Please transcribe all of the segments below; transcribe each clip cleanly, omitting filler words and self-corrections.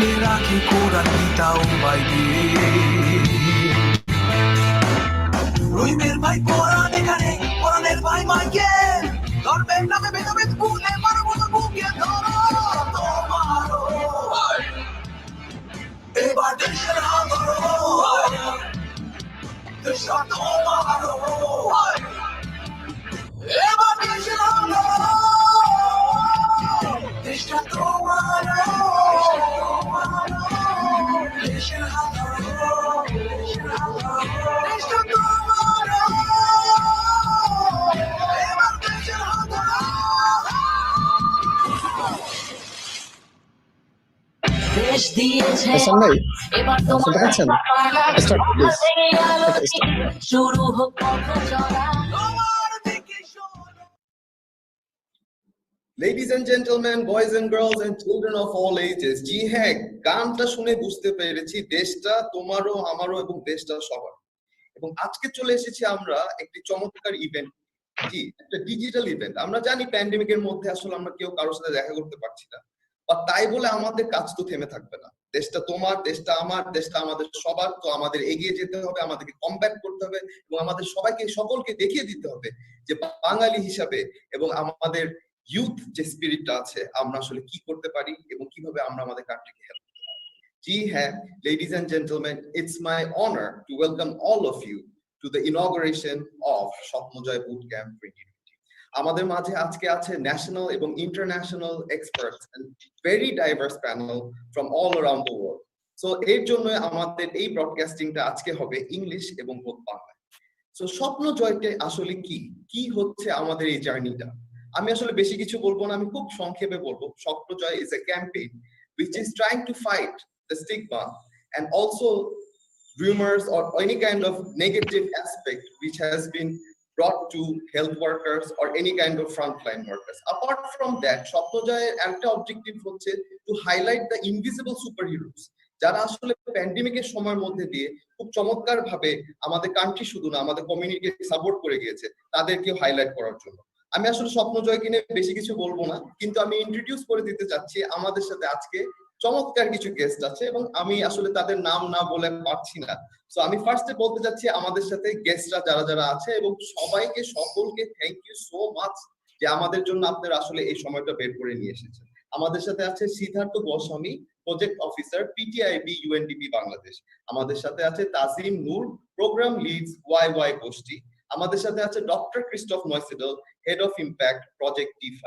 খুলে রাখি কোরআন গীতাও বাইবেল। রহিমের ভাই কোরআন এখানে, কোরআনের ভাই মাইকেল। ধর্মের নামে ভেদাভেদ ভুলে মানবতা বুকে ধরো তোমারও। এবার দেশের হাত ধরো, দেশটা তোমারও। এবার দেশের হাত ধরো, দেশটা তোমারও। দেশের হাত ধরো, দেশের হাত ধরো, দেশটা তোমারও। এবার দেশের হাত ধরো। দেশ দিয়েছে এবার তোমার শুরু হোক পথ চলা। Ladies and gentlemen, boys and girls and children of all ages, জি হ্যাঁ, গানটা শুনে বুঝতে পেরেছি দেশটা তোমারও আমারও এবং দেশটা সবার। এবং আজকে চলে এসেছি আমরা একটি চমৎকার ইভেন্ট, জি একটা ডিজিটাল ইভেন্ট। আমরা জানি প্যান্ডেমিকের মধ্যে আসলে আমরা কেউ কারোর সাথে দেখা করতে পারছি না, বা তাই বলে আমাদের কাজ তো থেমে থাকবে না। দেশটা তোমার, দেশটা আমার, দেশটা আমাদের সবার। তো আমাদের এগিয়ে যেতে হবে, আমাদেরকে কমব্যাট করতে হবে এবং আমাদের সকলকে দেখিয়ে দিতে হবে যে বাঙালি হিসাবে এবং আমাদের ইউথ যে স্পিরিটটা আছে আমরা আসলে কি করতে পারি এবং কিভাবে আমরা আমাদের কান্ট্রিকে হেল্প করতে পারি। জি হ্যাঁ, ladies and gentlemen, it's my honor to welcome all of you to the inauguration of Swapnojoy Bootcamp 2020. আমাদের মাঝে আজকে আছে ন্যাশনাল এবং international experts and very diverse panel from all around the world. So এর জন্য আমাদের এই ব্রডকাস্টিংটা আজকে হবে ইংলিশ এবং বাংলা। সো স্বপ্নজয়টা আসলে কি, কি হচ্ছে আমাদের এই জার্নিটা, আমি আসলে বেশি কিছু বলবো না, আমি খুব সংক্ষেপে বলবো। স্বপ্নজয় is a campaign which is trying to fight the stigma and also rumors or any kind of negative aspect which has been brought to health workers or any kind of frontline workers. Apart from that, স্বপ্নজয়ের একটা objective হচ্ছে to highlight the invisible superheroes যারা আসলে প্যান্ডেমিকের সময়ের মধ্যে দিয়ে খুব চমৎকার ভাবে আমাদের কান্ট্রি শুধু না আমাদের কমিউনিটিকে সাপোর্ট করে গিয়েছে, তাদেরকেও হাইলাইট করার জন্য। আমি আসলে স্বপ্নজয়কে নিয়ে বেশি কিছু বলবো না, কিন্তু আমি ইন্ট্রোডিউস করে দিতে চাচ্ছি আমাদের সাথে আজকে চমৎকার কিছু গেস্ট আছে এবং আমি আসলে তাদের নাম না বলে পারছি না। সো আমি ফার্স্টে বলতে চাচ্ছি আমাদের সাথে গেস্টরা যারা যারা আছে এবং সকলকে থ্যাংক ইউ সো মাচ যে আমাদের জন্য আপনারা আসলে এই সময়টা বের করে নিয়ে এসেছেন। আমাদের সাথে আছে Siddhartha Goswami, project officer PTIB UNDP Bangladesh. আমাদের সাথে আছে তাজিম নূর, প্রোগ্রাম লিডস ওয়াই গোষ্ঠী। আমাদের সাথে আছে doctor Christoph Neusiedl, head of impact project টি5।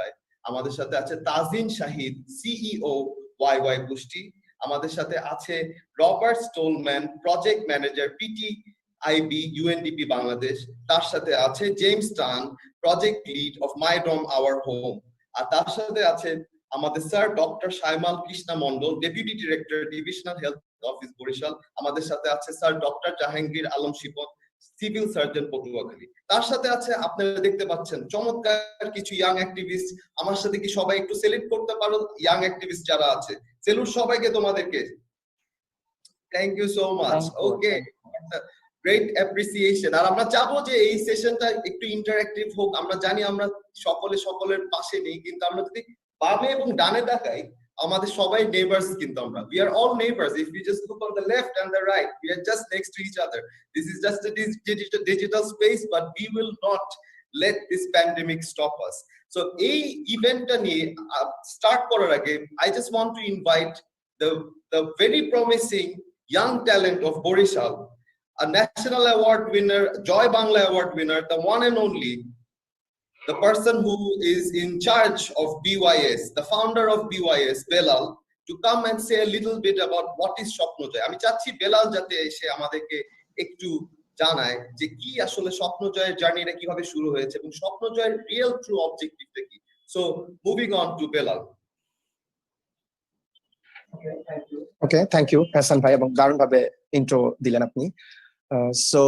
আমাদের সাথে আছে তাজিন শাহিদ, সিইও ওয়াই গোষ্ঠী। আমাদের সাথে আছে Robert Stollman, project manager PTIB UNDP Bangladesh. তার সাথে আছে James Tan, project lead of my dome our home. আর তার সাথে আছে আমাদের sir doctor Saimal Krishna Mondal, deputy director divisional health office Barishal. আমাদের সাথে আছে sir doctor Jahangir Alam Shipon, civil surgeon Patuakhali. তার সাথে আছে আপনারা দেখতে পাচ্ছেন চমৎকার কিছু ইয়াং অ্যাক্টিভিস্ট। আমার সাথে কি সবাই একটু সেলিব্রেট করতে পারো ইয়াং অ্যাক্টিভিস্ট যারা আছে? সেলুট সবাইকে তোমাদেরকে। Thank you so much. Okay, great appreciation. আর আমরা চাবো যে এই সেশনটা একটু ইন্টারঅ্যাক্টিভ হোক। আমরা জানি আমরা সকলের পাশে নেই, কিন্তু আমরা যদি বামে এবং ডানে তাকাই আমাদের সবাই নেইবার্স, কিন্তু আমরা we are all neighbors. If we just look on the left and the right, we are just next to each other. This is just a digital space, but we will not let this pandemic stop us. So এই ইভেন্টটা নিয়ে start করার আগে I just want to invite the very promising young talent of Borishal, a national award winner, Joy Bangla award winner, the one and only, the person who is in charge of BYS, the founder of BYS, Belal, to come and say a little bit about what is Swapnojoy. আমি চাচ্ছি বেলাল যাতে এসে আমাদেরকে একটু জানায় যে কি আসলে স্বপ্নজয়ের জার্নিটা কিভাবে শুরু হয়েছে এবং স্বপ্নজয়ের রিয়েল ট্রু অবজেক্টিভটা কি। So moving on to Belal. Okay, thank you Hasan ভাই, এবং দারুণ ভাবে ইন্ট্রো দিলেন আপনি। সো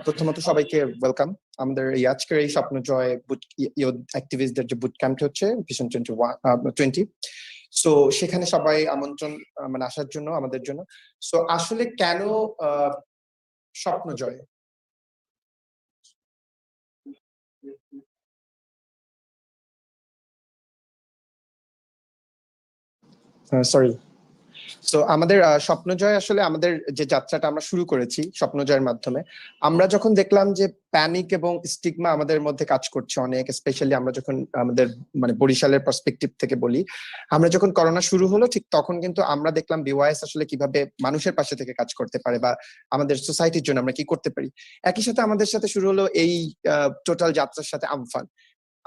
প্রথমত সবাইকে ওয়েলকাম আমাদের এই আজকের এই স্বপ্নজয় অ্যাক্টিভিস্টদের যে বুট ক্যাম্পটা হচ্ছে ভিশন 2020। সো সেখানে সবাই আমন্ত্রণ মানে আসার জন্য আমাদের জন্য। সো আসলে কেন স্বপ্নজয়? সরি। সো আমাদের স্বপ্নজয় আসলে আমাদের যে যাত্রাটা আমরা শুরু করেছি স্বপ্নজয়ের মাধ্যমে, আমরা যখন দেখলাম যে প্যানিক এবং স্টিগমা আমাদের মধ্যে কাজ করছে অনেক, স্পেশালি আমরা যখন আমাদের মানে বরিশালের পার্সপেক্টিভ থেকে বলি, আমরা যখন করোনা শুরু হলো ঠিক তখন কিন্তু আমরা দেখলাম বিওয়াইএস আসলে কিভাবে মানুষের পাশে থেকে কাজ করতে পারে বা আমাদের সোসাইটির জন্য আমরা কি করতে পারি। একই সাথে আমাদের সাথে শুরু হলো এই টোটাল যাত্রার সাথে আমফান।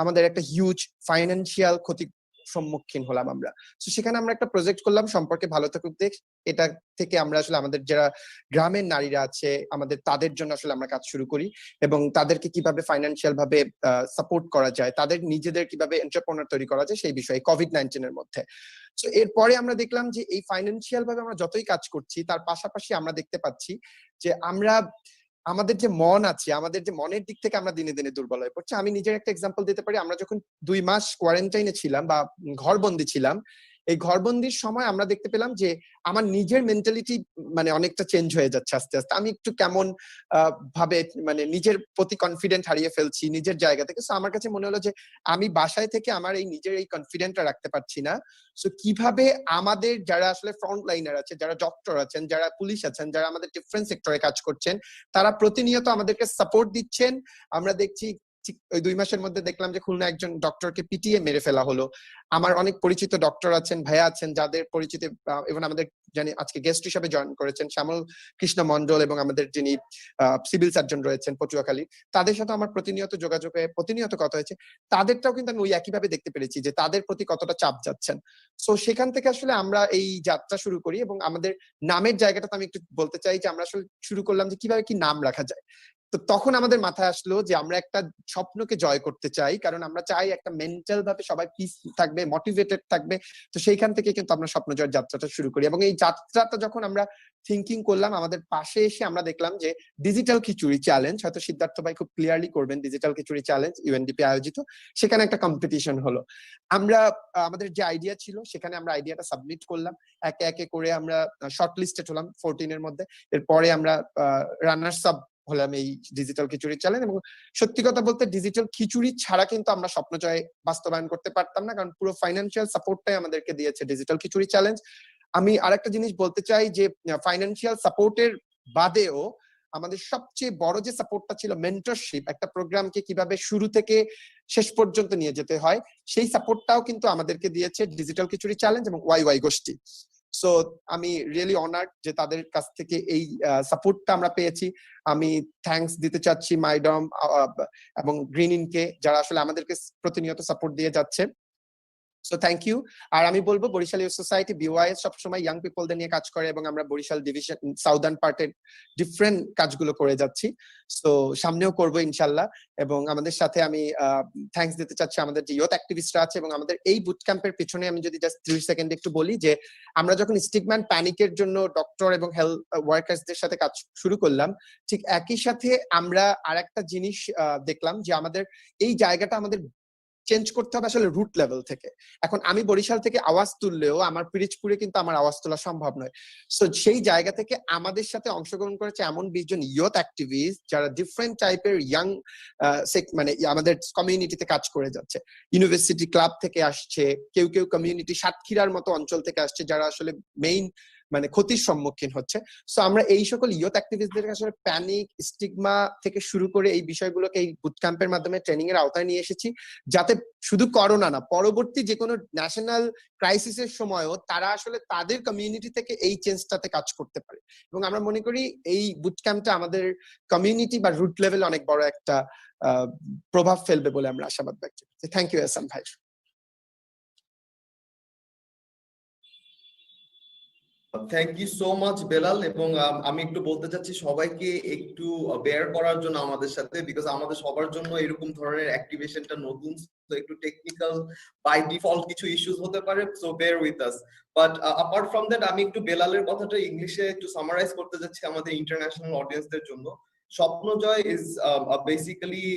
আমাদের একটা হিউজ ফাইন্যান্সিয়াল ক্ষতি সম্মুখীন হলাম আমরা। তো সেখানে আমরা একটা প্রজেক্ট করলাম সম্পর্কে ভালো থাকুক দেশ। এটা থেকে আমরা আসলে আমাদের যারা গ্রামের নারীরা আছে আমাদের তাদের জন্য আসলে আমরা কাজ শুরু করি এবং তাদেরকে কিভাবে ফাইন্যান্সিয়াল ভাবে সাপোর্ট করা যায়, তাদের নিজেদের কিভাবে এন্টারপ্রেনার তৈরি করা যায় সেই বিষয়ে কোভিড-19 এর মধ্যে। তো এরপরে আমরা দেখলাম যে এই ফাইন্যান্সিয়াল ভাবে আমরা যতই কাজ করছি তার পাশাপাশি আমরা দেখতে পাচ্ছি যে আমরা আমাদের যে মন আছে, আমাদের যে মনের দিক থেকে আমরা দিনে দিনে দুর্বল হয়ে পড়ছি। আমি নিজের একটা এক্সাম্পল দিতে পারি। আমরা যখন 2 মাস কোয়ারেন্টাইনে ছিলাম বা ঘরবন্দি ছিলাম, এই ঘরবন্দির সময় আমরা দেখতে পেলাম যে আমার নিজের মেন্টালিটি মানে অনেকটা চেঞ্জ হয়ে যাচ্ছে আস্তে আস্তে। আমি একটু কেমন ভাবে মানে নিজের প্রতি কনফিডেন্ট হারিয়ে ফেলছি নিজের জায়গা থেকে। সো আমার কাছে মনে হলো যে আমি বাসায় থেকে আমার এই নিজের এই কনফিডেন্টটা রাখতে পারছি না। সো কিভাবে আমাদের যারা আসলে ফ্রন্ট লাইনার আছে, যারা ডক্টর আছেন, যারা পুলিশ আছেন, যারা আমাদের ডিফারেন্ট সেক্টরে কাজ করছেন, তারা প্রতিনিয়ত আমাদেরকে সাপোর্ট দিচ্ছেন। আমরা দেখছি ঠিক ওই 2 মাসের মধ্যে দেখলাম যে খুলনা একজন ডক্টরকে পিটিয়ে মেরে ফেলা হলো। আমার অনেক পরিচিত ডক্টর আছেন, ভাইয়া আছেন যাদের পরিচিত, এবং আমাদের জানি আজকে গেস্ট হিসেবে জয়েন করেছেন শ্যামল কৃষ্ণ মন্ডল এবং আমাদের যিনি সিভিল সার্জন রয়েছেন পটুয়াখালী, তাদের সাথে আমার প্রতিনিয়ত যোগাযোগে প্রতিনিয়ত কথা হয়েছে। তাদেরটাও কিন্তু আমি ওই একইভাবে দেখতে পেরেছি যে তাদের প্রতি কতটা চাপ যাচ্ছেন। সো সেখান থেকে আসলে আমরা এই যাত্রা শুরু করি এবং আমাদের নামের জায়গাটা তো আমি একটু বলতে চাই যে আমরা আসলে শুরু করলাম যে কিভাবে কি নাম রাখা যায়। তো তখন আমাদের মাথায় আসলো যে আমরা একটা স্বপ্নকে জয় করতে চাই, কারণ আমরা চাই একটা মেন্টাল ভাবে সবাই পিস থাকবে, মোটিভেটেড থাকবে। তো সেইখান থেকে কিন্তু আমরা স্বপ্ন জয়ের যাত্রাটা শুরু করি এবং এই যাত্রাটা যখন আমরা থিঙ্কিং করলাম আমাদের পাশে এসে আমরা দেখলাম যে ডিজিটাল খিচুড়ি চ্যালেঞ্জ, হয়তো সিদ্ধার্থ ভাই খুব ক্লিয়ারলি করবেন, ডিজিটাল খিচুড়ি চ্যালেঞ্জ ইউএনডিপি আয়োজিত, সেখানে একটা কম্পিটিশন হলো। আমরা আমাদের যে আইডিয়া ছিল সেখানে আমরা আইডিয়াটা সাবমিট করলাম, একে একে করে আমরা শর্ট লিস্টেড হলাম 14 এর মধ্যে। এরপরে আমরা রানার্স আপ হলাম এই ডিজিটাল খিচুড়ি চ্যালেঞ্জ। এবং সত্যি কথা বলতে ডিজিটাল খিচুড়ি ছাড়া কিন্তু আমরা স্বপ্নজয় বাস্তবায়ন করতে পারতাম না, কারণ পুরো ফাইন্যান্সিয়াল সাপোর্টটাই আমাদেরকে দিয়েছে ডিজিটাল খিচুড়ি চ্যালেঞ্জ। আমি আরেকটা জিনিস বলতে চাই যে ফাইন্যান্সিয়াল সাপোর্টের বাদেও আমাদের সবচেয়ে বড় যে সাপোর্টটা ছিল মেন্টরশিপ, একটা প্রোগ্রামকে কিভাবে শুরু থেকে শেষ পর্যন্ত নিয়ে যেতে হয়, সেই সাপোর্টটাও কিন্তু আমাদেরকে দিয়েছে ডিজিটাল খিচুড়ি চ্যালেঞ্জ এবং ওয়াই ওয়াই গোষ্ঠী। সো আমি রিয়েলি অনার্ড যে তাদের কাছ থেকে এই সাপোর্টটা আমরা পেয়েছি। আমি থ্যাঙ্কস দিতে চাচ্ছি মাইডম এবং গ্রিন ইনকে, যারা আসলে আমাদেরকে প্রতিনিয়ত সাপোর্ট দিয়ে যাচ্ছে। So thank you. আর আমি বলবো বরিশাল ইউথ সোসাইটি বিওয়াইএস সবসময় ইয়াং পিপলদের নিয়ে কাজ করে এবং আমরা বরিশাল ডিভিশন সাউদার্ন পার্টের ডিফারেন্ট কাজগুলো করে যাচ্ছি। সো সামনেও করবো ইনশাল্লাহ। এবং আমাদের সাথে আমি থ্যাঙ্কস দিতে চাচ্ছি আমাদের যে ইয়ুথ অ্যাক্টিভিস্টরা আছে এবং আমাদের এই বুট ক্যাম্পের পিছনে আমি যদি জাস্ট 3 সেকেন্ড একটু বলি যে আমরা যখন স্টিগম্যান প্যানিকের জন্য ডক্টর এবং হেলথ ওয়ার্কার্সদের সাথে কাজ শুরু করলাম, ঠিক একই সাথে আমরা আরেকটা জিনিস দেখলাম যে আমাদের এই জায়গাটা আমাদের চেঞ্জ করতে হবে আসলে রুট লেভেল থেকে। এখন আমি বরিশাল থেকে আওয়াজ তুললেও আমার পিরিচপুরে কিন্তু আমার আওয়াজ তোলা সম্ভব নয়। সো সেই জায়গা থেকে আমাদের সাথে অংশগ্রহণ করেছে এমন 20 জন ইয়ুথ অ্যাক্টিভিস্ট যারা ডিফারেন্ট টাইপের ইয়াং মানে আমাদের কমিউনিটিতে কাজ করে যাচ্ছে। ইউনিভার্সিটি ক্লাব থেকে আসছে, কেউ কেউ কমিউনিটি সাতক্ষীরার মতো অঞ্চল থেকে আসছে যারা আসলে মেইন মানে ক্ষতির সম্মুখীন হচ্ছে। সো আমরা এই সকল ইয়ুথ অ্যাক্টিভিস্টদের আসলে প্যানিক স্টিগমা থেকে শুরু করে এই বিষয়গুলোকে এই বুট ক্যাম্পের মাধ্যমে ট্রেনিং এর আওতায় নিয়ে এসেছি, যাতে শুধু করোনা না পরবর্তী যে কোনো ন্যাশনাল ক্রাইসিসের সময়ও তারা আসলে তাদের কমিউনিটি থেকে এই চেঞ্জটাতে কাজ করতে পারে। এবং আমরা মনে করি এই বুট ক্যাম্পটা আমাদের কমিউনিটি বা রুট লেভেল অনেক বড় একটা প্রভাব ফেলবে বলে আমরা আশাবাদ ব্যক্ত করছি। থ্যাংক ইউ এহসান ভাই। Thank you so much Belal. এবং আমি একটু বলতে চাচ্ছি সবাইকে একটু বেয়ার করার জন্য আমাদের সাথে, বিকজ আমাদের সবার জন্য এরকম ধরনের অ্যাক্টিভেশনটা নতুন, তো একটু টেকনিক্যাল বাই ডিফল্ট কিছু ইস্যুস হতে পারে, so bear with us. But apart from that আমি একটু বেলালের কথাটা ইংলিশে একটু সামারাইজ করতে যাচ্ছি আমাদের ইন্টারন্যাশনাল অডিয়েন্সদের জন্য। Swapnojoy is basically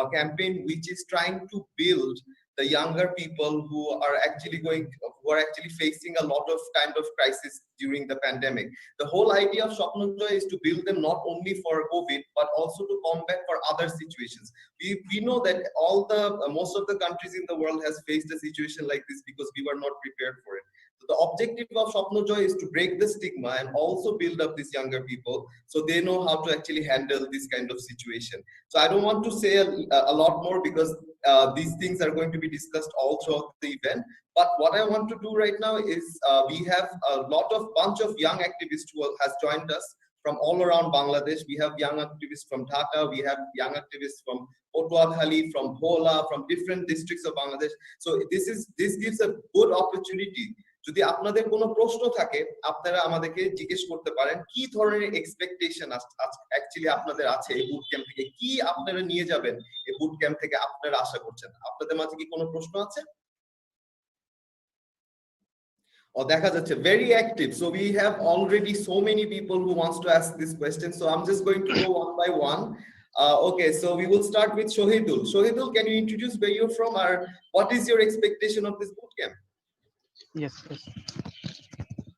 a campaign which is trying to build the younger people who are actually facing a lot of kind of crisis during the pandemic. The whole idea of Swapnojoy is to build them not only for COVID but also to combat for other situations. We know that most of the countries in the world has faced a situation like this because we were not prepared for it. The objective of Swapnojoy is to break the stigma and also build up these younger people so they know how to actually handle this kind of situation. So I don't want to say a lot more because these things are going to be discussed all throughout the event. But what I want to do right now is we have a bunch of young activists who has joined us from all around Bangladesh. We have young activists from Dhaka, we have young activists from Potwakhali, from Bhola, from different districts of Bangladesh. So this gives a good opportunity. যদি আপনাদের কোনো প্রশ্ন থাকে আপনারা আমাদেরকে জিজ্ঞেস করতে পারেন কি ধরনের এক্সপেকটেশন অ্যাকচুয়ালি আপনাদের আছে এই বুট ক্যাম্প থেকে, কি আপনারা নিয়ে যাবেন এই বুট ক্যাম্প থেকে, আপনারা আশা করছেন। আপনাদের মাঝে কি কোনো প্রশ্ন আছে? দেখা যাচ্ছে very active, so we have already so many people who wants to ask this question, so I'm just going to go one by one. Okay, so we will start with Shohidul. Shohidul, can you introduce where you're from or what is your expectation of this boot camp? Yes.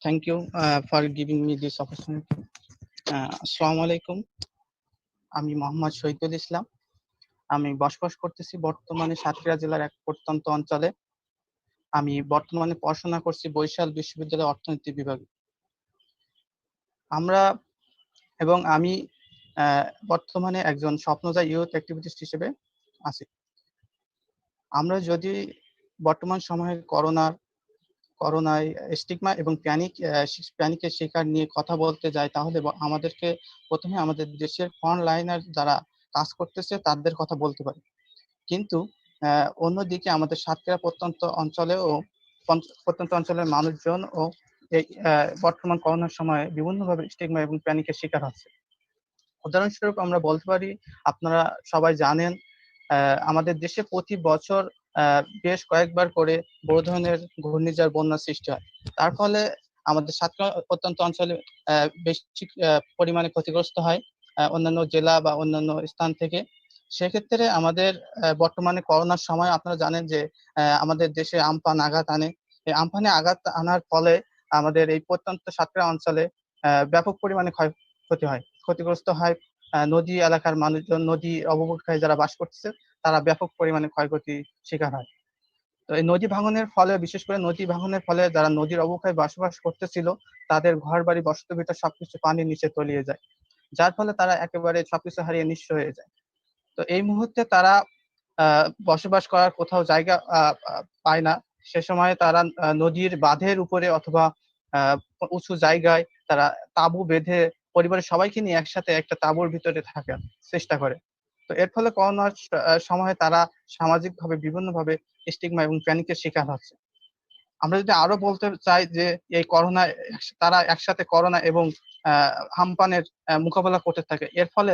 Thank you for giving me this opportunity. Assalamu alaikum. আমি মোহাম্মদ শহীদুল ইসলাম। আমি বসবাস করতেছি বর্তমানে সাতক্ষীরা জেলার এক প্রত্যন্ত অঞ্চলে। আমি বর্তমানে পড়াশোনা করছি বরিশাল বিশ্ববিদ্যালয়ের অর্থনীতি বিভাগে। আমি বর্তমানে একজন স্বপ্নজয় ইউথ অ্যাক্টিভিস্ট হিসেবে আছি। আমরা যদি বর্তমান সময়ে করোনায় স্টিগমা এবং প্যানিকের শিকার নিয়ে কথা বলতে যাই তাহলে আমাদেরকে প্রথমে আমাদের দেশের ফ্রন্ট লাইনার যারা কাজ করতেছে তাদের কথা বলতে পারি। কিন্তু অন্যদিকে আমাদের সাতক্ষীরা প্রত্যন্ত অঞ্চলের মানুষজন ও এই বর্তমান করোনার সময়ে বিভিন্নভাবে স্টিগমা এবং প্যানিকের শিকার হচ্ছে। উদাহরণস্বরূপ আমরা বলতে পারি, আপনারা সবাই জানেন আমাদের দেশে প্রতি বছর বেশ কয়েকবার করে বড় ধরনের ঘূর্ণিঝড় বন্যার সৃষ্টি হয়। তার ফলে আমাদের সাতক্ষীরা প্রত্যন্ত অঞ্চলে বেশি পরিমাণে ক্ষতিগ্রস্ত হয় অন্যান্য জেলা বা অন্যান্য স্থান থেকে। সেক্ষেত্রে আমাদের বর্তমানে করোনার সময় আপনারা জানেন যে আমাদের দেশে আমফান আঘাত আনে। এই আমফানে আঘাত আনার ফলে আমাদের এই প্রত্যন্ত সাতক্ষীরা অঞ্চলে ব্যাপক পরিমাণে ক্ষতিগ্রস্ত হয়। নদী এলাকার মানুষজন, নদী অববাহিকায় যারা বাস করতেছে তারা ব্যাপক পরিমাণে ক্ষয়ক্ষতির শিকার হয়। তো এই নদী ভাঙনের ফলে, বিশেষ করে নদী ভাঙনের ফলে যারা নদীর অববাহিকায় বসবাস করতেছিল তাদের ঘর বাড়ি বসত ভিটা সবকিছু পানির নিচে তলিয়ে যায়, যার ফলে তারা একেবারে সবকিছু হারিয়ে নিঃস্ব হয়ে যায়। তো এই মুহূর্তে তারা বসবাস করার কোথাও জায়গা পায় না। সে সময় তারা নদীর বাঁধের উপরে অথবা উঁচু জায়গায় তারা তাঁবু বেঁধে পরিবারের সবাইকে নিয়ে একসাথে একটা তাঁবুর ভিতরে থাকার চেষ্টা করে। তো এর ফলে করোনার সময়ে তারা সামাজিকভাবে বিভিন্নভাবে স্টিগমা এবং প্যানিকের শিকার হচ্ছে। আমরা যদি আরো বলতে চাই যে এই তারা একসাথে করোনা এবং আমফানের মোকাবেলা করতে থাকে, এর ফলে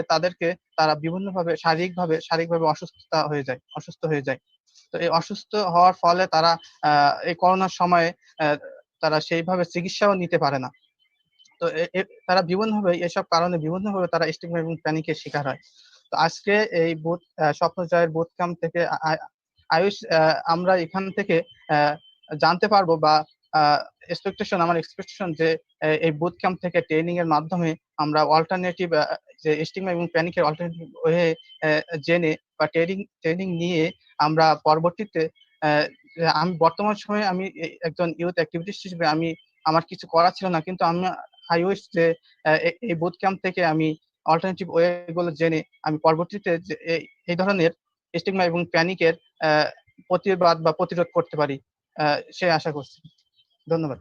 তারা বিভিন্নভাবে শারীরিকভাবে অসুস্থ হয়ে যায়। তো এই অসুস্থ হওয়ার ফলে তারা এই করোনার সময়ে তারা সেইভাবে চিকিৎসাও নিতে পারে না। তো তারা এসব কারণে বিভিন্নভাবে তারা স্টিগমা এবং প্যানিকের শিকার হয়। তো আজকে এই স্বপ্নজয়ের বুট ক্যাম্প থেকে আমরা এখান থেকে জানতে পারবো বা আমার এক্সপেকটেশন যে এই বুট ক্যাম্প থেকে ট্রেনিং এর মাধ্যমে আমরা অল্টারনেটিভ যে স্টিগমা এবং প্যানিকের অল্টারনেটিভ ওয়ে জেনে বা ট্রেনিং নিয়ে আমরা পরবর্তীতে আমি বর্তমান সময়ে আমি একজন ইউথ অ্যাক্টিভিস্ট হিসেবে আমার কিছু করা ছিল না, কিন্তু আই উইশ যে এই বুট ক্যাম্প থেকে আমি অল্টারনেটিভ ওয়ে গুলো জেনে আমি পরবর্তীতে এই ধরনের স্টিগমা এবং প্যানিকের প্রতিবাদ বা প্রতিরোধ করতে পারি সে আশা করছি। ধন্যবাদ।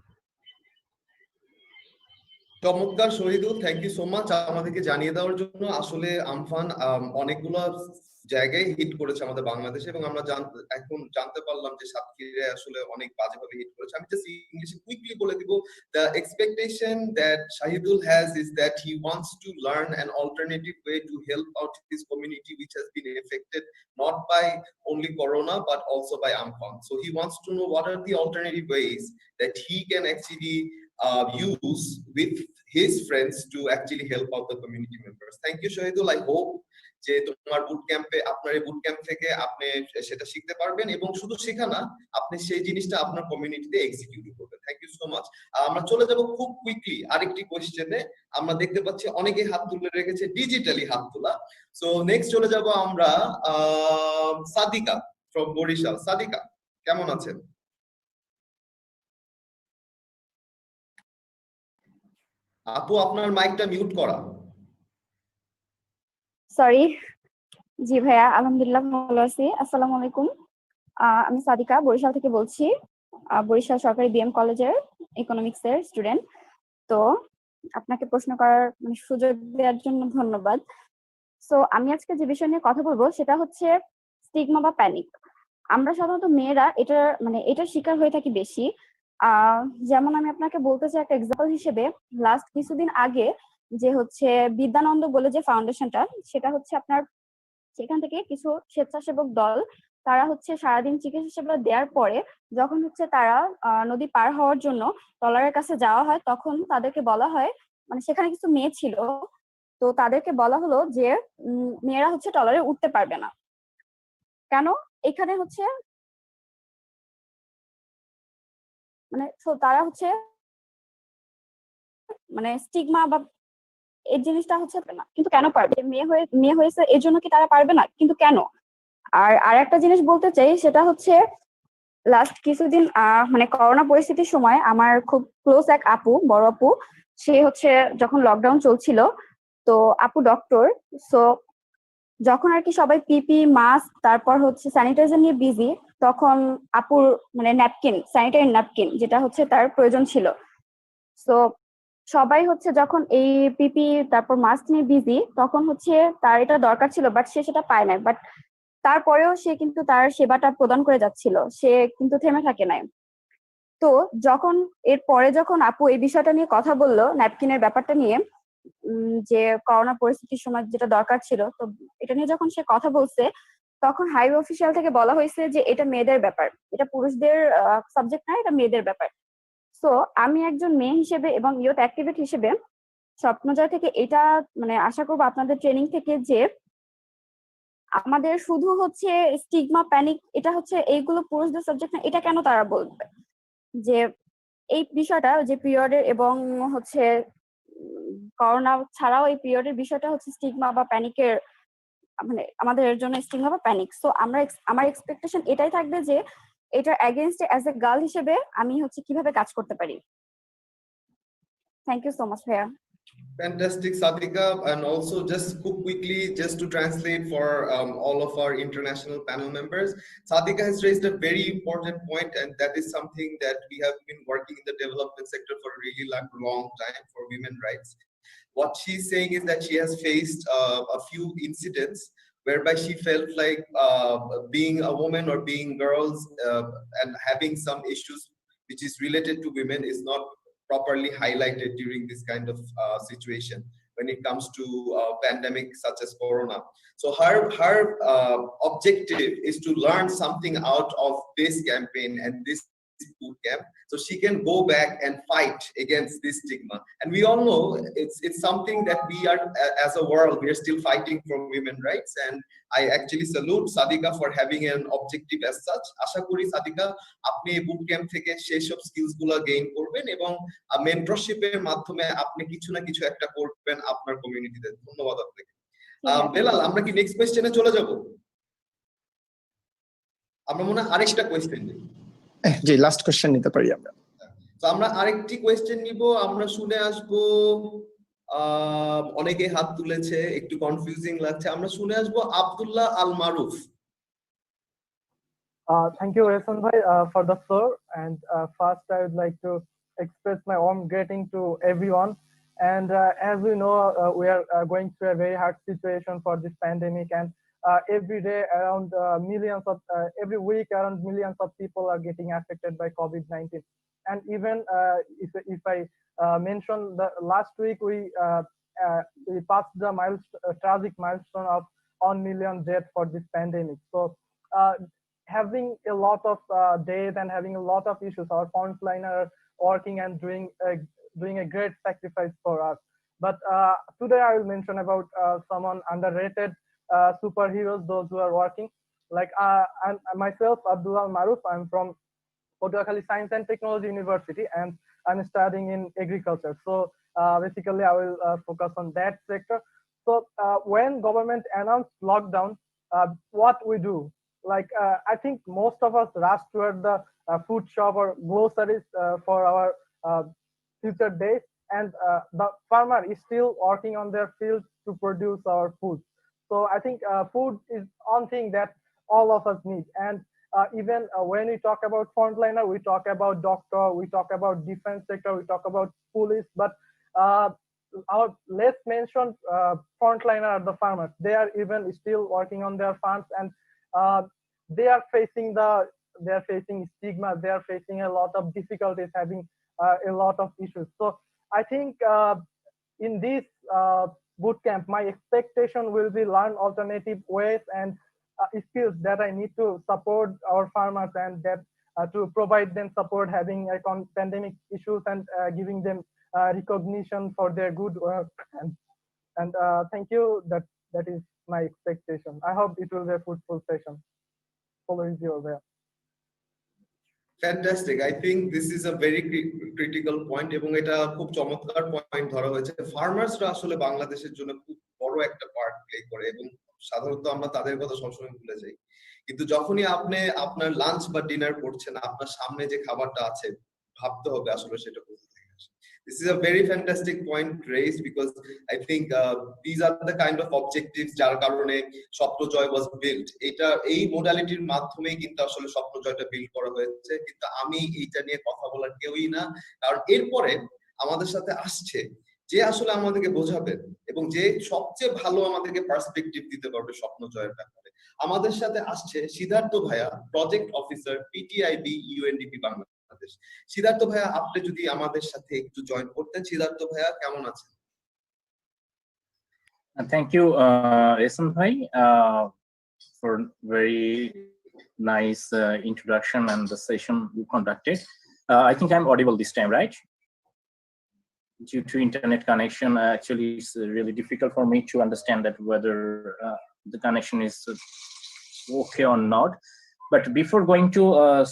চমৎকার Shahidul, thank you so much আমাদেরকে জানিয়ে দেওয়ার জন্য। আসলে আমফান অনেকগুলো জায়গায় হিট করেছে আমাদের বাংলাদেশে এবং আমরা এখন জানতে পারলাম যে সাতক্ষীরায় আসলে অনেক বাজেভাবে হিট করেছে। আমি জাস্ট ইংলিশে কুইকলি বলে দিব, the expectation that Shahidul has is that he wants to learn an alternative way to help out his community which has been affected not by only corona but also by Amphan. So he wants to know what are the alternative ways that he can actually use with his friends to actually help out the community members. Thank you Shahidul, I hope যে তোমার বুট ক্যাম্পে, আপনার এই boot camp থেকে আপনি সেটা শিখতে পারবেন এবং শুধু শেখা না, আপনি সেই জিনিসটা আপনার কমিউনিটিতে এক্সিকিউট করবেন। Thank you so much. আমরা চলে যাব খুব কুইকলি আরেকটি কোশ্চেনে। আমরা দেখতে পাচ্ছি অনেকে হাত তুলে রেখেছে, ডিজিটালি হাত তোলা। সো নেক্সট চলে যাব আমরা সাদিকা ফ্রম বরিশাল। সাদিকা কেমন আছেন? আপু আপনার মাইকটা মিউট করা। সরি। জি ভাইয়া, আলহামদুলিল্লাহ ভালো আছি। আসসালামু আলাইকুম। আমি সাদিকা বরিশাল থেকে বলছি, বরিশাল সরকারি বিএম কলেজের ইকোনমিক্স এর স্টুডেন্ট। তো আপনাকে প্রশ্ন করার সুযোগ দেওয়ার জন্য ধন্যবাদ। সো আমি আজকে যে বিষয় নিয়ে কথা বলবো সেটা হচ্ছে স্টিগমা বা প্যানিক। আমরা সাধারণত মেয়েরা এটার শিকার হয়ে থাকি বেশি। যেমন আমি আপনাকে বলতে চাই একটা এক্সাম্পল হিসেবে, লাস্ট কিছুদিন আগে যে হচ্ছে বিদ্যানন্দ বলে যে ফাউন্ডেশনটা, সেটা হচ্ছে আপনার সেখান থেকে কিছু স্বেচ্ছাসেবক দল, তারা হচ্ছে সারাদিন চিকিৎসা সেবা দেওয়ার পরে যখন হচ্ছে তারা নদী পার হওয়ার জন্য ট্রলারের কাছে যাওয়া হয়, তখন তাদেরকে বলা হয়, সেখানে কিছু মেয়ে ছিল, তো তাদেরকে বলা হলো যে মেয়েরা হচ্ছে ট্রলারে উঠতে পারবে না। কেন? এখানে হচ্ছে তারা হচ্ছে স্টিগমা বা এই জিনিসটা হচ্ছে না, কিন্তু কেন পারবে? মেয়ে হয়েছে এর জন্য কি তারা পারবে না? কিন্তু কেন? আর একটা জিনিস বলতে চাই, সেটা হচ্ছে লাস্ট কিছুদিন করোনা পরিস্থিতির সময় আমার খুব ক্লোজ এক আপু, বড় আপু, সে হচ্ছে যখন লকডাউন চলছিল, তো আপু ডক্টর। সো যখন আর কি সবাই পিপি মাস্ক তারপর হচ্ছে স্যানিটাইজার নিয়ে বিজি, তখন আপুর ন্যাপকিন, স্যানিটারি ন্যাপকিন যেটা হচ্ছে তার প্রয়োজন ছিল। সো সবাই হচ্ছে যখন এই পিপি তারপর মাস্ক নিয়ে বিজি, তখন হচ্ছে তার এটা দরকার ছিল, বাট সে সেটা পায় না। বাট তারপরেও সে কিন্তু তার সেবাটা প্রদান করে যাচ্ছিল, সে কিন্তু থেমে থাকে নাই। তো যখন যখন আপু এই বিষয়টা নিয়ে কথা বললো, ন্যাপকিনের ব্যাপারটা নিয়ে, যে করোনা পরিস্থিতির সময় যেটা দরকার ছিল, তো এটা নিয়ে যখন সে কথা বলছে, তখন হাইওয়ে অফিসিয়াল থেকে বলা হয়েছে যে এটা মেয়েদের ব্যাপার, এটা পুরুষদের সাবজেক্ট না, এটা মেয়েদের ব্যাপার। সো আমি একজন মেয়ে হিসেবে এবং ইয়ুথ অ্যাক্টিভিস্ট হিসেবে স্বপ্নজয় থেকে এটা আশা করবো আপনাদের ট্রেনিং থেকে, যে আমাদের শুধু হচ্ছে স্টিগমা প্যানিক, এটা হচ্ছে এইগুলো পুরুষদের সাবজেক্ট না, এটা কেন তারা বলবে? যে এই বিষয়টা যে পিরিয়ডের এবং হচ্ছে করোনা ছাড়াও এই পিরিয়ডের বিষয়টা হচ্ছে স্টিগমা বা প্যানিকের, আমাদের জন্য স্টিগমা বা প্যানিক। সো আমার এক্সপেকটেশন এটাই থাকবে যে এটার এগেইনস্টে অ্যাজ এ গার্ল হিসেবে আমি হচ্ছে কিভাবে কাজ করতে পারি। থ্যাংক ইউ সো মাচ ভাইয়া। Fantastic, Sadika. And also, just quickly, just to translate for all of our international panel members, Sadika has raised a very important point, and that is something that we have been working in the development sector for a really long time for women rights. What she's saying is that she has faced a few incidents whereby she felt like being a woman or being girls and having some issues which is related to women is not properly highlighted during this kind of situation when it comes to pandemic such as corona. So her objective is to learn something out of this campaign and this boot camp, so she can go back and fight against this stigma. And we all know it's something that we are, as a world, we are still fighting for women rights. And I actually salute Sadika for having an objective as such. Asha kori Sadika apni ei boot camp theke সেই সব skills গুলো gain করবেন এবং মেন্টরশিপের মাধ্যমে আপনি কিছু না কিছু একটা করবেন আপনার কমিউনিটিতে। ধন্যবাদ আপনাকে। বেলাল, আমরা কি নেক্সট কোশ্চেনে চলে যাব? আমরা মনে হয় আরেকটা কোশ্চেন নিই। জি, লাস্ট কোশ্চেন নিতে পারি আমরা। তো আমরা আরেকটি কোয়েশ্চেন নিব, আমরা শুনে আসব। অনেকে হাত তুলেছে, একটু কনফিউজিং লাগছে, আমরা শুনে আসব আব্দুল্লাহ আল মারুফ। Thank you, Reson bhai, for the floor. And first, I would like to express my warm greeting to everyone. And as we know, we are going through a very hard situation for this pandemic. And every day, around every week, around millions of people are getting affected by COVID-19. And even if I mention the last week, we passed the tragic milestone of 1 million deaths for this pandemic. So having a lot of days and having a lot of issues, our frontline are working and doing a great sacrifice for us. But today I will mention about someone underrated superheroes, those who are working. Like I'm myself, Abdullah Maruf. I'm from Patuakhali Science and Technology University, and I'm studying in agriculture. So basically, I will focus on that sector. So when government announced lockdown, what we do? Like I think most of us rush toward the food shop or groceries for our future days. and the farmer is still working on their field to produce our food. So I think food is one thing that all of us need. And even when we talk about frontliner, we talk about doctor, we talk about defense sector, we talk about police, but our less mentioned frontliner are the farmers. They are even still working on their farms, and they are facing stigma. They are facing a lot of difficulties, having a lot of issues. So I think in this boot camp, my expectation will be learn alternative ways and skills that I need to support our farmers, and that to provide them support having pandemic issues, and giving them recognition for their good work. And thank you. That is my expectation. I hope it will be a fruitful session. Following you there. Fantastic. I think this is a very critical point, এবং এটা খুব চমৎকার point ধরা হয়েছে। ফার্মার্সরা আসলে বাংলাদেশের জন্য খুব বড় একটা পার্ট প্লে করে, এবং সাধারণত আমরা তাদের কথা সবসময় ভুলে যাই। কিন্তু যখনই আপনি আপনার লাঞ্চ বা ডিনার করছেন, আপনার সামনে যে খাবারটা আছে, ভাবতে হবে আসলে সেটা কোথা থেকে আসে। This is a very fantastic point raised, because I think these are the kind of objectives যার কারণে স্বপ্নজয় was built. এটা এই মডালিটির মাধ্যমেই কিন্তু আসলে স্বপ্নজয়টা বিল্ড করা হয়েছে। কিন্তু আমি এইটা নিয়ে কথা বলার কেউই না, কারণ এরপরে আমাদের সাথে আসছে যে আসলে আমাদেরকে বোঝাবেন এবং যে সবচেয়ে ভালো আমাদেরকে পার্সপেক্টিভ দিতে পারবে স্বপ্নজয়ের ব্যাপারে। আমাদের সাথে আসছে Siddhartha bhaiya, project officer, PTIB UNDP Bangladesh. Siddhartha bhaiya, আপনি যদি আমাদের সাথে একটু জয়েন করতেন। সিদ্ধার্থ ভাইয়া, কেমন আছেন? Thank you, Esan Bhai, for very nice introduction and the session you conducted. I think I'm audible this time, right? Due to internet connection, actually it's really difficult for me to understand that whether the connection is okay or not. But before going to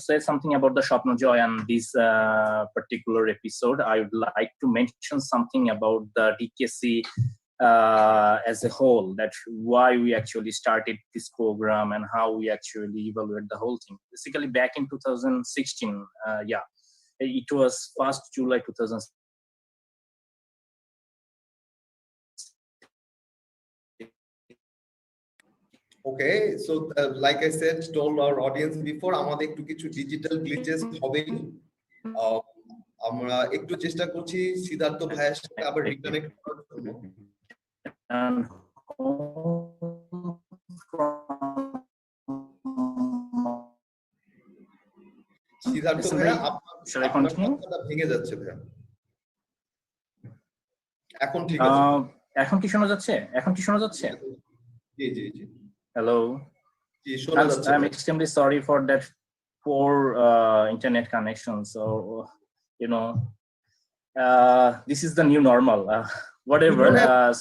say something about the Swapnojoy and this particular episode, I would like to mention something about the DKC as a whole, that why we actually started this program and how we actually evaluate the whole thing. Basically, back in 2016, it was 1st July 2016. Okay, so like I said, told our audience before, আমাদের একটু কিছু digital glitches হবেই। আমরা একটু চেষ্টা করছি সিদ্ধার্থ ভাইয়ের সাথে আবার রিকানেক্ট করার জন্য। সিদ্ধার্থ ভাইয়া, আপনার কথাটা ভেঙে যাচ্ছে ভাইয়া। এখন ঠিক আছে? এখন কি শোনা যাচ্ছে? এখন কি শোনা যাচ্ছে? জি জি জি। Hello. I'm extremely sorry for that poor internet connection. So, you know, this is the new normal. Whatever.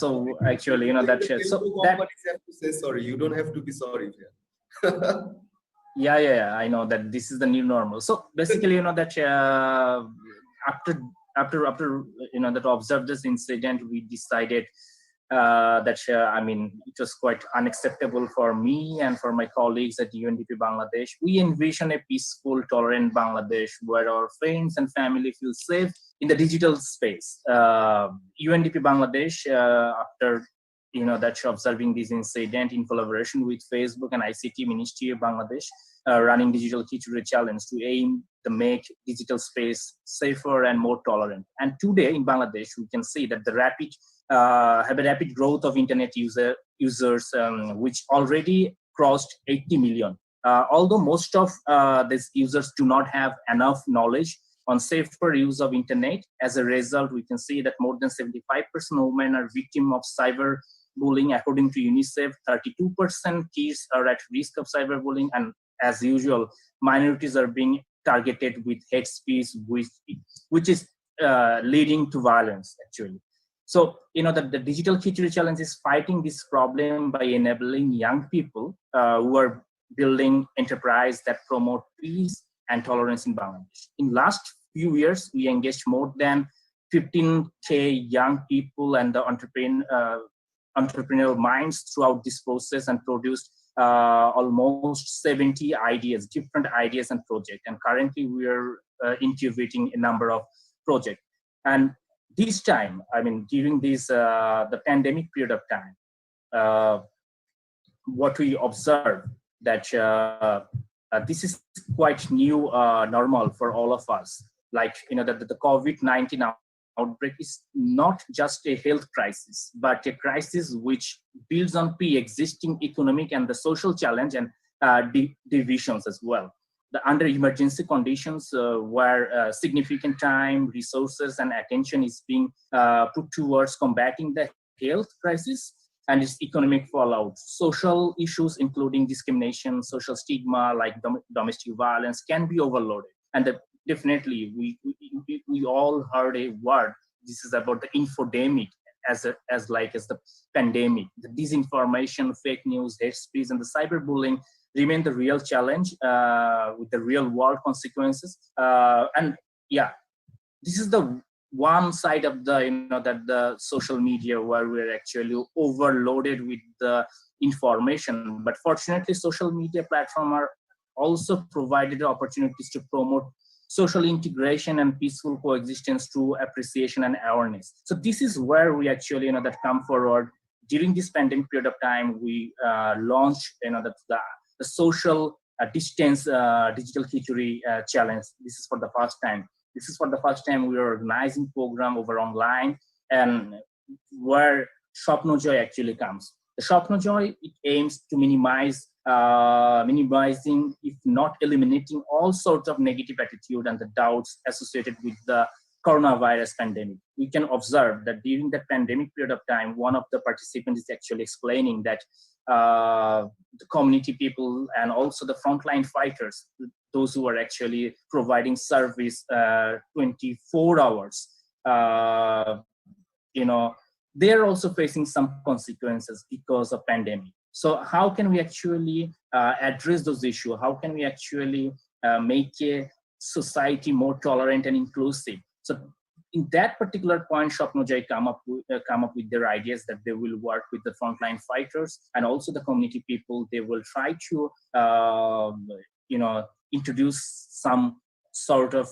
So actually, you know, that. So companies have to say sorry. You don't have to be sorry. Yeah. I know that this is the new normal. So basically, you know, that after you know that observed this incident, we decided that I mean, it was quite unacceptable for me and for my colleagues at UNDP Bangladesh. We envision a peaceful, tolerant Bangladesh where our friends and family feel safe in the digital space. UNDP Bangladesh, after you know that observing this incident in collaboration with Facebook and ICT Ministry of Bangladesh, running Digital Khichuri Challenge to aim to make digital space safer and more tolerant. And today in Bangladesh, we can see that the have a rapid growth of internet users, which already crossed 80 million. Although most of these users do not have enough knowledge on safer use of internet, as a result, we can see that more than 75% of women are victims of cyberbullying. According to UNICEF, 32% kids are at risk of cyberbullying, and as usual, minorities are being targeted with hate speech, which is leading to violence, actually. So, you know, that the Digital Khichuri Challenge is fighting this problem by enabling young people who are building enterprise that promote peace and tolerance in Bangladesh. In last few years, we engaged more than 15K young people and the entrepreneurial minds throughout this process, and produced almost 70 ideas, different ideas and projects. And currently we are incubating a number of projects. And this time, I mean, during this the pandemic period of time, what we observe that this is quite new normal for all of us. Like, that the COVID-19 outbreak is not just a health crisis, but a crisis which builds on pre-existing economic and the social challenge and divisions as well. Under emergency conditions where significant time, resources, and attention is being put towards combating the health crisis and its economic fallout. Social issues, including discrimination, social stigma, like domestic violence, can be overloaded. And definitely, we all heard a word. This is about the infodemic as the pandemic. The disinformation, fake news, hate speech, and the cyberbullying remain the real challenge with the real world consequences. And yeah, this is the one side of the that the social media where we're actually overloaded with the information. But fortunately, social media platforms are also provided opportunities to promote social integration and peaceful coexistence through appreciation and awareness. So this is where we actually that come forward. During this pandemic period of time, we launched the social distance digital khichuri challenge. This is for the first time. This is for the first time we are organizing program over online, and where Swapnojoy actually comes. The Swapnojoy, it aims to minimizing, if not eliminating, all sorts of negative attitude and the doubts associated with the coronavirus pandemic. We can observe that during that pandemic period of time, one of the participants is actually explaining that the community people and also the frontline fighters, those who are actually providing service 24 hours, they're also facing some consequences because of pandemic. So how can we actually address those issues? How can we actually make a society more tolerant and inclusive? So in that particular point, Swapnojoy come up with their ideas that they will work with the frontline fighters and also the community people. They will try to, introduce some sort of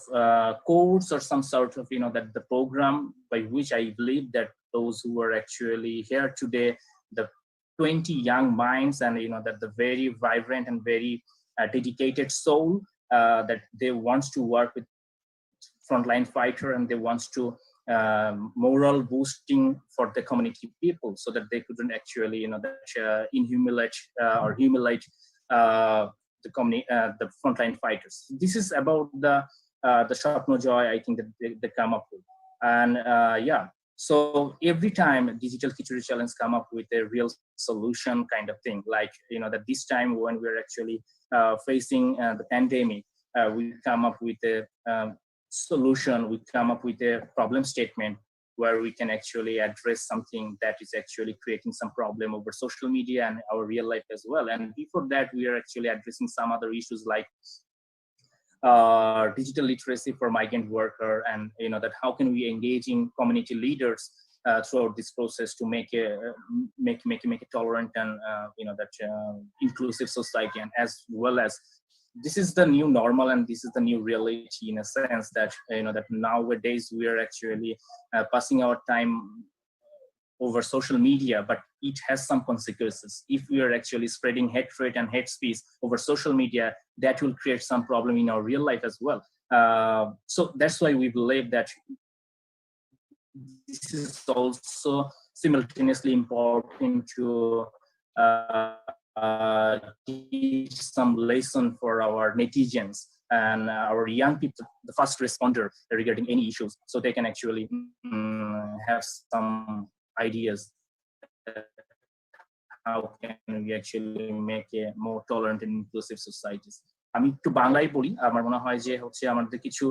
codes or some sort of, that the program by which I believe that those who are actually here today, the 20 young minds and, that the very vibrant and very dedicated soul that they want to work with frontline fighter, and they want to moral boosting for the community people so that they couldn't actually humiliate the frontline fighters. This is about the Swapnojoy, I think, that they come up with. And so every time Digital Khichuri Challenge come up with a real solution kind of thing, like that this time when we're actually facing the pandemic, we come up with a solution, we come up with a problem statement where we can actually address something that is actually creating some problem over social media and our real life as well. And before that, we are actually addressing some other issues like digital literacy for migrant worker, and that how can we engage in community leaders throughout this process to make a tolerant and inclusive society, and as well as this is the new normal and this is the new reality in a sense that that nowadays we are actually passing our time over social media, but it has some consequences. If we are actually spreading hatred and hate speech over social media, that will create some problem in our real life as well. So that's why we believe that this is also simultaneously important to teach some lesson for our netizens and our young people, the first responder regarding any issues, so they can actually have some ideas how can we actually make a more tolerant and inclusive societies. আমি একটু বাংলায় বলি, আমার মনে হয় যে হচ্ছে আমাদের কিছু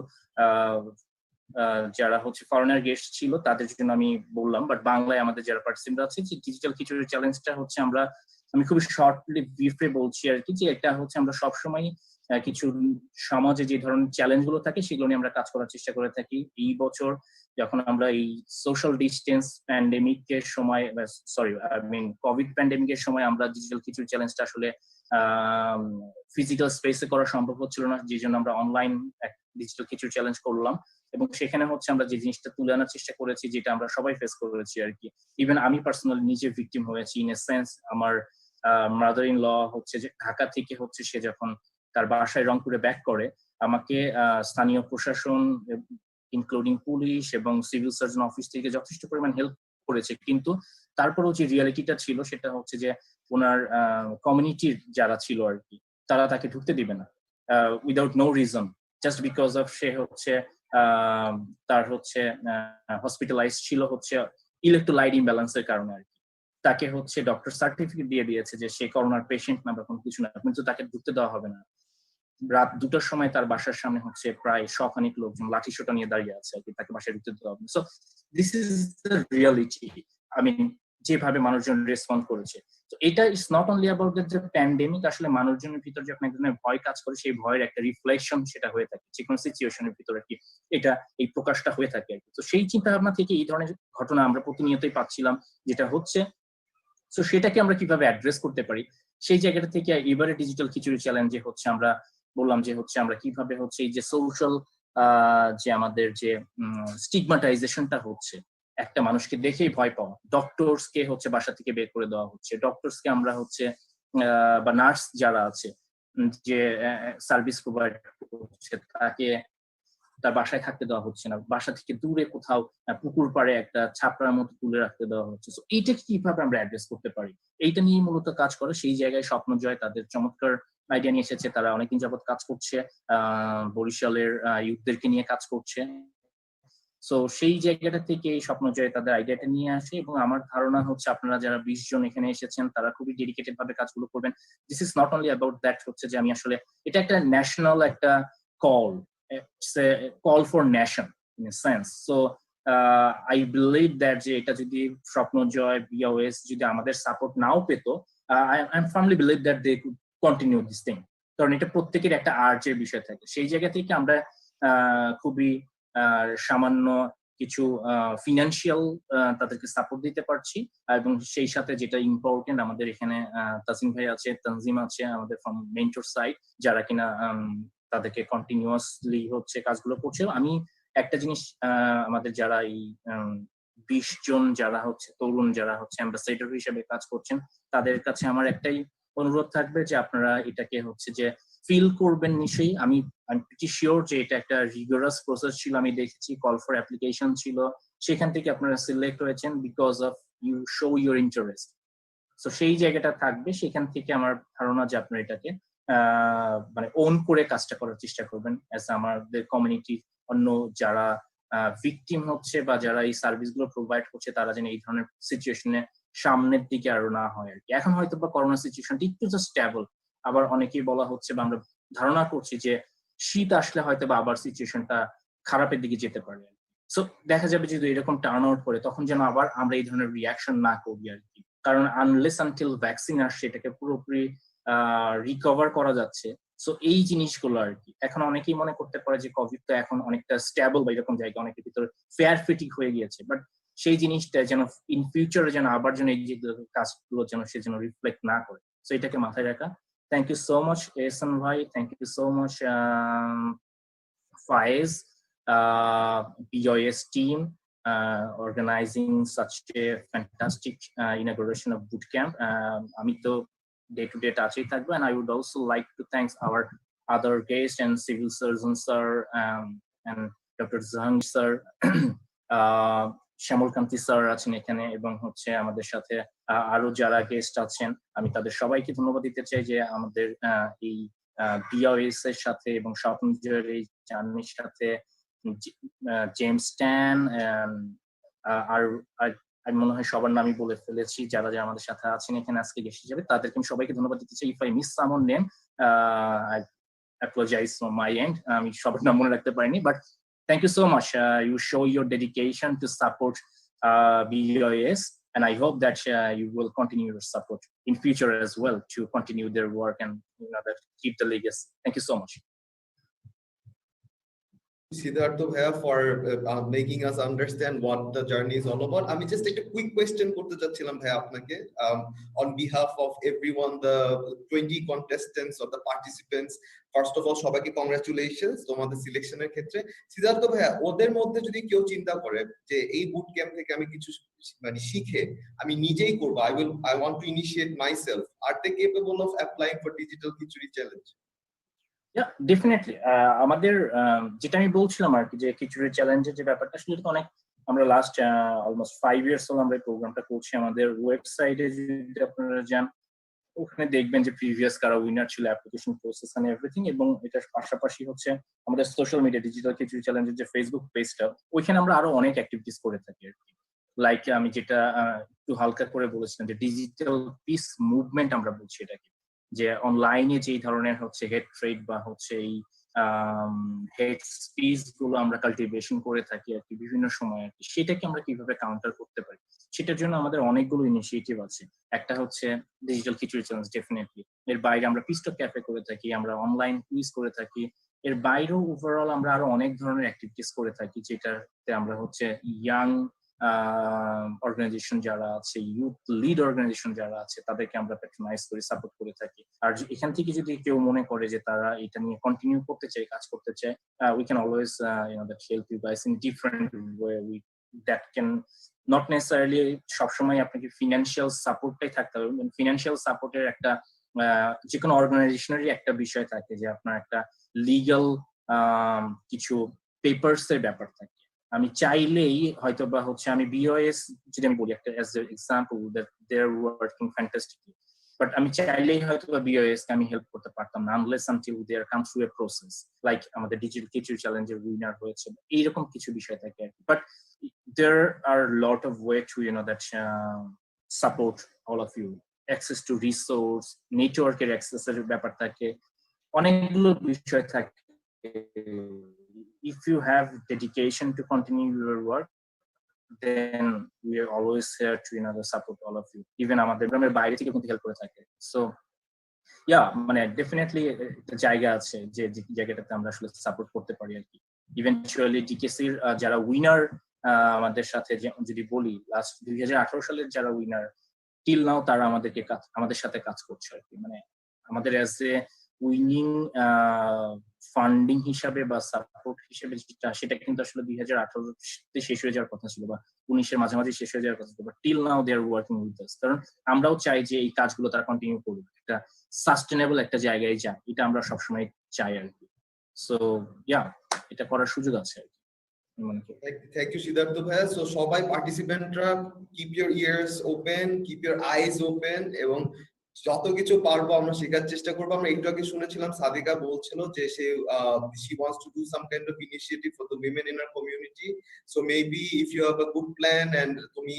যারা হচ্ছে ফরেনার গেস্ট ছিল তাদের জন্য আমি বললাম, বাট বাংলায় আমাদের যারা পার্টিসিপেন্ট আছে যে ডিজিটাল খিচুড়ি চ্যালেঞ্জটা হচ্ছে আমি খুবই শর্টলি ব্রিফে বলছি আর কি, যে এটা হচ্ছে আমরা সবসময় কিছু সমাজে যে ধরনের চ্যালেঞ্জ গুলো থাকে সেগুলো নিয়ে আমরা কাজ করার চেষ্টা করে থাকি। এই বছর যখন আমরা এই সোশ্যাল ডিস্টেন্স প্যান্ডেমিকের সময়, সরি কোভিড প্যান্ডেমিকের সময় আমরা ডিজিটাল কিছু চ্যালেঞ্জটা আসলে ফিজিক্যাল স্পেসে করা সম্ভব হচ্ছিল না, যে জন্য আমরা অনলাইন ডিজিটাল কিছু চ্যালেঞ্জ করলাম, এবং সেখানে হচ্ছে আমরা যে জিনিসটা তুলে আনার চেষ্টা করেছি যেটা আমরা সবাই ফেস করেছি আর কি। ইভেন আমি পার্সোনালি নিজে ভিকটিম হয়েছি ইন এ সেন্স। আমার মাদার ইন ল হচ্ছে যে ঢাকা থেকে হচ্ছে সে যখন তার বাসায় রংপুরে ব্যাক করে, আমাকে স্থানীয় প্রশাসন ইনক্লুডিং পুলিশ এবং সিভিল সার্জন অফিস থেকে যথেষ্ট পরিমাণ হেল্প করেছে, কিন্তু তারপরেও যে রিয়ালিটিটা ছিল সেটা হচ্ছে যে ওনার কমিউনিটির যারা ছিল আর কি, তারা তাকে ঢুকতে দিবে না without no reason, just because of সে হচ্ছে তার হচ্ছে হসপিটালাইজ ছিল হচ্ছে ইলেকট্রোলাইট ইমব্যালেন্সের কারণে আর কি। তাকে হচ্ছে ডক্টর সার্টিফিকেট দিয়ে দিয়েছে যে সে করোনার পেশেন্ট না বা কোনো কিছু না, কিন্তু তাকে ঢুকতে দেওয়া হবে না। রাত 2টার সময় তার বাসার সামনে হচ্ছে প্রায় শখানিক লোকজন লাঠি সোটা নিয়ে দাঁড়িয়ে আছে আর কি, তাকে বাসায় ঢুকতে দেওয়া হবে। So this is the reality. I mean যেভাবে মানুষজন রেসপন্ড করেছে, তো এটা is not only about the pandemic, আসলে মানুষজনের ভিতর যখন এক ধরনের ভয় কাজ করে সেই ভয়ের একটা রিফ্লেকশন সেটা হয়ে থাকে যে কোনো সিচুয়েশনের ভিতরে আর কি, এটা এই প্রকাশটা হয়ে থাকে আর কি। তো সেই চিন্তা ভাবনা থেকে এই ধরনের ঘটনা আমরা প্রতিনিয়তই পাচ্ছিলাম যেটা হচ্ছে। তো সেটাকে আমরা কিভাবে অ্যাড্রেস করতে পারি সেই জায়গাটা থেকে এবারে ডিজিটাল কিছু চ্যালেঞ্জে হচ্ছে আমরা বললাম যে হচ্ছে আমরা কিভাবে হচ্ছে এই যে সোশ্যাল যে আমাদের যে স্টিগমাটাইজেশনটা হচ্ছে, একটা মানুষকে দেখেই ভয় পাওয়া, ডক্টরস কে হচ্ছে বাসা থেকে বের করে দেওয়া হচ্ছে, ডক্টরস কে আমরা হচ্ছে বা নার্স যারা আছে যে সার্ভিস প্রোভাইড করছে তাকে তার বাসায় থাকতে দেওয়া হচ্ছে না, বাসা থেকে দূরে কোথাও পুকুর পাড়ে একটা ছাপড়ার মতো তুলে রাখতে দেওয়া হচ্ছে। তো এইটাকে কিভাবে আমরা অ্যাড্রেস করতে পারি, এইটা নিয়ে মূলত কাজ করে। সেই জায়গায় স্বপ্নজয় তাদের চমৎকার আইডিয়া নিয়ে এসেছে, তারা অনেকদিন যাবত কাজ করছে, বরিশালের ইউথদেরকে নিয়ে কাজ করছে। সো সেই জায়গাটা থেকে এই স্বপ্নজয় তাদের আইডিয়াটা নিয়ে আসে, এবং আমার ধারণা হচ্ছে আপনারা যারা 20 জন এখানে এসেছেন তারা খুবই ডেডিকেটেড ভাবে কাজগুলো করবেন। This is not only about that, হচ্ছে যে আমি আসলে এটা একটা ন্যাশনাল একটা call, it's a call for nation in a sense. So I believe that যে এটা যদি স্বপ্নজয় BOS যদি আমাদের সাপোর্ট নাও পেত, I firmly believe that they could continue this thing, কারণ এটা প্রত্যেকের একটা আর্জের বিষয় থাকে। সেই জায়গা থেকে আমরা খুবই সামান্য কিছু ফিনান্সিয়াল তাদেরকে সাপোর্ট দিতে পারছি, এবং সেই সাথে যেটা ইম্পর্টেন্ট আমাদের এখানে তাসিম ভাই আছে, তানজিম আছে আমাদের ফ্রম মেন্টর সাইড, যারা কিনা তাদেরকে কন্টিনিউয়াসলি হচ্ছে কাজগুলো করছে। আমি একটা জিনিস আমাদের যারা এই 20 জন যারা হচ্ছে তরুণ যারা হচ্ছে অ্যাম্বাসেডর হিসেবে কাজ করছেন তাদের কাছে আমার একটাই অনুরোধ থাকবে যে আপনারা এটাকে হচ্ছে যে ফিল করবেন নিশ্চয়ই। আমি প্রিটি শিওর যে এটা একটা রিগোরাস প্রসেস ছিল, আমি দেখেছি কল ফর অ্যাপ্লিকেশন ছিল, সেখান থেকে আপনারা সিলেক্ট হয়েছেন because of you show your interest. তো সেই জায়গাটা থাকবে, সেখান থেকে আমার ধারণা যে আপনারা এটাকে মানে ওন করে কাজটা করার চেষ্টা করবেন অ্যাজ আমাদের কমিউনিটি অন্য যারা ভিকটিম হচ্ছে বা যারা এই সার্ভিসগুলো প্রোভাইড করছে তারা যেন এই ধরনের সিচুয়েশনে সামনের দিকে আরো না হয় আর কি। এখন হয়তো বা করোনা সিচুয়েশনটা একটু জাস্ট স্টেবল, আবার অনেকেই বলা হচ্ছে বা আমরা ধারণা করছি যে শীত আসলে হয়তো বা আবার সিচুয়েশনটা খারাপের দিকে যেতে পারে। সো দেখা যাবে যদি এরকম টার্ন আউট করে তখন যেন আবার আমরা এই ধরনের রিয়াকশন না করি আর কি, কারণ আনলেস আনটিল ভ্যাকসিন আসছে এটাকে পুরোপুরি রিকভার করা যাচ্ছে। সো এই জিনিসগুলো আর কি। এখন অনেকেই মনে করতে পারে যে কোভিড তো এখন অনেকটা স্টেবল বা এরকম জায়গা, অনেকের ভিতরে ফেয়ার ফিটিক হয়ে গিয়েছে, বাট সেই জিনিসটা যেন ইন ফিউচারে যেন আবার যেন এই যে কাজগুলো যেন সে যেন রিফ্লেক্ট না করে, সো এটাকে মাথায় রাখা। Thank you so much Ehsan ভাই, thank you so much Faiz, BOS team, organizing such a fantastic inauguration of bootcamp. আমি তো day-to-day touching থাকবো, and I would also like to thank our other guests and civil surgeon sir and Dr. Zahang sir, Shyamal Kanti sir আছেন এখানে, এবং হচ্ছে আমাদের সাথে আরো যারা গেস্ট আছেন আমি তাদের সবাইকে ধন্যবাদ দিতে চাই যে আমাদের এই BOS এর সাথে এবং স্বপ্নজয়ের এই জার্নির সাথে জেমস ট্যান আর আমি মনে হয় সবার নামই বলে ফেলেছি যারা যারা আমাদের সাথে আছেন এখানে আজকে গেস্ট হিসেবে, তাদেরকে আমি সবাইকে ধন্যবাদ দিতে চাই। If I miss someone name I apologise from my end, আমি সবার নাম মনে রাখতে পারিনি, but thank you so much. You show your dedication to support BOS, and I hope that you will continue your support in future as well to continue their work and that keep the legacy. Thank you so much. Siddhartha bhaiya for making us understand what the journey is all about. আমি just একটা quick question করতে যাচ্ছিলাম ভাইয়া আপনাকে on behalf of everyone, the 20 contestants or the participants. First of all, সবাইকে congratulations তোমাদের সিলেকশনের ক্ষেত্রে। সিদ্ধার্থ ভাইয়া, ওদের মধ্যে যদি কেউ চিন্তা করে যে এই বুট ক্যাম্প থেকে আমি কিছু মানে শিখে আমি নিজেই করব, I want to initiate myself, are they capable of applying for digital khichuri challenge? Yeah, definitely. আমাদের যেটা আমি বলছিলাম আর কি, যে খিচুড়ি চ্যালেঞ্জের যে ব্যাপারটা, সেটা তো অনেক আমরা লাস্ট অলমোস্ট 5 ইয়ার্স হলো আমরা এই প্রোগ্রামটা করছি। আমাদের ওয়েবসাইটে যদি আপনারা যান, ওখানে দেখবেন যে প্রিভিয়াস কারা উইনার ছিল, অ্যাপ্লিকেশন প্রসেস এন্ড এভরিথিং। এবং এটার পাশাপাশি হচ্ছে আমাদের সোশ্যাল মিডিয়া ডিজিটাল খিচুড়ি চ্যালেঞ্জের যে ফেসবুক পেজটা, ওইখানে আমরা আরো অনেক অ্যাক্টিভিটিস করে থাকি আর কি। লাইক আমি যেটা একটু হালকা করে বলেছিলাম যে ডিজিটাল পিস মুভমেন্ট আমরা বলছি এটাকে, যে অনলাইনে যে ধরনের হচ্ছে হেড ট্রেড বা হচ্ছে এই হেড স্পিচ গুলো আমরা কাল্টিভেশন করে থাকি আর কি বিভিন্ন সময় আর কি, সেটাকে আমরা কিভাবে কাউন্টার করতে পারি, সেটার জন্য আমাদের অনেকগুলো ইনিশিয়েটিভ আছে। একটা হচ্ছে ডিজিটাল খিচুড়ি চ্যালেঞ্জ, ডেফিনেটলি। এর বাইরে আমরা পিস্টক ক্যাফে করে থাকি, আমরা অনলাইন কুইজ করে থাকি। এর বাইরেও ওভারঅল আমরা আরো অনেক ধরনের অ্যাক্টিভিটিস করে থাকি, যেটাতে আমরা হচ্ছে ইয়াং অর্গানাইজেশন যারা আছে, ইউথ লিড অর্গানাইজেশন যারা আছে, তাদেরকে আমরা প্যাট্রোনাইজ করে সাপোর্ট করে থাকি। আর এখান থেকে যদি কেউ মনে করে যে তারা এটা নিয়ে কন্টিনিউ করতে চায়, কাজ করতে চায়, we can always that help you guys in different way. That can not necessarily সবসময় আপনাকে ফিনান্সিয়াল সাপোর্টটাই থাকতে হবে। ফিনান্সিয়াল সাপোর্টের একটা যে কোনো অর্গানাইজেশনেরই একটা বিষয় থাকে যে আপনার একটা লিগাল কিছু পেপারস এর ব্যাপার থাকে। আমি চাইলেই হয়তো বা হচ্ছে আমি বিওএস যদি আমি বলি একটা as a example, that they are working fantastically, but আমি চাইলেই হয়তো বা বিওএস কে আমি হেল্প করতে পারতাম না unless until they are come through a process, like আমাদের ডিজিটাল খিচুড়ি চ্যালেঞ্জের উইনার হয়েছে, এইরকম কিছু বিষয় থাকে আর কি। But there are a lot of way to that support all of you, access to resource, নেটওয়ার্কের অ্যাক্সেসের ব্যাপার থাকে, অনেকগুলো বিষয় থাকে। If you have dedication to continue your work, then we are always here to support all of you, even আমাদের গ্রামের বাইরে থেকে কিন্তু হেল্প করে থাকে। সো ইয়া, মানে ডেফিনেটলি একটা জায়গা আছে যে জায়গাটাতে আমরা আসলে সাপোর্ট করতে পারি আর কি। ইভেন্চুয়ালি ডিকেসির যারা উইনার আমাদের সাথে যদি বলি, লাস্ট 2018 সালের যারা উইনার টিল নাও, তারা আমাদের সাথে কাজ করছে আর কি। মানে আমাদের অ্যাজ এ উইনিং ফান্ডিং হিসাবে বা সাপোর্ট হিসেবে সেটা কিন্তু আসলে 2018-তে শেষ হয়ে যাওয়ার কথা ছিল বা 19-এর মাঝামাঝি শেষ হয়ে যাওয়ার কথা ছিল, but till now they are working with us. কারণ আমরাও চাই যে এই কাজগুলো তারা কন্টিনিউ করুক, একটা সাস্টেনেবল একটা জায়গায় যাক, এটা আমরা সবসময় চাই আর কি। সো ইয়া, এটা করার সুযোগ আছে আর কি। Thank you, Siddhartha bhaiya. So সবাই পার্টিসিপেন্টরা keep your ears open, keep your eyes open, এবং যত কিছু পারবো আমরা শেখার চেষ্টা করবো। আমরা একটু আগে শুনেছিলাম সাদিকা বলছিল যে she wants to do some kind of initiative for the women in our community. So maybe if you have a good plan and তুমি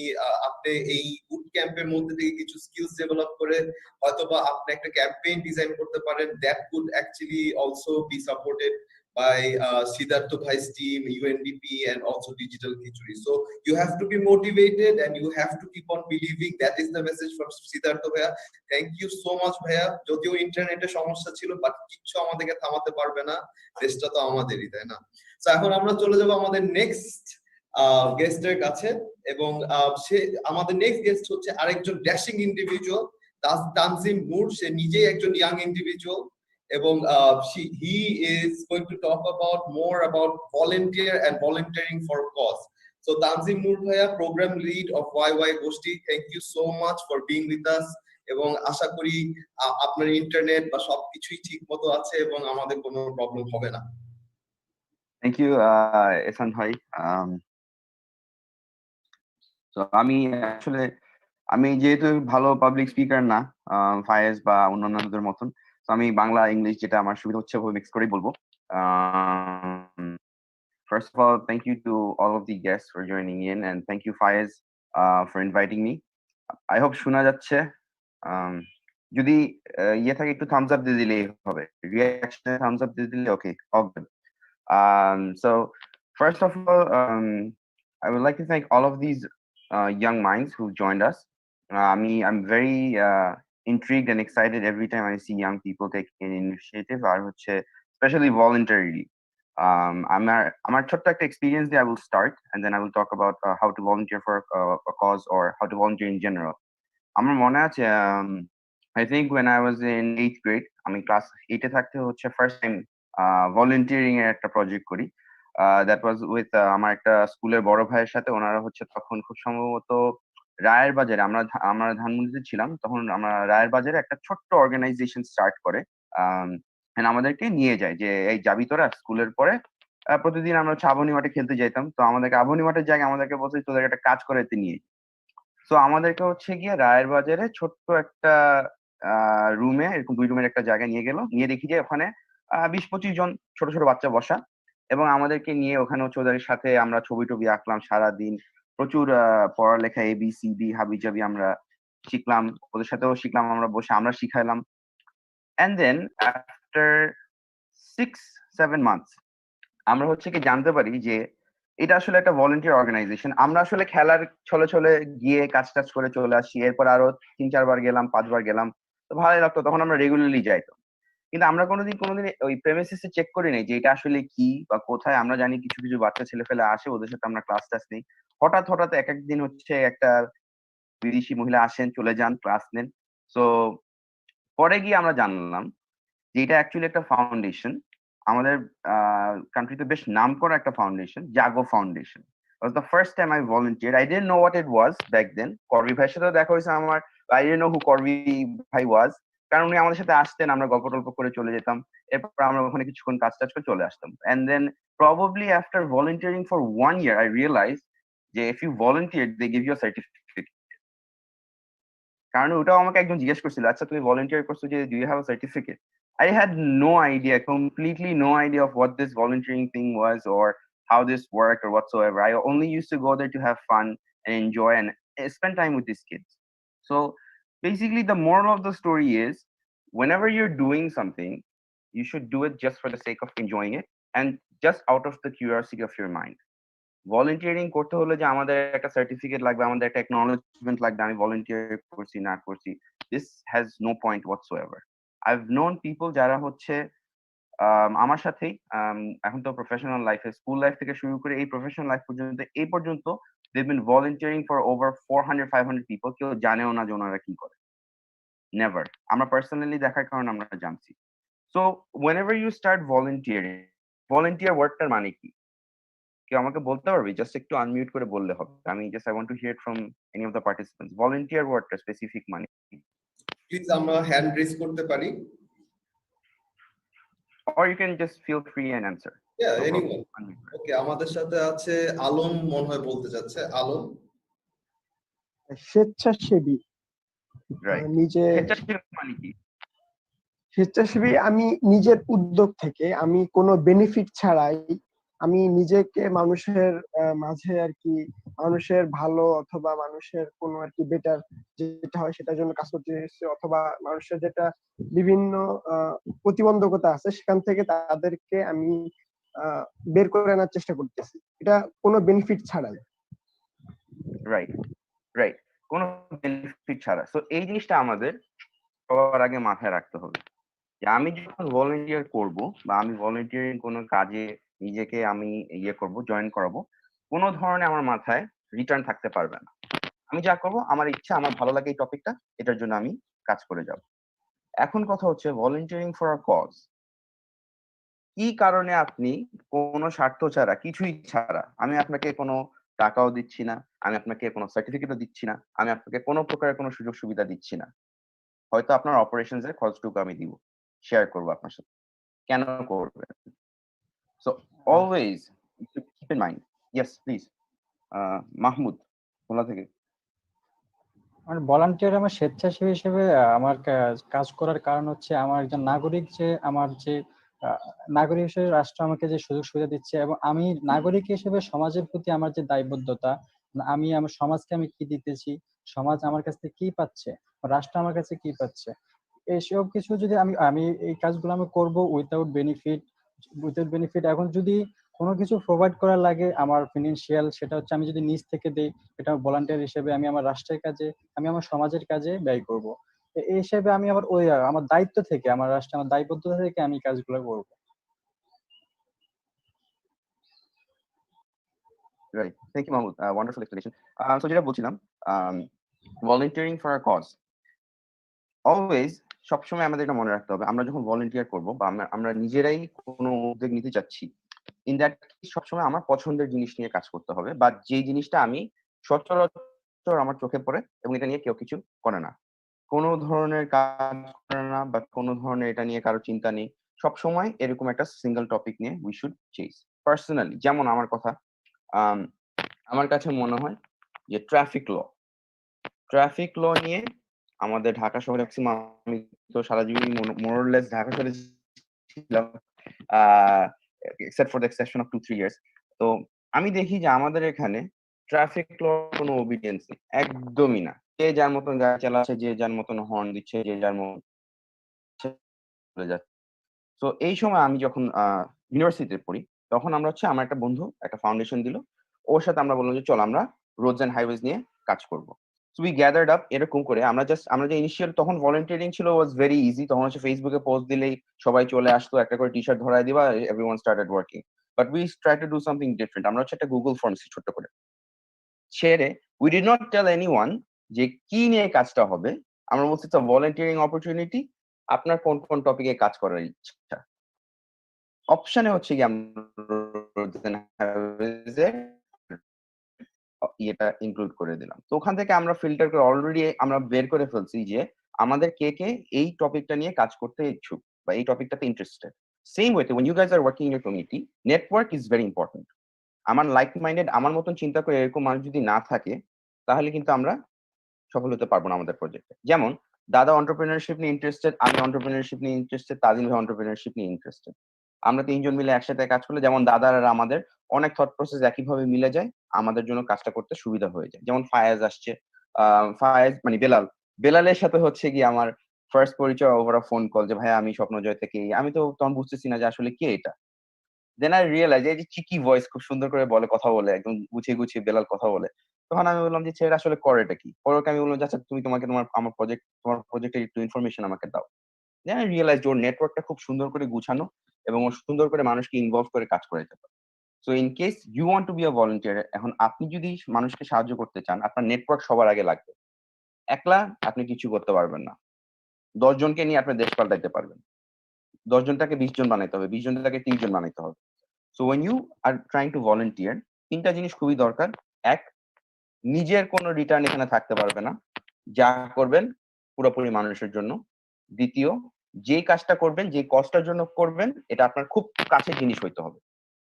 আপনি এই বুট ক্যাম্পের মধ্যে থেকে কিছু স্কিলস ডেভেলপ করে হয়তোবা আপনি একটা ক্যাম্পেইন ডিজাইন করতে পারেন, that could actually also be supported by Siddhartha Bhai's team, UNDP, and also Digital Khichuri. So you have to be motivated and you have to keep on believing. That is the message from Siddhartha Bhaiya. Thank you so much Bhaiya. যদিও ইন্টারনেটে সমস্যা ছিল, but কিছু আমাদেরকে থামাতে পারবে না, দেশটা তো আমাদেরই, তাই না? সো এখন আমরা চলে যাব আমাদের নেক্সট গেস্টের কাছে, এবং সে আমাদের নেক্সট গেস্ট হচ্ছে আরেকজন ড্যাশিং ইন্ডিভিজুয়াল, তানজিম নূর। সে নিজেই একজন ইয়াং ইন্ডিভিজুয়াল, এবং he is going to talk about more about volunteer and volunteering for cause. So Tanzim Noor Bhaiya, program lead of YY Goshti, thank you so much for being with us, এবং আশা করি আপনার internet বা সবকিছুই ঠিকমতো আছে এবং আমাদের কোনো প্রবলেম হবে না। থ্যাংক ইউ এহসান ভাই। তো আমি যেহেতু ভালো পাবলিক স্পিকার না ফায়েজ বা অন্যান্যদের মতন, তো আমি বাংলা ইংলিশ যেটা আমার সুবিধা হচ্ছে মিক্স করেই বলবো। First of all, thank you to all of the guests for joining in, and thank you Faiz for inviting me. I hope শোনা যাচ্ছে। যদি ইয়ে থাকে একটু থামস আপ দিয়ে দিলেই হবে, রিঅ্যাকশনে থামস আপ দিয়ে দিলে ওকে, all good. So first of all, I would like to thank all of these young minds who joined us. I'm very intrigued and excited every time I see young people taking an initiative, especially voluntarily. আমার ছোট্ট একটা experience দিয়ে I will start, and then I will talk about how to volunteer for a cause or how to volunteer in general. আমার মনে আছে I think when I was in 8th grade, আমি class 8 এ থাকতে first time volunteering এর একটা project করি। That was with আমার একটা স্কুলের বড় ভাইয়ের সাথে। ওনারা তখন খুব সম্ভবত রায়ের বাজারে, আমরা ধানমন্ডিতে ছিলাম তখন, আমরা রায়ের বাজারে একটা ছোট্ট অর্গানাইজেশন স্টার্ট করে আমাদেরকে নিয়ে যায় যে এই যাবি তোরা স্কুলের পরে। প্রতিদিন আমরা আবনি মাঠে খেলতে যাইতাম, তো আমাদেরকে আবনি মাঠের জায়গায় আমাদেরকে বলছে তোদের একটা কাজ করাতে নিয়ে। তো আমাদেরকে গিয়ে রায়ের বাজারে ছোট্ট একটা রুমে, এরকম 2 রুমের একটা জায়গায় নিয়ে গেল, নিয়ে দেখি যে ওখানে 20-25 জন ছোট ছোট বাচ্চা বসা, এবং আমাদেরকে নিয়ে ওখানে ওদের সাথে আমরা ছবি টবি আঁকলাম সারাদিন, প্রচুর পড়ালেখা ABCD হাবিজাবি আমরা শিখলাম, ওদের সাথেও শিখলাম, আমরা বসে আমরা শিখাইলাম। এন্ড দেন আফটার 6-7 মান্থস আমরা কি জানতে পারি যে এটা আসলে একটা ভলান্টিয়ার অর্গানাইজেশন। আমরা আসলে খেলার ছলে গিয়ে কাজ টাজ করে চলে আসি, এরপর আরো 3-4 বার গেলাম, 5 বার গেলাম, তো ভালোই লাগতো, তখন আমরা রেগুলারলি যাইতাম। কিন্তু আমরা কোনোদিন ওই প্রেমিসিসে চেক করি নাই যে এটা আসলে কি বা কোথায়। আমরা জানি কিছু কিছু বাচ্চা ছেলে ফেলে আসে, ওদের সাথে আমরা ক্লাস টাস নেই। হঠাৎ এক একদিন একটা বিদেশি মহিলা আসেন, চলে যান, ক্লাস নেন। সো পরে গিয়ে আমরা জানলাম যে এটা অ্যাকচুয়ালি একটা ফাউন্ডেশন, আমাদের কান্ট্রিতে বেশ নাম করা একটা foundation, Jago foundation. was the first time I volunteered. I didn't know what it was back then. করবি ভাইয়ের সাথে দেখা হয়েছে আমার, I didn't know who করবি ভাই was, কারণ উনি আমাদের সাথে আসতেন, আমরা গল্প টল্প করে চলে যেতাম, এরপর আমরা ওখানে কিছুক্ষণ কাজ টাজ করে চলে আসতাম। And then probably after volunteering for 1 year I realized যে if you volunteer they give you a certificate. কারণ ওটাও আমাকে একজন জিজ্ঞেস করছিল, আচ্ছা তুমি ভলান্টিয়ার করছো যে do you have a certificate? I had no idea, completely no idea of what this volunteering thing was or how this worked or whatsoever. I only used to go there to have fun and enjoy and spend time with these kids. So basically the moral of the story is whenever you're doing something, you should do it just for the sake of enjoying it and just out of the curiosity of your mind. Volunteering করতে হলে যে আমাদের একটা certificate লাগবে, আমাদের একটা acknowledgement লাগবে আমি ভলান্টিয়ার করছি না করছি, this has no point whatsoever. I have known people যারা আমার সাথেই এখন তো প্রফেশনাল লাইফে, স্কুল লাইফ থেকে শুরু করে এই প্রফেশনাল লাইফ পর্যন্ত they've been volunteering for over 400-500 people, কেউ জানেও না যে ওনারা কি করে, নেভার। আমরা পার্সোনালি দেখার কারণে আমরা জানছি। So whenever you start volunteering, volunteer ওয়ার্ডটার মানে কি কেউ আমাকে বলতে পারবে? জাস্ট একটু আনমিউট করে বললে হবে। আমি just I want to here from any of the participants. Volunteer ওয়ার্ডটা স্পেসিফিক মানে কি? প্লিজ আমরা হ্যান্ড রেজ করতে পারি, or you can just feel free and answer. Yeah, anyone. Okay, আমাদের সাথে আছে আলম, মনে হয় বলতে যাচ্ছে। আলম স্বেচ্ছাসেবী, নিজে স্বেচ্ছাসেবী আমি নিজের উদ্যোগ থেকে, আমি কোনো বেনিফিট ছাড়াই আমি নিজেকে মানুষের মাঝে মানুষের ভালো অথবা মানুষের কোনো বেটার যেটা হয় সেটার জন্য কাজ করতে এসেছে, অথবা মানুষের যেটা বিভিন্ন প্রতিবন্ধকতা আছে সেখান থেকে তাদেরকে আমি বের করে আনার চেষ্টা করতেছি, এটা কোনো বেনিফিট ছাড়াই। রাইট, কোনো বেনিফিট ছাড়া। সো এই জিনিসটা আমাদের সবার আগে মাথায় রাখতে হবে যে আমি যখন ভলান্টিয়ার করব বা আমি ভলান্টিয়ারিং কোনো কাজে নিজেকে আমি করব, জয়েন করাবো, কোনো ধরনের আমার মাথায় রিটার্ন থাকতে পারবে না। আমি যা করব আমার ইচ্ছা, আমার ভালো লাগে এই টপিকটা, এটার জন্য আমি কাজ করে যাব। এখন কথা হচ্ছে ভলান্টিয়ারিং ফর আ কজ। কি কারণে আপনি কোনো স্বার্থ ছাড়া, কিছুই ছাড়া, আমি আপনাকে কোনো টাকাও দিচ্ছি না, আমি আপনাকে কোনো সার্টিফিকেটও দিচ্ছি না, আমি আপনাকে কোনো প্রকারের কোনো সুযোগ সুবিধা দিচ্ছি না, হয়তো আপনার অপারেশনস এর খরচটুকু আমি দিব, শেয়ার করবো আপনার সাথে, কেন করবেন? So always keep in mind. Yes please, Mahmud খোলা থেকে। আমার ভলান্টিয়ার, আমার স্বেচ্ছাসেবী হিসেবে আমার কাজ করার কারণ হচ্ছে আমার একজন নাগরিক, যে আমার যে নাগরিক হিসেবে রাষ্ট্র আমাকে যে সুযোগ সুবিধা দিচ্ছে, এবং আমি নাগরিক হিসেবে সমাজের প্রতি আমার যে দায়বদ্ধতা, আমি আমার সমাজকে আমি কি দিতেছি, সমাজ আমার কাছ থেকে কি পাচ্ছে, রাষ্ট্র আমার কাছে কি পাচ্ছে, এইসব কিছু যদি আমি এই কাজগুলো আমি করবো উইথাউট বেনিফিট। এখন যদি কোনো কিছু প্রোভাইড করার লাগে আমার ফিনান্সিয়াল, সেটা হচ্ছে আমি যদি নিজ থেকে দেই, এটা ভলান্টিয়ার হিসেবে আমি আমার রাষ্ট্রের কাজে, আমি আমার সমাজের কাজে ব্যয় করব। এই হিসেবে আমি আবার ওই আমার দায়িত্ব থেকে, আমার রাষ্ট্রে আমার দায়বদ্ধতা থেকে আমি কাজগুলো করব। Right. Thank you, Mahmood. Wonderful explanation. So যেটা বলছিলাম, volunteering for a cause. Always সবসময় আমাদের এটা মনে রাখতে হবে, আমরা যখন ভলান্টিয়ার করব বা আমরা নিজেরাই কোনো উদ্যোগ নিতে যাচ্ছি, ইন দ্যাট সবসময় আমার পছন্দের জিনিস নিয়ে কাজ করতে হবে, বা যে জিনিসটা আমি সচরাচর আমার চোখে পড়ে এবং এটা নিয়ে কেউ কিছু করে না, কোনো ধরনের কাজ করে না, বা কোনো ধরনের এটা নিয়ে কারো চিন্তা নেই। সবসময় এরকম একটা সিঙ্গেল টপিক নিয়ে উই শুড চেজ। পার্সোনালি যেমন আমার কথা, আমার কাছে মনে হয় যে ট্রাফিক ল নিয়ে আমাদের ঢাকা শহরে ম্যাক্সিমাম, আমি তো সারা জীবন মোরলেস ঢাকা শহরে ছিলাম, except for the exception of 2-3 years. তো আমি দেখি যে আমাদের এখানে ট্রাফিক ল কোনো ওবিডিয়েন্স নেই, একদমই না। যে যার মতন গাড়ি চালাচ্ছে, যে যার মতন হর্ন দিচ্ছে, যে যার মতন চলে যাচ্ছে। তো এই সময় আমি যখন ইউনিভার্সিটিতে পড়ি, তখন আমরা হচ্ছে, আমার একটা বন্ধু একটা ফাউন্ডেশন দিল, ওর সাথে আমরা বললাম যে চল আমরা রোডস এন্ড হাইওয়েজ নিয়ে কাজ করব। সো উই গ্যাদার্ড আপ, এরকম করে আমরা যে ইনিশিয়াল তখন ভলান্টিয়ারিং ছিল ওয়াজ ভেরি ইজি। তখন হচ্ছে ফেসবুকে পোস্ট দিলেই সবাই চলে আসতো, একটা করে টি শার্ট ধরায় দিবা, everyone started working. But we try to do something different. আমরা হচ্ছে একটা গুগল ফর্মস ছোট্ট করে শেয়ারে, we did not tell anyone যে কি নিয়ে কাজটা হবে। আমরা বলছি তো ভলান্টিয়ারিং অপরচুনিটি, আপনার কোন কোন টপিকে কাজ করার ইচ্ছা। অপশনে হচ্ছে কি ইয়েটা ইনক্লুড করে দিলাম। তো ওখান থেকে আমরা ফিল্টার করে অলরেডি আমরা বের করে ফেলছি যে আমাদের কে কে এই টপিকটা নিয়ে কাজ করতে ইচ্ছুক বা এই টপিকটাতে ইন্টারেস্টেড। সেম ওয়েতে when you guys are working in your community, network is very important. আমার লাইক মাইন্ডেড, আমার মতন চিন্তা করে এরকম মানুষ যদি না থাকে, তাহলে কিন্তু আমরা সফল হতে পারবো না আমাদের প্রজেক্টে। যেমন দাদা এন্টারপ্রেনারশিপ নিয়ে ইন্টারেস্টেড, আমি এন্টারপ্রেনারশিপ নিয়ে ইন্টারেস্টেড, তাজিম ভাই এন্টারপ্রেনারশিপ নিয়ে ইন্টারেস্টেড। আমরা তিনজন মিলে একসাথে কাজ করলে যেমন দাদার আর আমাদের অনেক থট প্রসেস একইভাবে মিলে যায়, আমাদের জন্য কাজটা করতে সুবিধা হয়ে যায়। যেমন ফায়াজ আসছে, ফায়াজ মানে বেলালের সাথে হচ্ছে কি আমার ফার্স্ট পরিচয় ওভার ফোন কল, যে ভাইয়া আমি স্বপ্নজয় থেকে, আমি তো তখন বুঝতেছি না যে আসলে কে এটা। দেন আই রিয়েলাইজ এই যে চিকি ভয়েস খুব সুন্দর করে বলে, কথা বলে একদম গুছিয়ে গুছিয়ে বেলাল কথা বলে। তখন আমি বললাম যে ছেলেটা আসলে করে এটা কি। পরে ওকে আমি বললাম যে আচ্ছা তুমি তোমাকে তোমার প্রজেক্টের একটু ইনফরমেশন আমাকে দাও। দেন আই রিয়েলাইজ ওর নেটওয়ার্কটা খুব সুন্দর করে গুছানো এবং ও সুন্দর করে মানুষকে ইনভলভ করে কাজ করাইতে পারে। So in case you want to be a volunteer, এখন আপনি যদি মানুষকে সাহায্য করতে চান, আপনার নেটওয়ার্ক সবার আগে লাগবে। একলা আপনি কিছু করতে পারবেন না। 10 জনকে নিয়ে আপনি দেশ পাল্টাইতে পারবেন। 10 জনটাকে 20 জন বানাইতে হবে, 20 জনটাকে 30 জন বানাইতে হবে। So when you are trying to volunteer, তিনটা জিনিস খুবই দরকার। এক, নিজের কোনো রিটার্ন এখানে থাকতে পারবে না, যা করবেন পুরোপুরি মানুষের জন্য। দ্বিতীয়, যে কাজটা করবেন, যে কজটার জন্য করবেন, এটা আপনার খুব কাছের জিনিস হইতে হবে।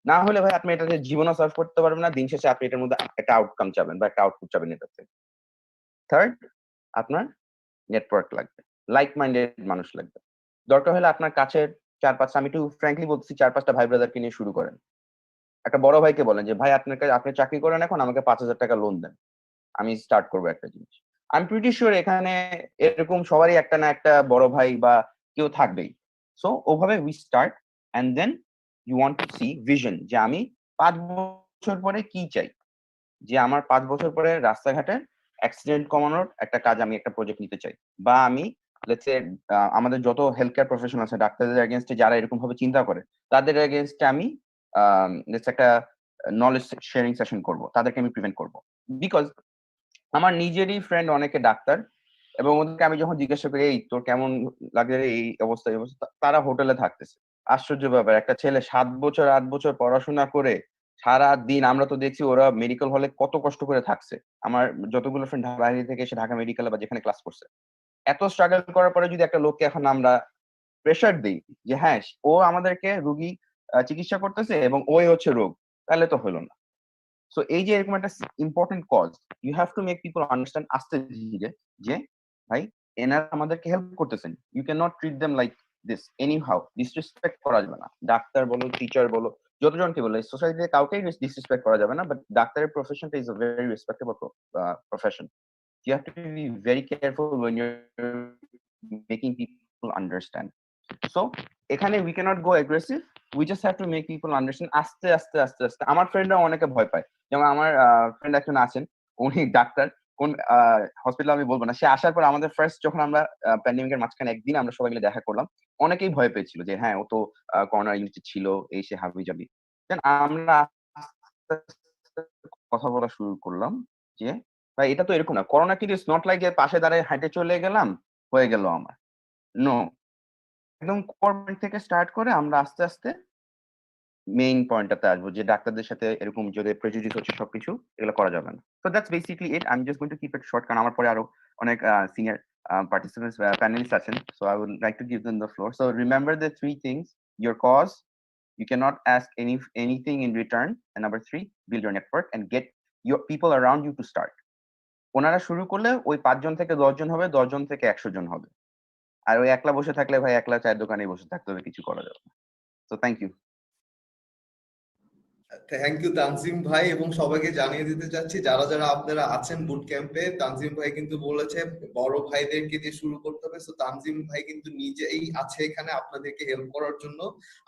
না হলে ভাই আপনি এটাতে জীবনও সার্ভ করতে পারবেন না, দিন শেষে আপনি এটার মধ্যে একটা আউটকাম চাবেন বা একটা আউটপুট চাবেন এটাতে। থার্ড, আপনার নেটওয়ার্ক লাগবে, লাইক মাইন্ডেড মানুষ লাগবে। দরকার হলে আপনার কাছের 4-5, আমি একটু ফ্র্যাঙ্কলি বলতেছি, 4-5টা ভাই ব্রাদারকে নিয়ে শুরু করেন। একটা বড় ভাইকে বলেন যে ভাই আপনি চাকরি করেন এখন, আমাকে 5,000 টাকা লোন দেন, আমি স্টার্ট করবো একটা জিনিস। আই এম প্রিটি শিওর এখানে এরকম সবারই একটা না একটা বড় ভাই বা কেউ থাকবেই। সো ওভাবে we start, and then you want to see vision, যে আমি 5 বছর পরে কি চাই, যে আমার 5 বছর পরে রাস্তাঘাটে অ্যাক্সিডেন্ট কমানোর একটা কাজ, আমি একটা প্রজেক্ট নিতে চাই। বা আমি লেটস সে আমাদের যত হেলথ কেয়ার প্রফেশনাল আছে, ডাক্তারদের এগেইনস্টে যারা এরকম ভাবে চিন্তা করে, তাদের এগেইনস্টে আমি লেটস একটা নলেজ শেয়ারিং সেশন করব, তাদেরকে আমি প্রিভেন্ট করব। বিকজ আমার নিজেরই ফ্রেন্ড অনেকে ডাক্তার, এবং ওদেরকে আমি যখন জিজ্ঞাসা করি এই তোর কেমন লাগে রে এই অবস্থা, তারা হোটেলে থাকতেছে। আশ্চর্য ব্যাপার, একটা ছেলে 7 বছর 8 বছর পড়াশোনা করে সারা দিন, আমরা তো দেখছি ওরা মেডিকেল হলে কত কষ্ট করে থাকছে। আমার যতগুলো ফ্রেন্ড বাইরে থেকে এসে ঢাকা মেডিকেলে বা যেখানে ক্লাস করছে, এত স্ট্রাগল করার পরে যদি একটা লোককে এখন আমরা প্রেশার দিই যে হ্যাঁ ও আমাদেরকে রুগী চিকিৎসা করতেছে এবং ওই হচ্ছে রোগ, তাহলে তো হলো না। সো এই যে এরকম একটা important cause, you have to make people understand আস্তে ধীরে যে ভাই এনারা আমাদেরকে হেল্প করতেছেন, you can not treat them like this anyhow, disrespect করা যাবে না। ডাক্তার বলো, টিচার বলো, যতজনকে বলো, সোসাইটিতে কাউকেই ডিসরেসপেক্ট করা যাবে না। বাট ডাক্তারের প্রফেশনটা is a very respectable profession. You have to be very careful when you're making people understand. So এখানে we cannot go aggressive, we just have to make people understand আস্তে আস্তে আস্তে আস্তে। আমার ফ্রেন্ডরা অনেকে ভয় পায়, যেমন আমার ফ্রেন্ড একজন আছেন, উনি ডাক্তার, কোন হসপিটাল আমি বলবো না, সে আসার পর আমাদের ফার্স্ট যখন আমরা প্যান্ডেমিকের মাঝখানে একদিন আমরা সবাই মিলে দেখা করলাম, অনেকেই ভয় পেয়েছিল যে হ্যাঁ ও তো করোনা ইউনিটে ছিল, এই সে হাবি যাবি। দেন আমরা আস্তে আস্তে কথা বলা শুরু করলাম যে ভাই এটা তো এরকম না, করোনা কিন্তু ইটস নট লাইক যে পাশে দাঁড়ায় হাঁটে চলে গেলাম হয়ে গেল আমার, নো, একদম কোর পয়েন্ট থেকে স্টার্ট করে আমরা আস্তে আস্তে মেইন পয়েন্টটাতে আসবো যে ডাক্তারদের সাথে এরকম যদি প্রেজুডিস হচ্ছে সবকিছু এগুলো করা যাবে না। So that's basically it, I am just going to keep it short, কারণ আমার পরে আরো অনেক senior participants, panelists action. So I would like to give them the floor. So remember the three things: your cause, you cannot ask anything in return, and number three, build your network and get your people around you to start. ওনারা শুরু করলে ওই 5 জন থেকে 10 জন হবে, 10 জন থেকে 100 জন হবে, আর ওই একলা বসে থাকলে ভাই একলা চায়ের দোকানে বসে থাকতে হবে, কিছু করা যাবে না। So thank you. Thank you Tanzim ভাই, এবং সবাইকে জানিয়ে দিতে চাচ্ছি যারা যারা আপনারা আছেন বুট ক্যাম্পে, তানজিম ভাই কিন্তু বলেছে বড় ভাইদেরকে দিয়ে শুরু করতে হবে। সো তানজিম ভাই কিন্তু নিজেই আছে এখানে আপনাদেরকে হেল্প করার জন্য,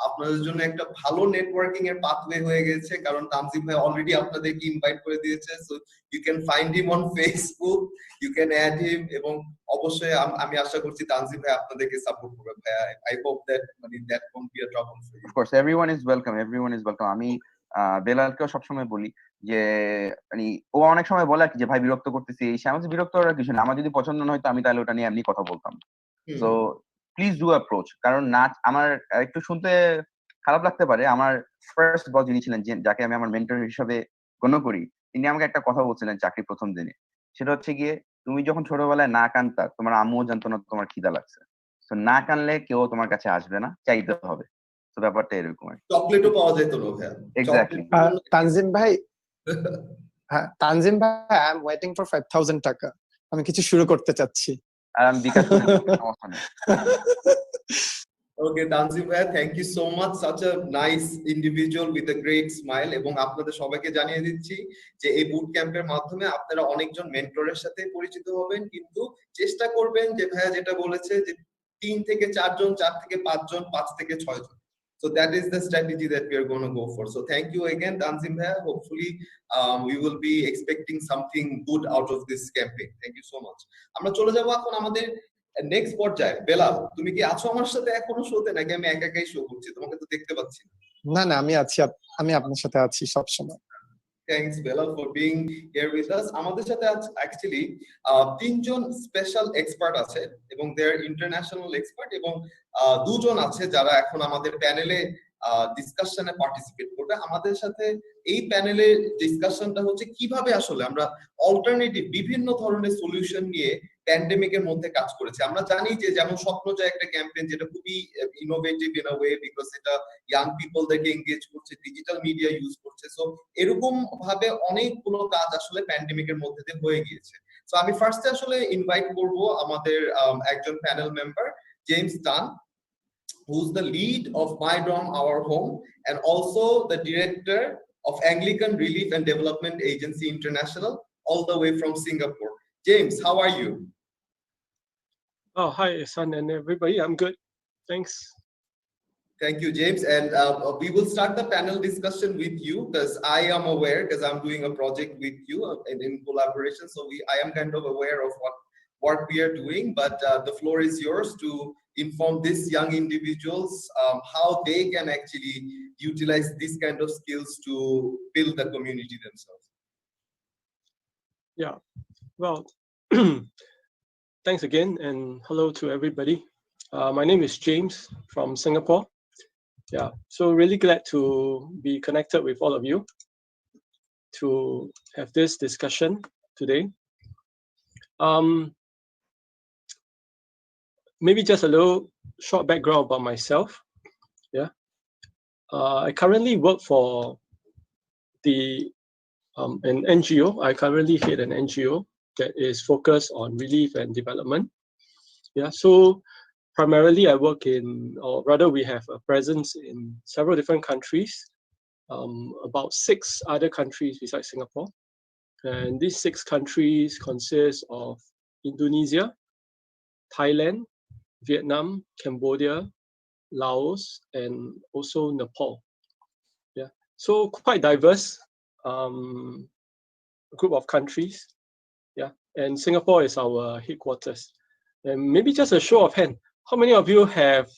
আপনাদের জন্য একটা ভালো নেটওয়ার্কিং এর পাথওয়ে হয়ে গেছে, কারণ তানজিম ভাই অলরেডি আপনাদেরকে ইনভাইট করে দিয়েছে। So you can find him on Facebook, you can add him, এবং অবশ্যই আমি আশা করছি তানজিম ভাই আপনাদেরকে সাপোর্ট করবে ভাই। I hope that that won't be a trouble for you. Of course, everyone is welcome, everyone is welcome. আমি বেলালকেও সবসময় বলি যে মানে ও অনেক সময় বলে যে ভাই বিরক্ত করতেছি, এই আমার বিরক্ত করার কিছু না, আমার যদি পছন্দ না হয়তো আমি তাহলে ওটা নিয়ে এমনি কথা বলতাম। সো প্লিজ ডু অ্যাপ্রোচ, কারণ নাচ আমার একটু শুনতে খারাপ লাগতে পারে, আমার ফার্স্ট বস যিনি ছিলেন, যাকে আমি আমার মেন্টর হিসেবে গণ্য করি, তিনি আমাকে একটা কথা বলছিলেন চাকরি প্রথম দিনে, সেটা হচ্ছে গিয়ে তুমি যখন ছোটবেলায় না কানতা তোমার আম্মুও জানতো না তোমার খিদা লাগছে, তো না কানলে কেউ তোমার কাছে আসবে না, চাইতে হবে। তো ব্যাপারটা এরকম। চকলেটও পাওয়া যেত না ভাই। এক্স্যাক্টলি। তানজিম ভাই, হ্যাঁ তানজিম ভাই, আই এম ওয়েটিং ফর 5000 টাকা, আমি কিছু শুরু করতে চাচ্ছি। আর আমি বিকাশ করে দেব, সমস্যা নেই। ওকে তানজিম ভাই, thank you so much, such a nice individual with a great smile. এবং আপনাদের সবাইকে জানিয়ে দিচ্ছি যে এই বুট ক্যাম্পের মাধ্যমে আপনারা অনেকজন মেন্টরের সাথে পরিচিত হবেন, কিন্তু চেষ্টা করবেন যে ভাইয়া যেটা বলেছে যে 3 থেকে 4 জন, 4 থেকে 5 জন, 5 থেকে 6 জন। So that is the strategy that we are going to go for. So thank you again, Tanzim bhaiya. Hopefully, we will be expecting something good out of this campaign. Thank you so much. আমরা চলে যাব এখন আমাদের next পর্যায়ে। বেলাল, তুমি কি আছো আমার সাথে এখনো শোতে, নাকি আমি একা একাই শো করছি? তোমাকে তো দেখতে পাচ্ছি না। না না, আমি আছি, আমি আপনার সাথে আছি সব সময়। Thanks Belal for being here with us. আমাদের সাথে actually 3 জন স্পেশাল এক্সপার্ট আছে, এবং they are international expert, এবং 2 জন আছে যারা এখন আমাদের প্যানেলে ডিসকাশনে পার্টিসিপেট করবে। আমাদের সাথে এই প্যানেলে ডিসকাশনটা হচ্ছে কিভাবে আসলে আমরা অল্টারনেটিভ বিভিন্ন ধরনের সলিউশন নিয়ে প্যান্ডেমিকের মধ্যে কাজ করেছি। আমরা জানি যে যেমন স্বপ্নজয় একটা ক্যাম্পেইন যেটা খুবই innovative in a way, because এটা ইয়াং পিপলদেরকে এনগেজ করছে, ডিজিটাল মিডিয়া ইউজ করছে। সো এরকম ভাবে অনেকগুলো কাজ আসলে প্যান্ডেমিকের মধ্যে দিয়ে হয়ে গিয়েছে। সো আমি ফার্স্টে আসলে ইনভাইট করব আমাদের একজন প্যানেল মেম্বার, জেমস টান, who's the lead of My Dorm Our Home and also the director of Anglican Relief and Development Agency International, all the way from Singapore. James, how are you? Oh, hi, Ihsan and everybody. I'm good. Thanks. Thank you, James. And we will start the panel discussion with you, because I am aware, because I'm doing a project with you in collaboration. So I am kind of aware of what we are doing, but the floor is yours to inform these young individuals how they can actually utilize these kind of skills to build the community themselves. Yeah, well, thanks again, and hello to everybody. My name is James from Singapore. Yeah, so really glad to be connected with all of you to have this discussion today. Maybe just a little short background about myself. Yeah, I currently work for an NGO. I currently head an NGO that is focused on relief and development. Yeah, so primarily I work in, or rather we have a presence in several different countries, about 6 other countries besides Singapore. And these 6 countries consist of Indonesia, Thailand, Vietnam, Cambodia, Laos, and also Nepal. Yeah, so quite diverse group of countries. Yeah, and Singapore is our headquarters. And maybe just a show of hand, how many of you have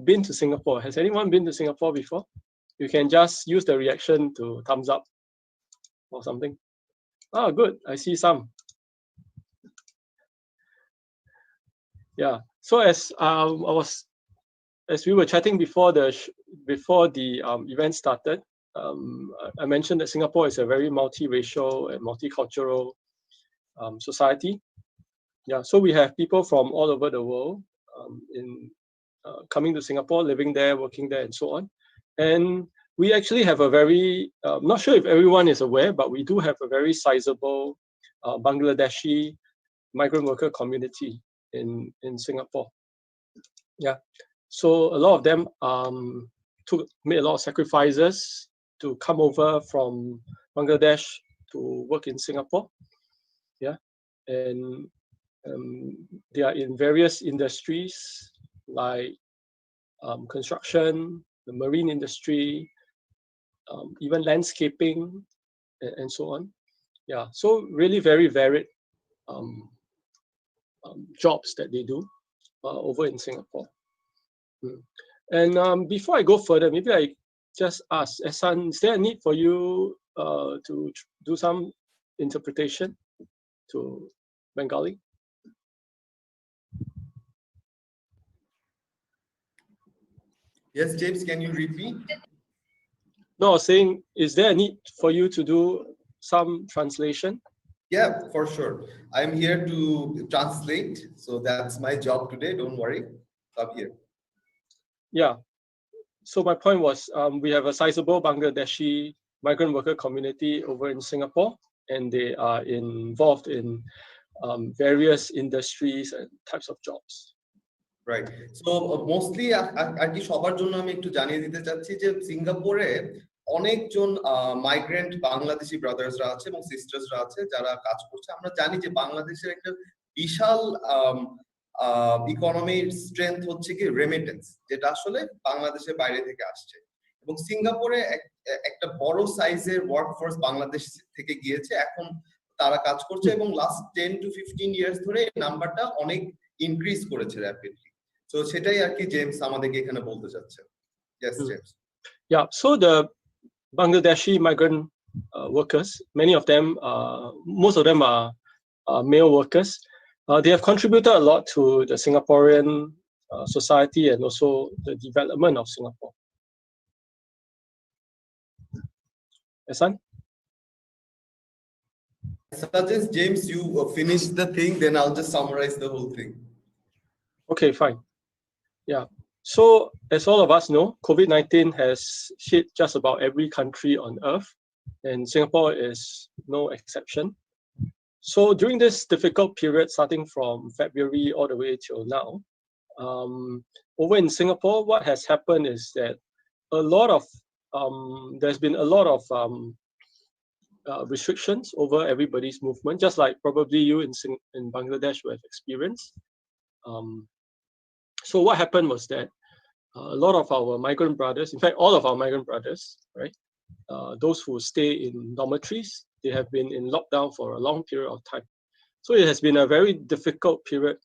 been to Singapore? Has anyone been to Singapore before? You can just use the reaction to thumbs up or something. Oh, good. I see some. Yeah. So as we were chatting before the event started, I mentioned that Singapore is a very multiracial and multicultural society. Yeah. So we have people from all over the world coming to Singapore, living there, working there, and so on. And we actually have a very, not sure if everyone is aware, but we do have a very sizable Bangladeshi migrant worker community in Singapore. Yeah, so a lot of them made a lot of sacrifices to come over from Bangladesh to work in Singapore. Yeah, and they are in various industries like construction, the marine industry, even landscaping, and so on. Yeah, so really very varied jobs that they do over in Singapore. And before I go further, maybe I just ask, Ehsan, is there a need for you to do some interpretation to Bengali? Yes, James, can you repeat? No, I was saying, is there a need for you to do some translation? Yeah, for sure. I'm here to translate, so that's my job today. Don't worry, I'm here. Yeah. So my point was, we have a sizable Bangladeshi migrant worker community over in Singapore, and they are involved in various industries and types of jobs. Right. So mostly আর কি সবার জন্য আমি একটু জানিয়ে দিতে চাচ্ছি যে সিঙ্গাপুরে অনেকজন মাইগ্রেন্ট বাংলাদেশি ব্রাদার্সরা আছে এবং সিস্টার্সরা আছে যারা কাজ করছে। আমরা জানি যে বাংলাদেশের একটা বিশাল ইকোনমির স্ট্রেংথ হচ্ছে কি রেমিটেন্স, যেটা আসলে বাংলাদেশের বাইরে থেকে আসছে, এবং সিঙ্গাপুরে একটা বড় সাইজের ওয়ার্কফোর্স বাংলাদেশ থেকে গিয়েছে, এখন তারা কাজ করছে এবং লাস্ট 10 to 15 ইয়ার্স ধরে এই নাম্বারটা অনেক ইনক্রিজ করেছে র্যাপিডলি। So সেটাই আর কি জেমস আমাদেরকে এখানে বলতে চাচ্ছে। Yes, James. Yeah, so the Bangladeshi migrant workers, many of them, most of them are male workers. They have contributed a lot to the Singaporean society and also the development of Singapore. Ehsan? I suggest James you finish the thing, then I'll just summarize the whole thing. Okay, fine. Yeah. So as all of us know, COVID-19 has hit just about every country on earth, and Singapore is no exception. So during this difficult period, starting from February all the way till now, over in Singapore, what has happened is that there's been a lot of restrictions over everybody's movement, just like probably you in Bangladesh will have experienced. So what happened was that a lot of our migrant brothers, in fact, all of our migrant brothers, right, those who stay in dormitories, they have been in lockdown for a long period of time. So it has been a very difficult period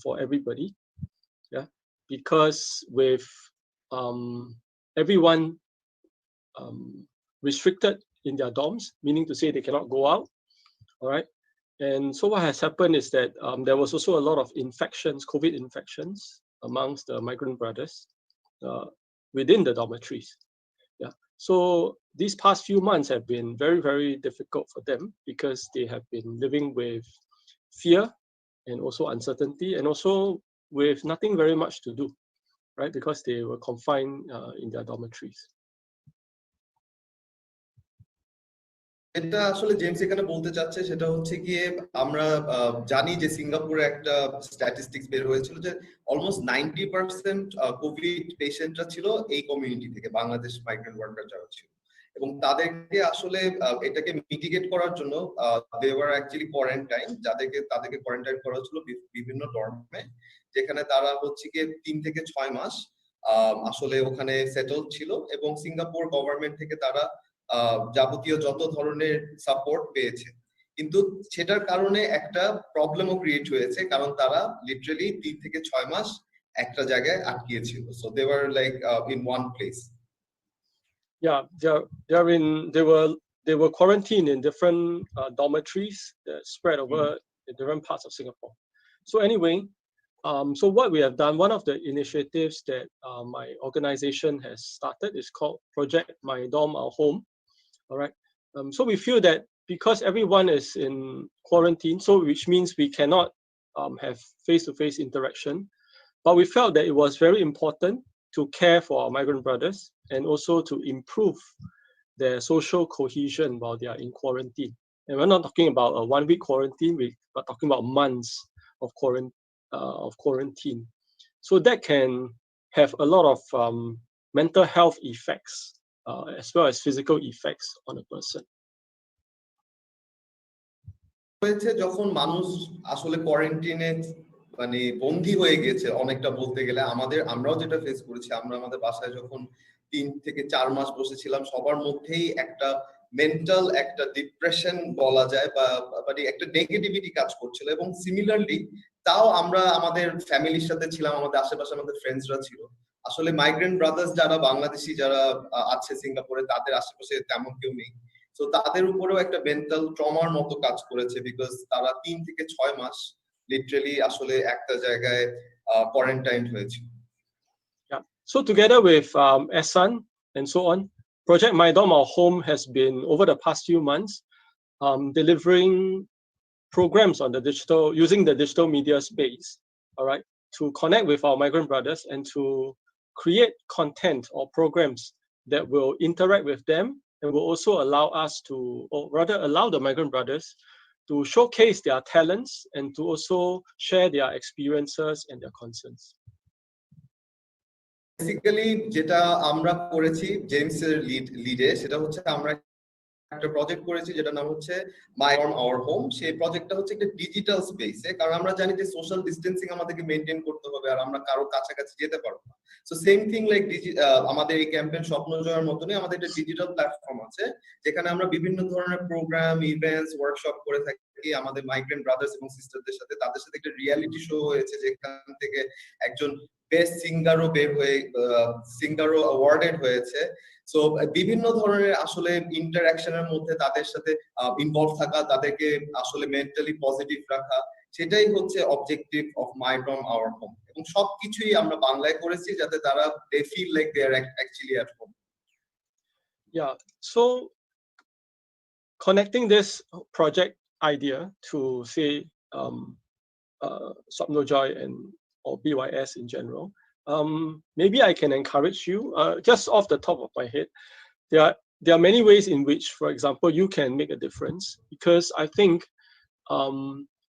for everybody, yeah, because with everyone restricted in their dorms, meaning to say they cannot go out, all right. And so what has happened is that there was also a lot of infections, COVID infections amongst the migrant brothers within the dormitories. Yeah. So these past few months have been very, very difficult for them because they have been living with fear and also uncertainty, and also with nothing very much to do, right? Because they were confined in their dormitories. এটা আসলে James এখানে বলতে চাচ্ছে সেটা হচ্ছে গিয়ে আমরা জানি যে সিঙ্গাপুরে একটা স্ট্যাটিস্টিক্স বের হয়েছিল যে অলমোস্ট 90% কোভিড পেশেন্টরা ছিল এই কমিউনিটি থেকে, বাংলাদেশ মাইগ্রেন্ট ওয়ার্কার যারা ছিল, এবং তাদেরকে আসলে এটাকে মিটিগেট করার জন্য দে ওয়ার অ্যাকচুয়ালি কোয়ারেন্টাইন, তাদেরকে কোয়ারেন্টাইন করা হচ্ছিল বিভিন্ন ডর্মে, যেখানে তারা হচ্ছে গিয়ে 3 থেকে 6 মাস আসলে ওখানে সেটেল ছিল এবং সিঙ্গাপুর গভর্নমেন্ট থেকে তারা যাবতীয় যত ধরনের সাপোর্ট পেয়েছে, কিন্তু সেটার কারণে একটা প্রবলেমও ক্রিয়েট হয়েছে, কারণ তারা লিটারালি 3 থেকে 6 মাস একটা জায়গায় আটকিয়েছিল। So they were like in one place. Yeah, they were quarantined in different dormitories that spread over in different parts of Singapore. So anyway, so what we have done, one of the initiatives that my organization has started is called Project My Dorm Our Home. All right. So we feel that because everyone is in quarantine, so which means we cannot have face-to-face interaction, but we felt that it was very important to care for our migrant brothers and also to improve their social cohesion while they are in quarantine. And we're not talking about a 1-week quarantine, we're talking about months of quarantine. So that can have a lot of mental health effects as well as physical effects on a person. যখন মানুষ আসলে কোয়ারেন্টাইনে মানে বন্দী হয়ে গেছে অনেকটা বলতে গেলে, আমরাও যেটা ফেস করেছি, আমরা আমাদের বাসায় যখন 3 থেকে 4 মাস বসেছিলাম, সবার মধ্যেই একটা মেন্টাল একটা ডিপ্রেশন বলা যায় বা মানে একটা নেগেটিভিটি কাজ করছিল। এবং সিমিলারলি তাও আমরা আমাদের ফ্যামিলির সাথে ছিলাম, আমাদের আশেপাশে আমাদের ফ্রেন্ডসরা ছিল। আসলে মাইগ্রেন্ট ব্রাদার্স যারা বাংলাদেশি যারা আছে সিঙ্গাপুরে, তাদের আশেপাশে তেমন কেউ নেই। তো তাদের উপরেও একটা মেন্টাল ট্রমার মতো কাজ করেছে, বিকজ তারা 3 থেকে 6 মাস লিটারালি আসলে একটা জায়গায় কোয়ারেন্টাইন হয়েছিল। Yeah. So together with Ehsan and so on, Project My Dorm Our Home has been over the past few months delivering programs on the digital, using the digital media space, all right, to connect with our migrant brothers and to create content or programs that will interact with them and will also allow us to, or rather allow the migrant brothers to showcase their talents and to also share their experiences and their concerns. Basically যেটা আমরা করেছি জেমসের লিডে, সেটা হচ্ছে আমরা একটা project করেছি যেটা নাম হচ্ছে মাই ডর্ম আওয়ার হোম। সেই প্রজেক্টটা হচ্ছে একটা ডিজিটাল স্পেসে, কারণ আমরা জানি যে সোশ্যাল ডিস্টেন্সিং আমাদেরকে মেনটেন করতে হবে আর আমরা কারো কাছাকাছি যেতে পারবো না। সো সেম থিং লাইক আমাদের এই ক্যাম্পেইন স্বপ্নজয়ের মতনই আমাদের একটা ডিজিটাল প্ল্যাটফর্ম আছে, যেখানে আমরা বিভিন্ন ধরনের প্রোগ্রাম, ইভেন্টস, ওয়ার্কশপ করে থাকি আমাদের মাইগ্রেন্ট ব্রাদার্স এবং সিস্টারদের সাথে। তাদের সাথে একটা রিয়ালিটি শো হয়েছে, যেখান থেকে একজন বেস্ট সিঙ্গারও বের হয়ে সিঙ্গারও অ্যাওয়ার্ডেড হয়েছে। সো বিভিন্ন ধরনের আসলে ইন্টারঅ্যাকশনের মধ্যে তাদের সাথে ইনভলভ থাকা, তাদেরকে আসলে মেন্টালি পজিটিভ রাখা, সেটাই হচ্ছে objective of my dorm our home. এবং সবকিছুই আমরা বাংলায় করেছি যাতে তারা they feel like they are actually at home. Yeah, so connecting this project idea to say Swapnojoy and or BYS in general, maybe I can encourage you, just off the top of my head, there are many ways in which, for example, you can make a difference, because I think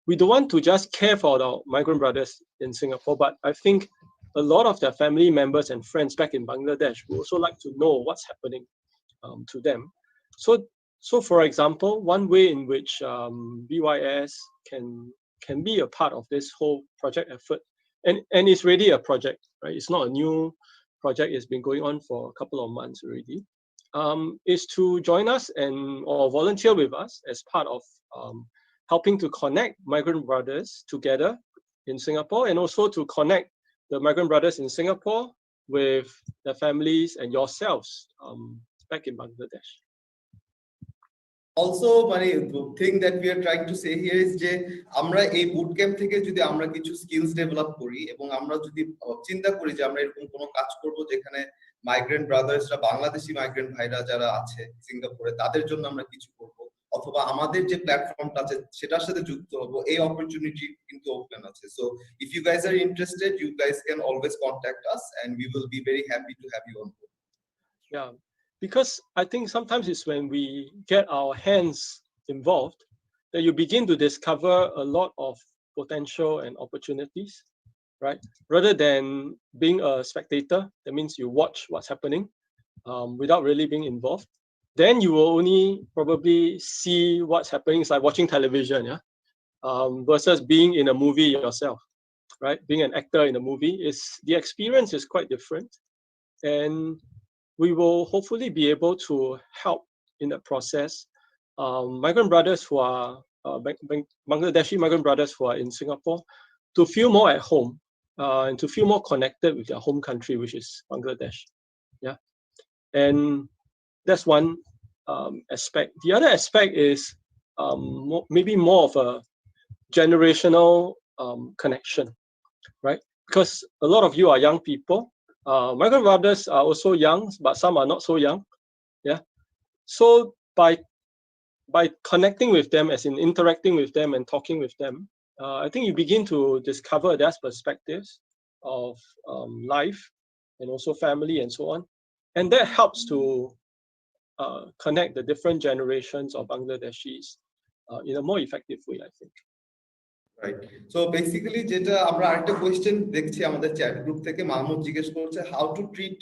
we don't want to just care for our migrant brothers in Singapore, but I think a lot of their family members and friends back in Bangladesh would also like to know what's happening to them. So for example, one way in which BYS can be a part of this whole project effort, and it's really a project, right? It's not a new project. It's been going on for a couple of months already. Is to join us or volunteer with us as part of helping to connect migrant brothers together in Singapore, and also to connect the migrant brothers in Singapore with their families and yourselves back in Bangladesh. Also, মানে the thing that we are trying to say here is যে আমরা এই boot camp থেকে যদি আমরা কিছু skills develop করি এবং আমরা যদি চিন্তা করি যে আমরা এরকম কোনো কাজ করব যেখানে মাইগ্রেন্ট ব্রাদার্সরা, বাংলাদেশি মাইগ্রেন্ট ভাইরা যারা আছে সিঙ্গাপুরে, তাদের জন্য আমরা কিছু করব, অথবা আমাদের যে প্ল্যাটফর্মটা আছে সেটার সাথে যুক্ত হব, এই অপরচুনিটি কিন্তু ওপেন আছে। So if you guys are interested, you guys can always contact us and we will be very happy to have you on board. Yeah, because I think sometimes it's when we get our hands involved that you begin to discover a lot of potential and opportunities, right? Rather than being a spectator, that means you watch what's happening without really being involved. Then you will only probably see what's happening. It's like watching television, yeah, versus being in a movie yourself. right? Being an actor in a movie the experience is quite different, and we will hopefully be able to help in that process migrant brothers who are Bangladeshi migrant brothers who are in Singapore to feel more at home and to feel more connected with their home country, which is Bangladesh. Yeah, and that's one aspect. The other aspect is maybe more of a generational connection, right? Because a lot of you are young people. Migrant brothers are also young, but some are not so young. Yeah. So by connecting with them, as in interacting with them and talking with them, I think you begin to discover their perspectives of life and also family and so on. And that helps to connect the different generations of Bangladeshis in a more effective way, I think. Right. So basically যেটা আমরা আরেকটা question দেখছি আমাদের chat group থেকে, মাহমুদ জিজ্ঞেস করছে how to treat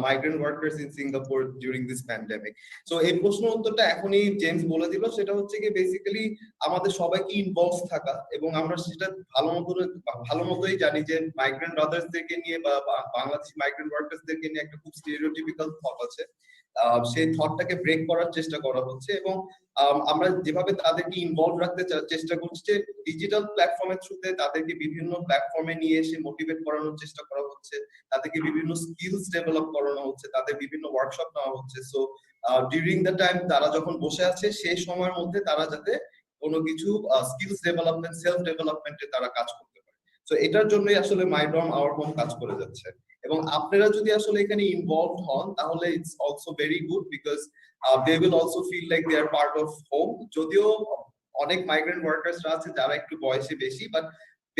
migrant workers in Singapore during this pandemic. So এই প্রশ্ন উত্তরটা এখনই জেমস বলে দিল। সেটা হচ্ছে কি বেসিক্যালি আমাদের সবাইকে ইনভলভ থাকা, এবং আমরা সেটা ভালো মতোই জানি যে মাইগ্রেন্ট ব্রাদার্সদেরকে নিয়ে বা বাংলাদেশি মাইগ্রেন্ট ওয়ার্কার্সদেরকে নিয়ে একটা খুব স্টেরিওটিপিক্যাল থট আছে। সেই থটটাকে ব্রেক করার চেষ্টা করা হচ্ছে, এবং আমরা যেভাবে তাদেরকে ইনভলভ রাখতে চেষ্টা করছি যে ডিজিটাল প্ল্যাটফর্মের থ্রুতে তাদেরকে বিভিন্ন প্ল্যাটফর্মে নিয়ে এসে মোটিভেট করানোর চেষ্টা করা হচ্ছে, তাদেরকে বিভিন্ন স্কিলস ডেভেলপ করানো হচ্ছে, তাদের বিভিন্ন ওয়ার্কশপ নেওয়া হচ্ছে। সো ডিউরিং দ্য টাইম তারা যখন বসে আছে সেই সময়ের মধ্যে তারা যাতে কোনো কিছু স্কিলস ডেভেলপমেন্ট, সেলফ ডেভেলপমেন্টে তারা কাজ করতে পারে। সো এটার জন্যই আসলে মাই ড্রম আওয়ার হোম কাজ করে যাচ্ছে। এবং আপনারা যদি আসলে এখানে ইনভলভ হন তাহলে it's also very good, because they will also feel like they are part of home. যদিও অনেক মাইগ্রেন্ট ওয়ার্কার্সরা আছে যারা একটু বয়সে বেশি, বাট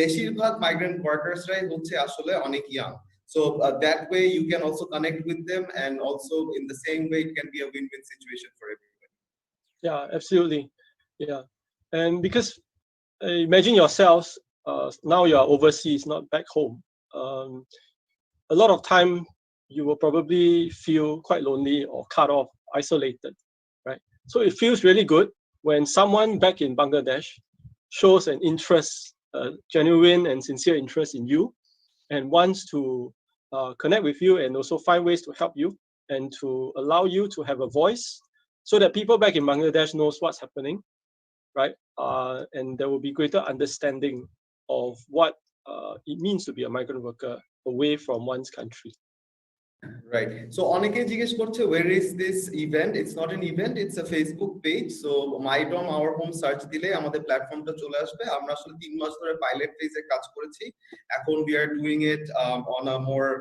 বেশিরভাগ মাইগ্রেন্ট ওয়ার্কার্সরাই হচ্ছে আসলে অনেক young. So that way you can also connect with them, and also in the same way it can be a win-win situation for everybody. Yeah, absolutely. Yeah, and because imagine yourselves now you are overseas, not back home. A lot of time you will probably feel quite lonely or cut off, isolated, right? So it feels really good when someone back in Bangladesh shows an interest, genuine and sincere interest in you, and wants to connect with you and also find ways to help you and to allow you to have a voice, so that people back in Bangladesh knows what's happening, right? And there will be greater understanding of what it means to be a migrant worker away from one's country. Right. So অনেকে জিজ্ঞেস করছে where is this event? It's not an event, it's a Facebook page. So my dom our home search দিলে আমাদের প্ল্যাটফর্মটা চলে আসবে। আমরা আসলে 3 মাস ধরে পাইলট ফেজে কাজ করেছি। এখন we are doing it on a more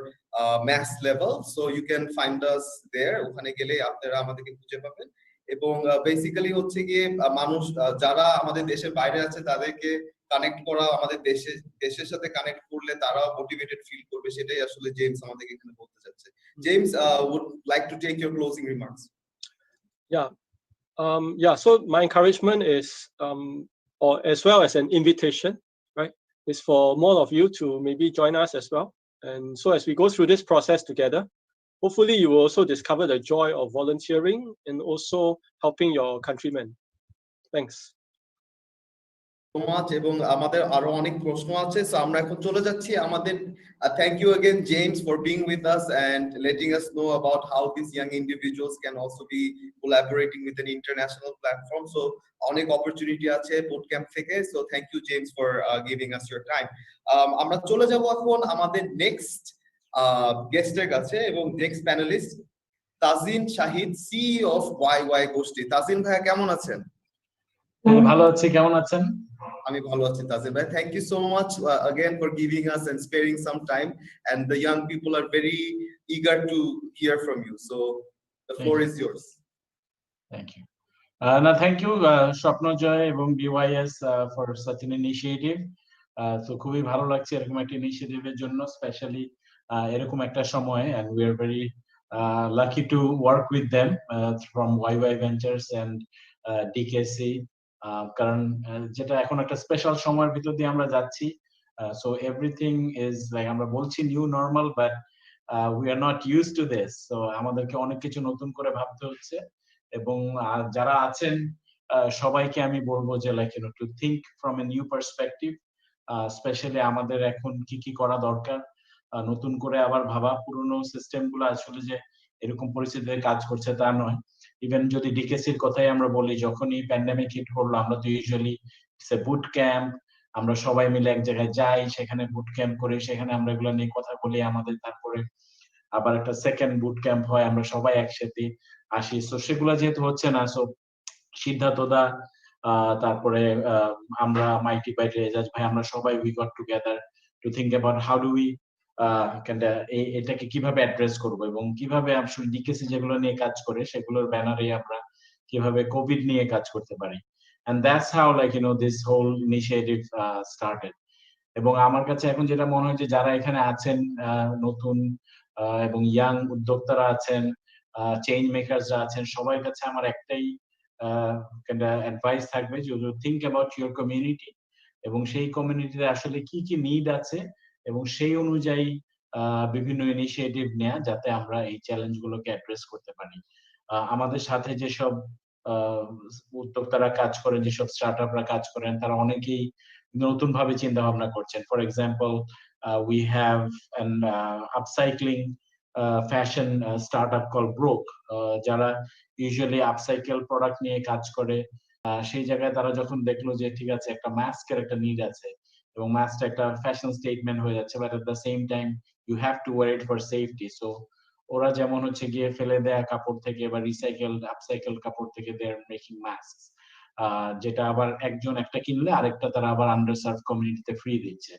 mass level. So you can find us there. ওখানে গেলে আপনারা আমাদেরকে খুঁজে পাবেন। এবং বেসিক্যালি হচ্ছে গিয়ে মানুষ যারা আমাদের দেশের বাইরে আছে তাদেরকে কানেক্ট করা, আমাদের দেশের সাথে কানেক্ট করলে তারা মোটিভেটেড ফিল করবে, সেটাই আসলে জেমস আমাদেরকে এখানে বলতে চাচ্ছে। James would like to take your closing remarks. Yeah, so my encouragement is or as well as an invitation, right, is for more of you to maybe join us as well. And so as we go through this process together, hopefully you will also discover the joy of volunteering and also helping your countrymen. Thanks. So much, এবং আমাদের আরো অনেক প্রশ্ন আছে, so আমরা এখন চলে যাচ্ছি আমাদের thank you again James for being with us and letting us know about how these young individuals can also be collaborating with an international platform. So অনেক অপরচুনিটি আছে bootcamp থেকে, so thank you James for giving us your time. আমরা চলে যাব এখন আমাদের next গেস্টের কাছে, এবং next panelist Tajin Shahid, CEO of YY গোষ্ঠী। তাজিন ভাই কেমন আছেন? ভালো আছি, কেমন আছেন? আমি ভালো আছি তাজিন ভাই। Thank you so much again for giving us and sparing some time, and the young people are very eager to hear from you, so the floor is yours. Thank you. Now thank you Swapnojoy এবং BYS for such an initiative. So খুবই ভালো লাগছে এরকম একটা ইনিশিয়েটিভের জন্য, specially এরকম একটা সময়ে, and we are very lucky to work with them from YY Ventures and DKC, কারণ যেটা এখন একটা স্পেশাল সময়ের ভিতর দিয়ে আমরা যাচ্ছি। So everything is like আমরা বলছি new normal, but we are not used to this, so আমাদেরকে অনেক কিছু নতুন করে ভাবতে হচ্ছে। এবং যারা আছেন সবাইকে আমি বলবো যে like to think from a new perspective, specially আমাদের এখন কি কি করা দরকার, নতুন করে আবার ভাবা। পুরনো সিস্টেম গুলো আসলে যে এরকম পরিস্থিতিতে কাজ করছে তা নয়। ইভেন যদি ডিকেসির কথাই আমরা বলি, যখনই প্যান্ডেমিক হিট করলো, আমরা তো ইউজুয়ালি বুট ক্যাম্প, আমরা সবাই মিলে এক জায়গায় যাই, সেখানে বুট ক্যাম্প করি, সেখানে আমরা এগুলো নিয়ে কথা বলি। আমাদের তারপরে আবার একটা সেকেন্ড বুট ক্যাম্প হয়, আমরা সবাই একসাথে আসি। সো সেগুলো যেহেতু হচ্ছে না, সো সিদ্ধার্থ দা, তারপরে আমরা মাইটি ভাই, রেজাজ ভাই, আমরা সবাই we got together to think about how do we এটাকে কিভাবে অ্যাড্রেস করব, এবং কিভাবে আসলে ডিকেসি যেগুলো নিয়ে কাজ করে সেগুলোর ব্যানারে আমরা কিভাবে কোভিড নিয়ে কাজ করতে পারি। And that's how this whole initiative started. এবং আমার কাছে এখন যেটা মনে হয় যে যারা এখানে আছেন নতুন এবং ইয়াং উদ্যোক্তারা আছেন, চেঞ্জ মেকারসরা আছেন, সবার কাছে আমার একটাই অ্যাডভাইস থাকবে যে থিঙ্ক অ্যাবাউট ইউর কমিউনিটি, এবং সেই কমিউনিটিতে আসলে কি কি নিড আছে, এবং সেই অনুযায়ী বিভিন্ন ইনিশিয়েটিভ নেওয়া, যাতে আমরা এই চ্যালেঞ্জ গুলোকে অ্যাড্রেস করতে পারি। আমাদের সাথে যেসব উদ্যোক্তারা কাজ করেন, যেসব স্টার্টআপরা কাজ করেন, তারা অনেকেই নতুন ভাবে চিন্তা ভাবনা করছেন। For example, we have an upcycling fashion startup call broke, যারা ইউজুয়ালি আপসাইকেল প্রোডাক্ট নিয়ে কাজ করে। সেই জায়গায় তারা যখন দেখলো যে ঠিক আছে, একটা মাস্কের একটা নিড আছে, এবং মাস্কটা একটা ফ্যাশন স্টেটমেন্ট হয়ে যাচ্ছে, but at the same time you have to wear it for safety. So ওরা যেমন হচ্ছে গিয়ে ফেলে দেয়া কাপড় থেকে বা আপসাইকেল কাপড় থেকে দে আর মেকিং মাস্ক, যেটা আবার একজন একটা কিনলে আরেকটা তারা আবার আন্ডারসার্ভ কমিউনিটিতে ফ্রি দিচ্ছে।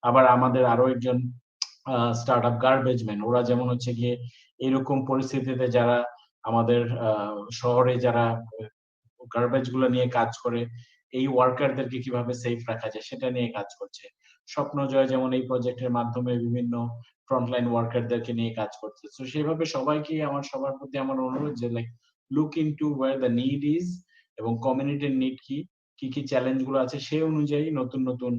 আবার আমাদের আরো একজন স্টার্টআপ গার্বেজ ম্যান, ওরা যেমন হচ্ছে গিয়ে এরকম পরিস্থিতিতে যারা আমাদের শহরে যারা গার্বেজ গুলো নিয়ে কাজ করে, এই ওয়ার্কারদেরকে কিভাবে সেফ রাখা যায় সেটা নিয়ে কাজ করছে। স্বপ্নজয় যেমন এই প্রজেক্টের মাধ্যমে বিভিন্ন ফ্রন্টলাইন ওয়ার্কারদেরকে নিয়ে কাজ করছে। তো সেভাবে সবাইকে সবার প্রতি আমার অনুরোধ যে look into where the need is, এবং কমিউনিটির নিড কি কি চ্যালেঞ্জ গুলো আছে সেই অনুযায়ী নতুন নতুন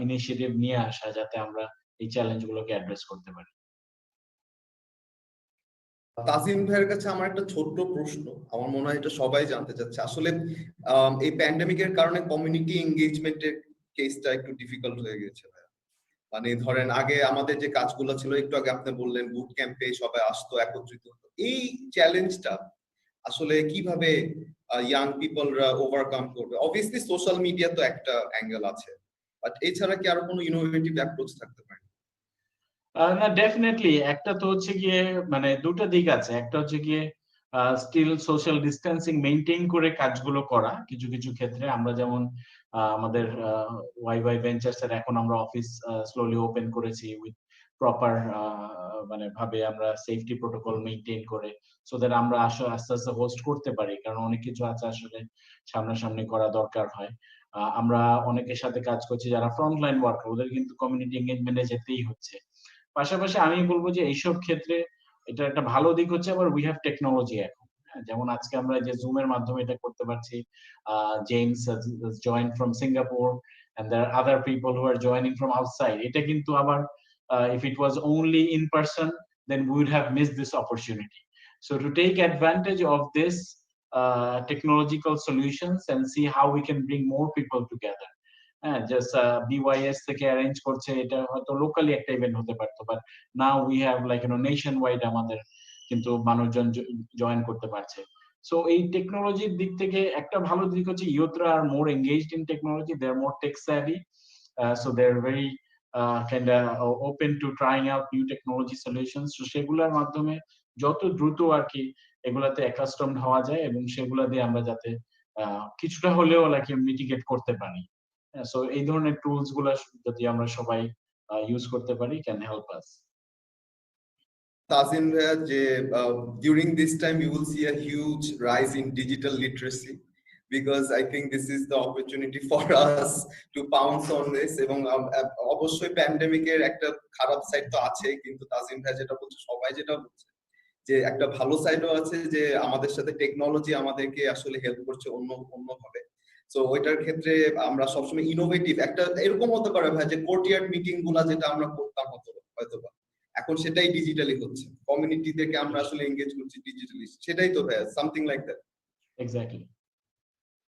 ইনিশিয়েটিভ নিয়ে আসা, যাতে আমরা এই চ্যালেঞ্জ গুলোকে অ্যাড্রেস করতে পারি। তাজিম ভাইয়ের কাছে আমার একটা ছোট্ট প্রশ্ন, আমার মনে হয় এটা সবাই জানতে চাচ্ছে। আসলে এই প্যান্ডেমিকের কারণে কমিউনিটি এঙ্গেজমেন্টের কেসটা একটু ডিফিকাল্ট হয়ে গেছে। মানে ধরেন আগে আমাদের যে কাজগুলো ছিল, একটু আগে আপনি বললেন বুট ক্যাম্পে সবাই আসতো, একত্রিত হতো, এই চ্যালেঞ্জটা আসলে কিভাবে ইয়াং পিপলরা ওভারকাম করবে? অবভিয়াসলি সোশ্যাল মিডিয়া তো একটা অ্যাঙ্গেল আছে, বাট এছাড়া কি আরো কোনো ইনোভেটিভ অ্যাপ্রোচ থাকতে পারে? না, ডেফিনেটলি একটা তো হচ্ছে গিয়ে দুটো দিক আছে। একটা হচ্ছে গিয়ে স্টিল সোশ্যাল ডিস্টেন্সিং মেইনটেইন করে কাজগুলো করা। কিছু কিছু ক্ষেত্রে আমরা যেমন আমাদের ওয়াই ভেঞ্চার্স এর এখন আমরা অফিস স্লোলি ওপেন করেছি উইথ প্রপার ভাবে আমরা সেফটি প্রোটোকল মেইনটেইন করে, সো দ্যাট আমরা আস্তে আস্তে হোস্ট করতে পারি, কারণ অনেক কিছু আছে আসলে সামনাসামনি করা দরকার হয়। আমরা অনেকের সাথে কাজ করছি যারা ফ্রন্টলাইন ওয়ার্কার, ওদের কিন্তু কমিউনিটি এঙ্গেজমেন্টে যেতেই হচ্ছে। পাশাপাশি আমি বলবো যে এইসব ক্ষেত্রে এটা একটা ভালো দিক হচ্ছে, আবার উই হ্যাভ টেকনোলজি এখন। যেমন আজকে আমরা যে জুমের মাধ্যমে এটা করতে পারছি, James join from Singapore and there are other people who are joining from outside. এটা কিন্তু আবার if it was only in person, then we would have missed this opportunity. So to take advantage of this technological solutions and see how we can bring more people together. Just BYS থেকে arrange করছে, এটা হয়তো locally একটা event হতে পারতো, but now we have nation wide আমাদের কিন্তু মানুষজন জয়েন করতে পারছে। সো এই টেকনোলজির দিক থেকে একটা ভালো দিক হচ্ছে ইউথরা are more engaged in technology, they are more tech savvy, so they are very open to trying out new technology solutions. তো সেগুলোর মাধ্যমে যত দ্রুত আর কি এগুলাতে অ্যাকাস্টমড হওয়া যায়, এবং সেগুলা দিয়ে আমরা যাতে কিছুটা হলেও মিটিগেট করতে পারি। সো এই ধরনের টুলস গুলা যদি আমরা সবাই ইউজ করতে পারি, ক্যান হেল্প আস। Tazim ভাইয়া, যে during this time you will see a huge rise in digital literacy, because I think this is the opportunity for us to pounce on this. এবং অবশ্যই প্যান্ডেমিকের একটা খারাপ সাইড তো আছে, কিন্তু তাজিম ভাই যেটা বলছে, সবাই যেটা বলছে, যে একটা ভালো সাইডও আছে, যে আমাদের সাথে টেকনোলজি আমাদেরকে আসলে হেল্প করছে অন্যভাবে। সো ওইটার ক্ষেত্রে আমরা সবসময় ইনোভেটিভ, একটা এরকম হতে পারে ভাই যে কোর্টিয়ার্ড মিটিং গুলা যেটা আমরা করতাম হয়তোবা, এখন সেটাই ডিজিটালি হচ্ছে, কমিউনিটি থেকে আমরা আসলে এনগেজ করছি ডিজিটালি, সেটাই তো ভাই, সামথিং লাইক দ্যাট। এক্স্যাক্টলি।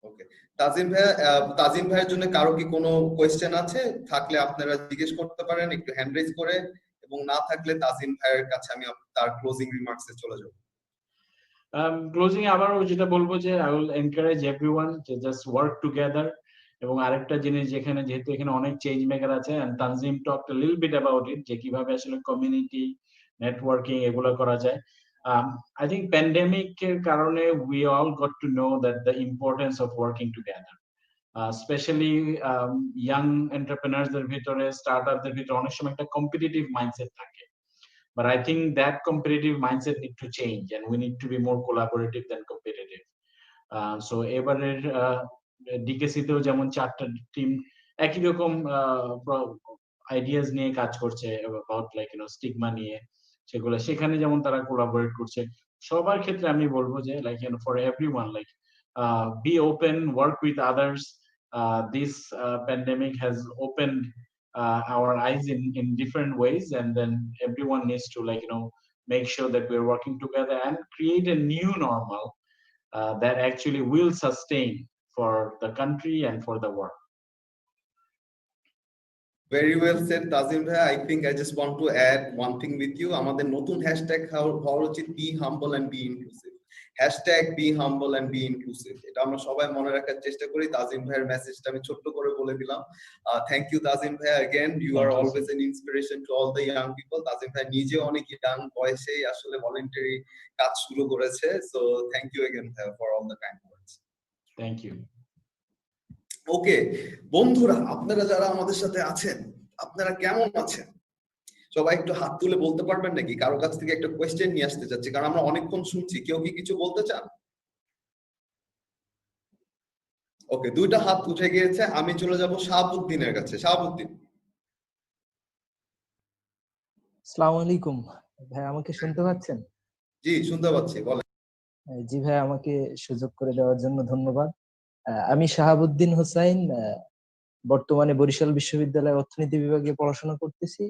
ওকে, তাজিম ভাইয়ের জন্য কারো কি কোনো কোয়েশ্চেন আছে? থাকলে আপনারা জিজ্ঞেস করতে পারেন একটু হ্যান্ড রেজ করে, এবং না থাকলে তাজিম ভাইয়ের কাছে আমি তার ক্লোজিং রিমার্কসে চলে যাব। ক্লোজিং আবারও যেটা বলবো যে আই উইল এনকারেজ এভরিওয়ান যে জাস্ট ওয়ার্ক টুগেদার। এবং আরেকটা জিনিস, যেখানে যেহেতু এখানে অনেক চেঞ্জ মেকার আছে, and Tanzim talked a little bit about it, যে কিভাবে আসলে কমিউনিটি নেটওয়ার্কিং এগুলো করা যায়। I think pandemic এর কারণে we all got to know that the importance of working together. Especially young entrepreneurs দের ভিতরে, স্টার্টআপদের ভিতরে অনেক সময় একটা কম্পিটিটিভ মাইন্ডসেট থাকে। But I think that competitive mindset need to change, and we need to be more collaborative than competitive. So এবারের ডিকেসি তেও যেমন 4টা টিম একই রকম আইডিয়াস নিয়ে কাজ করছে about like স্টিগমা নিয়ে, সেখানে যেমন তারা কোলাবোরেট করছে। সবার ক্ষেত্রে আমি বলবো যে like for everyone, like be open, work with others. This pandemic has opened our eyes in different ways, and then everyone needs to make sure that we're working together and create a new normal that actually will sustain for the country and for the world. Very well said, Tazim bhai. I think I just want to add one thing with you. আমাদের নতুন hashtag হওয়া উচিত be humble and be inclusive. Hashtag be humble and be inclusive. এটা আমরা সবাই মনে রাখার চেষ্টা করি। তাজিম ভাইয়ের মেসেজটা আমি ছোট্ট করে বলে দিলাম। Thank you, Tazim bhai. Again, you are always an inspiration to all the young people. Tazim bhai নিজে অনেক ইয়াং বয়সেই আসলে ভলান্টারি কাজ শুরু করেছে। So thank you again for all the kind words. Thank you. ওকে বন্ধুরা, আপনারা যারা আমাদের সাথে আছেন, আপনারা কেমন আছেন? সবাই একটু হাত তুলে বলতে পারবেন নাকি? কারো কাছ থেকে একটা কোয়েশ্চেন নিয়ে আসতে চাচ্ছি, কারণ আমরা অনেকক্ষণ শুনছি। কেউ কি কিছু বলতে চান? ওকে, 2টা হাত উঠে গিয়েছে। আমি চলে যাব শাহাবুদ্দিনের কাছে। শাহাবুদ্দিন। আসসালামু আলাইকুম ভাই, আমাকে শুনতে পাচ্ছেন? জি, শুনতে পাচ্ছি, বলেন। জি ভাই, আমাকে সুযোগ করে দেওয়ার জন্য ধন্যবাদ। আমি শাহাবুদ্দিন হোসাইন, বর্তমানে বরিশাল বিশ্ববিদ্যালয়ে অর্থনীতি বিভাগে পড়াশোনা করতেছি।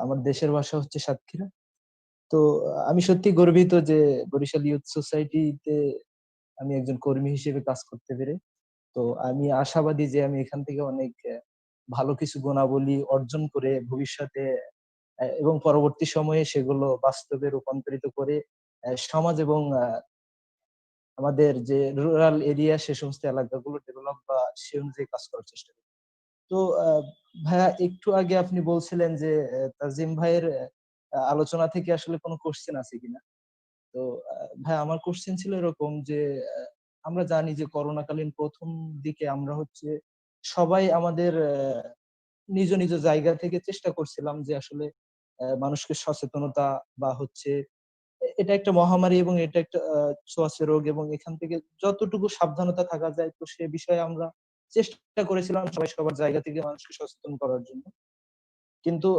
আমার দেশের ভাষা হচ্ছে সাতক্ষীরা। তো আমি সত্যি গর্বিত যে বরিশাল ইউথ সোসাইটিতে আমি একজন কর্মী হিসেবে কাজ করতে পেরে। তো আমি আশাবাদী যে আমি এখান থেকে অনেক ভালো কিছু গুণাবলী অর্জন করে ভবিষ্যতে এবং পরবর্তী সময়ে সেগুলো বাস্তবে রূপান্তরিত করে সমাজ এবং আমাদের যে রুরাল এরিয়া সে সমস্ত এলাকাগুলো ডেভেলপ বা সে অনুযায়ী কাজ করার চেষ্টা করি। তো ভাইয়া, একটু আগে আপনি বলছিলেন যে তাজিম ভাইয়ের আলোচনা থেকে আসলে কোনো কোশ্চেন আছে কিনা। তো ভাই, আমার কোশ্চেন ছিল এরকম যে আমরা জানি যে করোনাকালীন প্রথম দিকে আমরা হচ্ছে সবাই আমাদের নিজ নিজ জায়গা থেকে চেষ্টা করছিলাম যে আসলে মানুষকে সচেতনতা বা হচ্ছে এটা একটা মহামারী এবং এটা একটা ছোঁয়াচে রোগ, এবং এখান থেকে যতটুকু সাবধানতা থাকা যায় তো সে বিষয়ে আমরা চেষ্টা করেছিলাম সবাই সবার জায়গা থেকে মানুষকে সচেতন করার জন্য। কিন্তু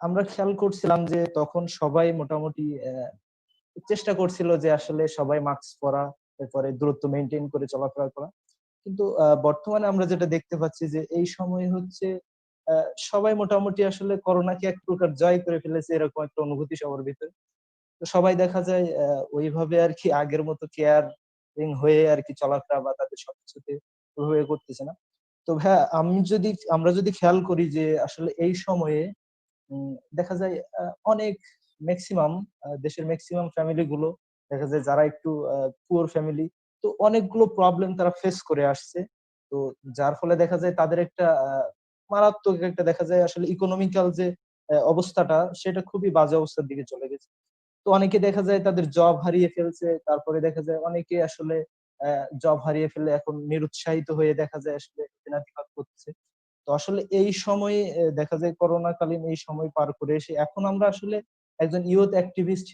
আমরা খেয়াল করছিলাম যে তখন সবাই মোটামুটি চেষ্টা করছিল যে আসলে সবাই মাস্ক পরা, এরপরে দূরত্ব মেনটেন করে চলাফেরা করা। কিন্তু বর্তমানে আমরা যেটা দেখতে পাচ্ছি যে এই সময় হচ্ছে সবাই মোটামুটি আসলে করোনাকে এক প্রকার জয় করে ফেলেছে, এরকম একটা অনুভূতি সবার ভিতরে। তো সবাই দেখা যায় ওইভাবে আর কি আগের মতো কেয়ারিং হয়ে আর কি চলাফেরা বা তাদের সবকিছুতে ওইভাবে করতেছে না। তো ভাইয়া, আমরা যদি খেয়াল করি যে আসলে এই সময়ে দেখা যায় অনেক ম্যাক্সিমাম দেশের ম্যাক্সিমাম ফ্যামিলি গুলো দেখা যায় যারা একটু পুয়ার ফ্যামিলি, তো অনেকগুলো প্রবলেম তারা ফেস করে আসছে। তো যার ফলে দেখা যায় তাদের একটা মারাত্মক একটা দেখা যায় আসলে ইকোনমিক্যাল যে অবস্থাটা সেটা খুবই বাজে অবস্থার দিকে চলে গেছে। তো অনেকে দেখা যায় তাদের জব হারিয়ে ফেলছে, তারপরে দেখা যায় অনেকে আসলে জব হারিয়ে ফেলে এখন নিরুৎসাহিত হয়ে দেখা যায় আসলে দিনাতিপাত করছে। তো আসলে এই সময়ে দেখা যায় করোনাকালীন এই সময় পার করে এসে এখন আমরা আসলে একজন ইউথ অ্যাক্টিভিস্ট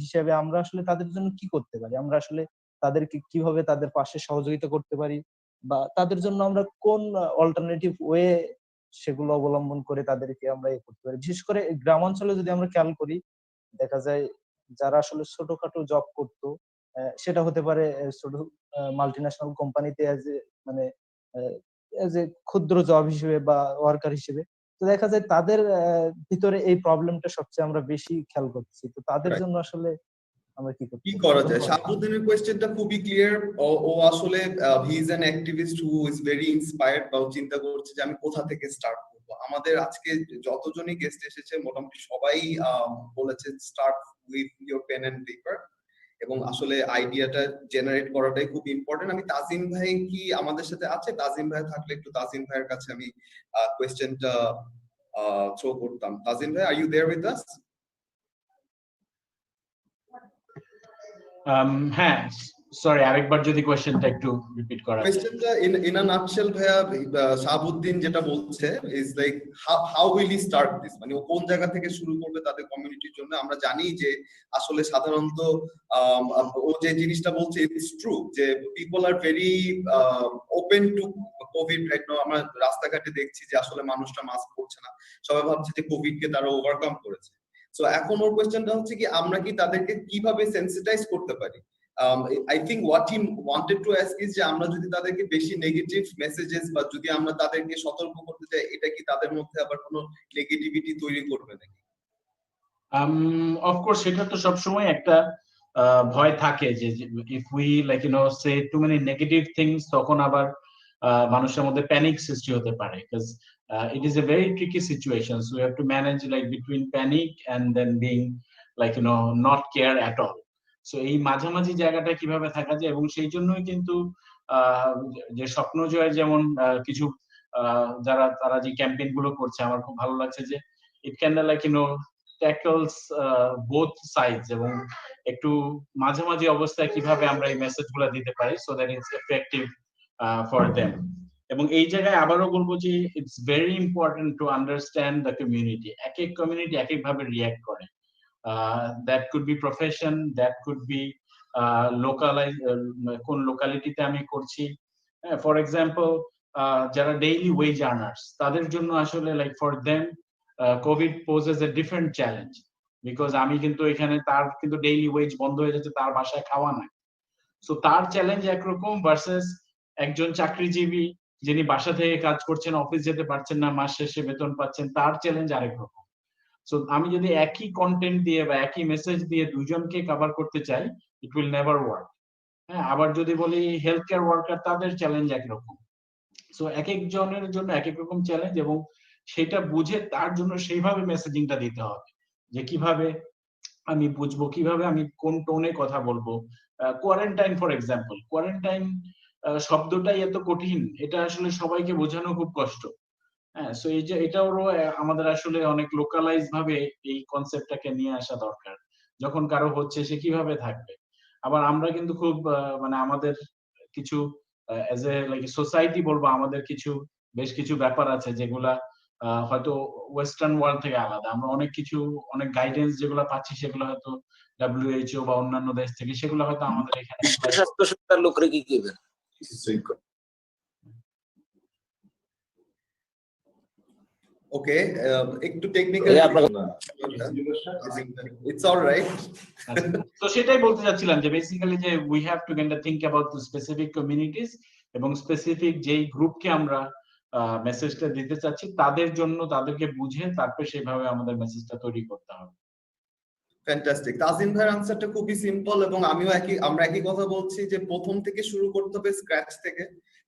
হিসেবে আমরা আসলে তাদের জন্য কি করতে পারি? আমরা আসলে তাদেরকে কিভাবে তাদের পাশে সহযোগিতা করতে পারি, বা তাদের জন্য আমরা কোন অল্টারনেটিভ ওয়ে সেগুলো অবলম্বন করে তাদেরকে আমরা করতে পারি? বিশেষ করে গ্রামাঞ্চলে যদি আমরা খেয়াল করি, দেখা যায় যারা আসলে ছোটখাটো জব করতো, সেটা হতে পারে ছোট মাল্টিন্যাশনাল কোম্পানিতে মানে ক্ষুদ্র জব হিসেবে বা ওয়ার্কার হিসেবে। তো দেখা যায় তাদের ভিতরে এই প্রবলেমটা সবচেয়ে আমরা বেশি খেয়াল করছি। তো তাদের জন্য আসলে আমরা কি করতে কি পারি? করা যায়? শাহাবুদ্দিনের কোয়েশ্চেনটা খুবই ক্লিয়ার। ও আসলে he is an activist who is very inspired, বা চিন্তা করছে যে আমি কোথা থেকে স্টার্ট করব। আমাদের আজকে যতজনই গেস্ট এসেছে মোটামুটি সবাই বলেছে start with your pen and paper, এবং আসলে আইডিয়াটা জেনারেট করাটাই খুব ইম্পর্টেন্ট। আমি তাজিম ভাই কি আমাদের সাথে আছে? তাজিম ভাই থাকলে একটু তাজিম ভাইয়ের কাছে আমি কোয়েশ্চেনটা থ্রো করতাম। তাজিম ভাই, are you there with us? হ্যাঁ, সরি, আরেকবার যদি কোশ্চেনটা একটু রিপিট করা যায়। কোয়েশ্চেনটা ইন আ নাটশেল ভাইয়া, শাহাবুদ্দিন যেটা বলছে is like how will he start this, মানে ও কোন জায়গা থেকে শুরু করবে তাদের কমিউনিটির জন্য। আমরা জানি যে আসলে সাধারণত ও যে জিনিসটা বলছে ইটস ট্রু, যে পিপল আর very open two Covid right now. আমরা রাস্তাঘাটে দেখছি যে আসলে মানুষটা মাস্ক পরছে না, সবাই ভাবছে যে কোভিড কে তারা ওভারকাম করেছে। সো এখন ওর কোয়েশ্চেনটা হচ্ছে কি আমরা কি তাদেরকে কিভাবে সেন্সিটাইজ করতে পারি। I think what he wanted to ask is যে আমরা যদি তাদেরকে বেশি নেগেটিভ মেসেজেস বা যদি আমরা তাদেরকে সতর্ক করতে চাই, এটা কি তাদের মধ্যে আবার কোনো নেগেটিভিটি তৈরি করবে নাকি? অফকোর্স সেটা তো সবসময় একটা ভয় থাকে যে if we like say too many negative things, তখন আবার মানুষের মধ্যে প্যানিক সৃষ্টি হতে পারে। Because it is a very tricky situation, so you have to manage like between panic and then being like not care at all. So এই মাঝামাঝি জায়গাটা কিভাবে থাকা যায়, এবং সেই জন্যই কিন্তু যে স্বপ্নজয়ের যেমন কিছু তারা যে ক্যাম্পেইন গুলো করছে, আমার খুব ভালো লাগছে যে it can like ট্যাকলস both sides, এবং একটু মাঝামাঝি অবস্থায় কিভাবে আমরা এই মেসেজগুলো দিতে পারি so that it's effective for them. এবং এই জায়গায় আবারও বলবো যে it's very important to understand the community. এক এক কমিউনিটি এক এক ভাবে রিয়াক্ট করে। That could be profession, that could be localized, কোন লোকালিটিতে আমি করছি। ফর এক্সাম্পল যারা ডেইলি ওয়েজ আর্নার্স, তাদের জন্য আসলে like for them Covid poses a different challenge, because আমি কিন্তু এখানে তার কিন্তু ডেইলি ওয়েজ বন্ধ হয়ে যাচ্ছে, তার বাসায় খাওয়া নাই। সো তার চ্যালেঞ্জ একরকম ভার্সেস একজন চাকরিজীবী যিনি বাসা থেকে কাজ করছেন, অফিস যেতে পারছেন না, মাস শেষে বেতন পাচ্ছেন, তার চ্যালেঞ্জ আরেক রকম। সো আমি যদি একই কন্টেন্ট দিয়ে বা একই মেসেজ দিয়ে দুজনকে কভার করতে চাই, ইট উইল নেভার ওয়ার্ক। হ্যাঁ, আবার যদি বলি হেলথ কেয়ার ওয়ার্কার, তাদের চ্যালেঞ্জ একরকম। সো এক একজনের জন্য এক এক রকম চ্যালেঞ্জ, এবং সেটা বুঝে তার জন্য সেইভাবে মেসেজিংটা দিতে হবে যে কিভাবে আমি বুঝবো, কিভাবে আমি কোন টোনে কথা বলবো। কোয়ারেন্টাইন ফর এক্সাম্পল, কোয়ারেন্টাইন শব্দটাই এত কঠিন, এটা আসলে সবাইকে বোঝানো খুব কষ্ট। হ্যাঁ, সো এই যে এটাও আমাদের আসলে অনেক লোকালাইজ ভাবে এই কনসেপ্টটাকে নিয়ে আসা দরকার। যখন কারো হচ্ছে সে কিভাবে থাকবে। আবার আমরা কিন্তু খুব মানে আমাদের কিছু এজ এ লাইক সোসাইটি বলবো, আমাদের বেশ কিছু ব্যাপার আছে যেগুলা হয়তো ওয়েস্টার্ন ওয়ার্ল্ড থেকে আলাদা। আমরা অনেক কিছু, অনেক গাইডেন্স যেগুলো পাচ্ছি সেগুলো হয়তো WHO বা অন্যান্য দেশ থেকে, সেগুলো হয়তো আমাদের এখানে স্বাস্থ্য সংস্থার লোকরে কি করবেন? ওকে, একটু টেকনিক্যাল, ইটস অলরাইট। তো সেটাই বলতে চাচ্ছিলাম যে বেসিক্যালি যে we have to kind of think about the specific communities, এবং স্পেসিফিক যেই গ্রুপকে আমরা মেসেজটা দিতে চাচ্ছি তাদের জন্য তাদেরকে বুঝে তারপর সেভাবে আমাদের মেসেজটা তৈরি করতে হবে। ফ্যান্টাস্টিক। তাজিম ভাইয়ের আনসারটা খুবই সিম্পল, এবং আমরা একই কথা বলছি যে প্রথম থেকে শুরু করতে হবে, স্ক্র্যাচ থেকে,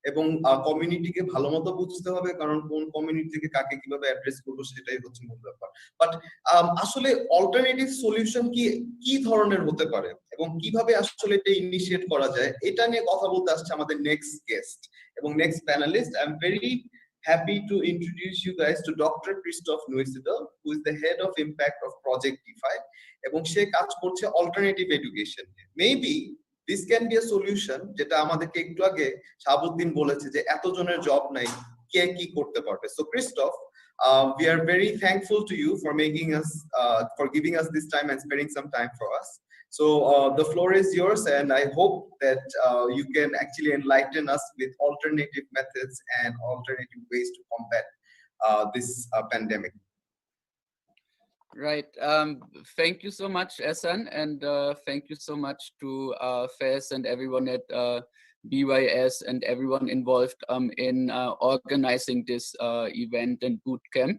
এবং কমিউনিটিকে ভালো মতো বুঝতে হবে, কারণ কোন কমিউনিটি থেকে কাকে কিভাবে অ্যাড্রেস করবো সেটাই হচ্ছে মূল ব্যাপার। বাট আসলে অল্টারনেটিভ সলিউশন কি ধরনের হতে পারে এবং কিভাবে আসলে এটা ইনিশিয়েট করা যায়, এটা নিয়ে কথা বলতে আসছে আমাদের নেক্সট গেস্ট এবং next panelist. I am very happy to introduce you guys to Dr. Christoph Neusiedl, who is the head of impact of Project DeFi, এবং সে কাজ করছে alternative education. Maybe this can be a solution, যেটা আমাদেরকে একটু আগে শাহাবুদ্দিন বলেছে যে এতজনের job নাই, কে কি করতে পারবে। So Christoph, we are very thankful to you for giving us this time and spending some time for us. So the floor is yours, and I hope that you can actually enlighten us with alternative methods and alternative ways to combat this pandemic. Right. Thank you so much, Ehsan, and thank you so much to Faiz and everyone at BYS and everyone involved in organizing this event and bootcamp.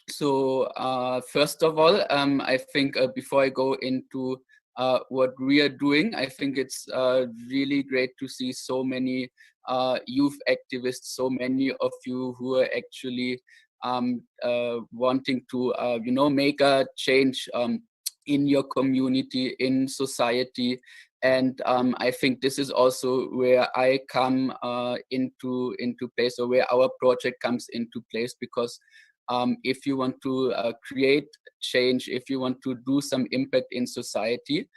So first of all, I think before I go into what we are doing, I think it's really great to see so many youth activists, so many of you who are actually wanting to, make a change in your community, in society. And I think this is also where I come into place, or where our project comes into place, because if you want to create change, if you want to do some impact in society,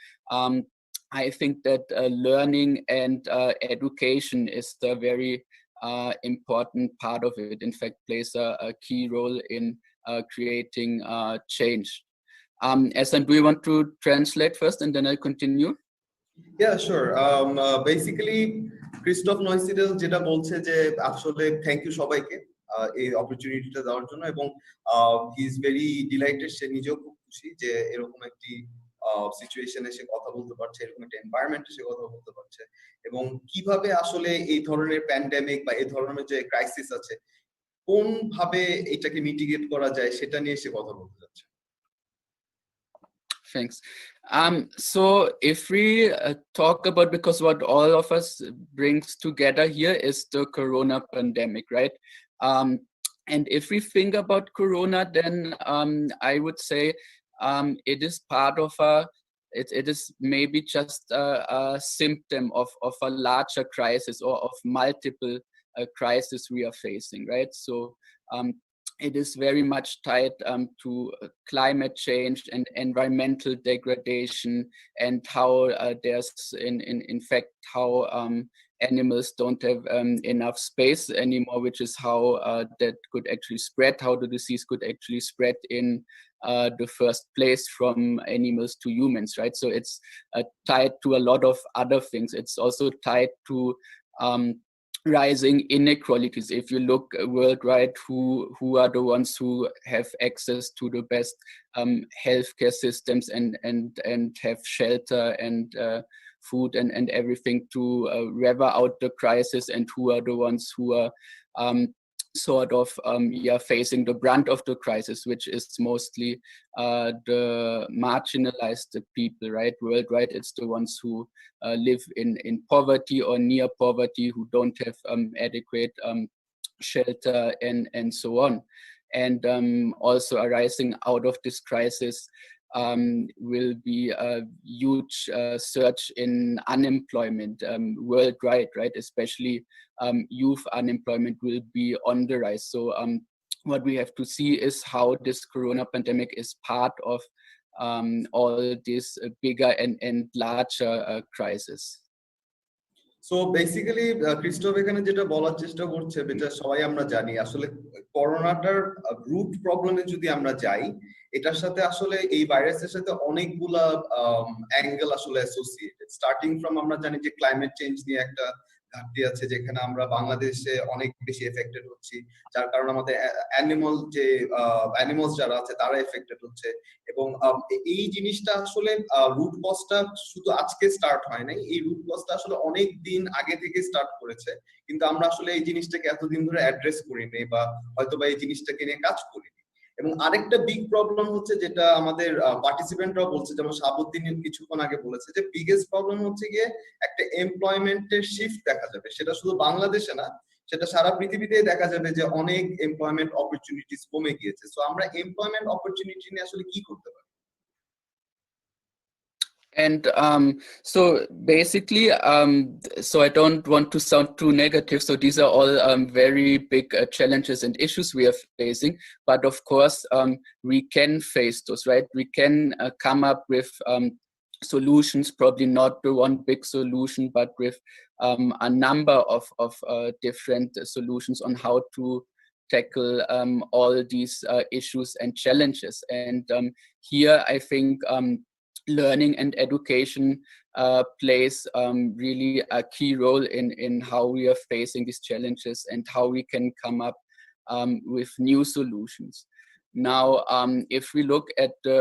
I think that learning and education is the very important part of it. In fact, plays a key role in creating change. Esan, do you want to translate first and then I'll continue? Yeah, sure. Basically, Christoph Neusiedl যেটা বলছে যে আসলে thank you সবাইকে এই অপরচুনিটিটা দেওয়ার জন্য, এবং he is very delighted, সে নিজেও খুব খুশি যে এরকম একটি সিচুয়েশনে সে কথা বলতে পারছে, এরকম একটা এনভায়রনমেন্টে সে কথা বলতে পারছে, এবং কিভাবে আসলে এই ধরনের প্যান্ডেমিক বা এই ধরনের যে ক্রাইসিস আছে কোন ভাবে এটাকে মিটিগেট করা যায় সেটা নিয়ে সে কথা বলতে যাচ্ছে। Thanks. So if we talk about, because what all of us brings together here is the corona pandemic, right? And if we think about corona, then I would say it is part of it is maybe just a symptom of a larger crisis, or of multiple crises we are facing, right? So it is very much tied to climate change and environmental degradation, and how there's in fact how animals don't have enough space anymore, which is how that could actually spread, how the disease could actually spread in the first place from animals to humans, right? So it's tied to a lot of other things. It's also tied to rising inequalities. If you look worldwide, who are the ones who have access to the best healthcare systems and have shelter and food and everything to weather out the crisis, and who are the ones who are sort of facing the brunt of the crisis, which is mostly the marginalized people, right? Worldwide, it's the ones who live in poverty or near poverty, who don't have adequate shelter and so on. And also arising out of this crisis will be a huge surge in unemployment worldwide, right? Especially youth unemployment will be on the rise. So what we have to see is how this corona pandemic is part of all this bigger and larger crisis. So basically Christoph এখানে যেটা বলার চেষ্টা করছে, যেটা সবাই আমরা জানি, আসলে করোনাটার রুট প্রবলেমে যদি আমরা যাই, এটার সাথে আসলে এই ভাইরাসের সাথে অনেকগুলা অ্যাঙ্গেল আসলে অ্যাসোসিয়েটেড। স্টার্টিং ফ্রম আমরা জানি যে ক্লাইমেট চেঞ্জ নিয়ে একটা ঘাটতি আছে, যেখানে আমরা বাংলাদেশে অনেক বেশি এফেক্টেড হচ্ছি, যার কারণে আমাদের অ্যানিমালস যারা আছে তারা এফেক্টেড হচ্ছে। এবং এই জিনিসটা আসলে রুট কজটা শুধু আজকে স্টার্ট হয় নাই, এই রুট কজটা আসলে অনেক দিন আগে থেকে স্টার্ট করেছে, কিন্তু আমরা আসলে এই জিনিসটাকে এতদিন ধরে অ্যাড্রেস করিনি, বা হয়তো বা এই জিনিসটাকে নিয়ে কাজ করিনি। এবং আরেকটা বিগ প্রবলেম হচ্ছে, যেটা আমাদের পার্টিসিপেন্টরাও বলছে, যেমন শাহাবুদ্দিন কিছুক্ষণ আগে বলেছে, যে বিগেস্ট প্রবলেম হচ্ছে গিয়ে একটা এমপ্লয়মেন্টের শিফট দেখা যাবে। সেটা শুধু বাংলাদেশে না, সেটা সারা পৃথিবীতেই দেখা যাবে যে অনেক এমপ্লয়মেন্ট অপরচুনিটিস কমে গিয়েছে। সো আমরা এমপ্লয়মেন্ট অপরচুনিটি নিয়ে আসলে কি করতে পারি? And so basically, so I don't want to sound too negative. So these are all very big challenges and issues we are facing. But of course, we can face those, right? We can come up with solutions, probably not the one big solution, but with a number of different solutions on how to tackle all these issues and challenges. And here, I think learning and education plays really a key role in how we are facing these challenges and how we can come up with new solutions. Now, if we look at the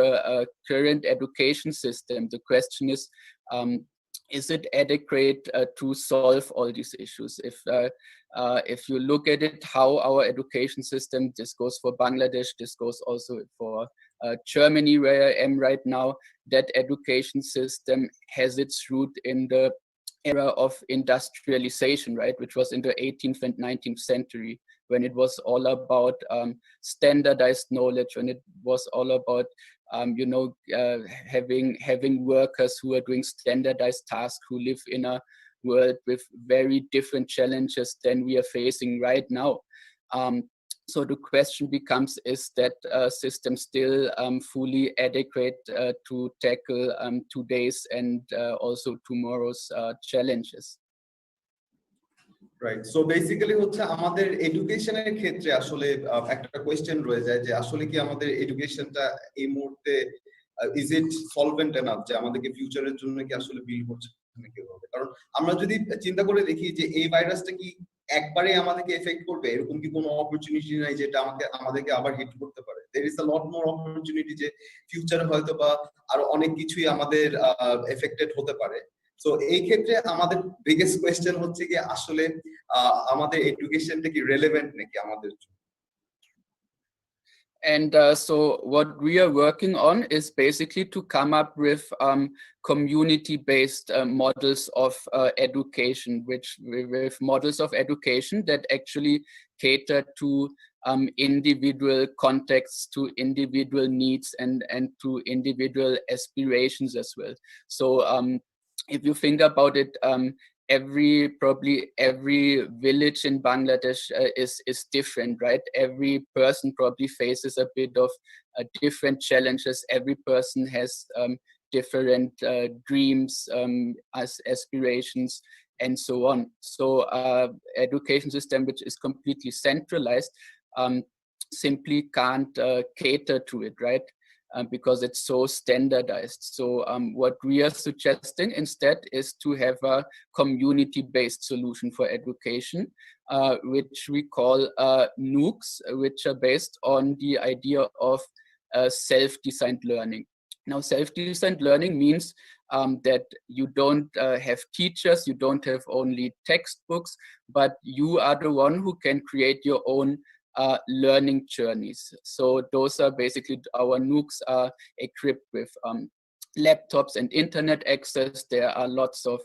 current education system, the question is, is it adequate to solve all these issues? If you look at it, how our education system, this goes for Bangladesh, this goes also for Germany, where I am right now, that education system has its root in the era of industrialization, right, which was in the 18th and 19th century, when it was all about standardized knowledge, when it was all about having workers who are doing standardized tasks, who live in a world with very different challenges than we are facing right now. So the question becomes, is that system still fully adequate to tackle today's and also tomorrow's challenges? Right, so basically হচ্ছে আমাদের এডুকেশনের ক্ষেত্রে আসলে একটা question রয়ে যায় যে আসলে কি আমাদের এডুকেশনটা এই মুহূর্তে ইজ ইট সলভেন্ট এনাফ, যে আমাদেরকে ফিউচারের জন্য কি আসলে বিল্ড করছে নাকি হবে। কারণ আমরা যদি চিন্তা করে দেখি যে এই ভাইরাসটা কি একবারে আমাদেরকে এফেক্ট করবে, এরকম কি কোনো অপরচুনিটি নাই যেটা আমাদেরকে আবার হিট করতে পারে। There is a lot more opportunity যে ফিউচারে হয়তো বা আরো অনেক কিছুই আমাদের এফেক্টেড হতে পারে। সো এই ক্ষেত্রে আমাদের বিগেস্ট কোয়েশ্চেন হচ্ছে কি আসলে আমাদের এডুকেশনটা কি রেলেভেন্ট নাকি আমাদের জন্য। And so what we are working on is basically to come up with community-based models of education, with models of education that actually cater to individual contexts, to individual needs, and to individual aspirations as well. So if you think about it, probably every village in Bangladesh is different, right? Every person probably faces a bit of different challenges. Every person has different dreams, aspirations, and so on. So education system which is completely centralized simply can't cater to it, right? Because it's so standardized. So what we are suggesting instead is to have a community-based solution for education, which we call NOOCs, which are based on the idea of self-designed learning. Now, self-designed learning means that you don't have teachers, you don't have only textbooks, but you are the one who can create your own learning journeys. So those are basically, our NOOCs are equipped with laptops and internet access. There are lots of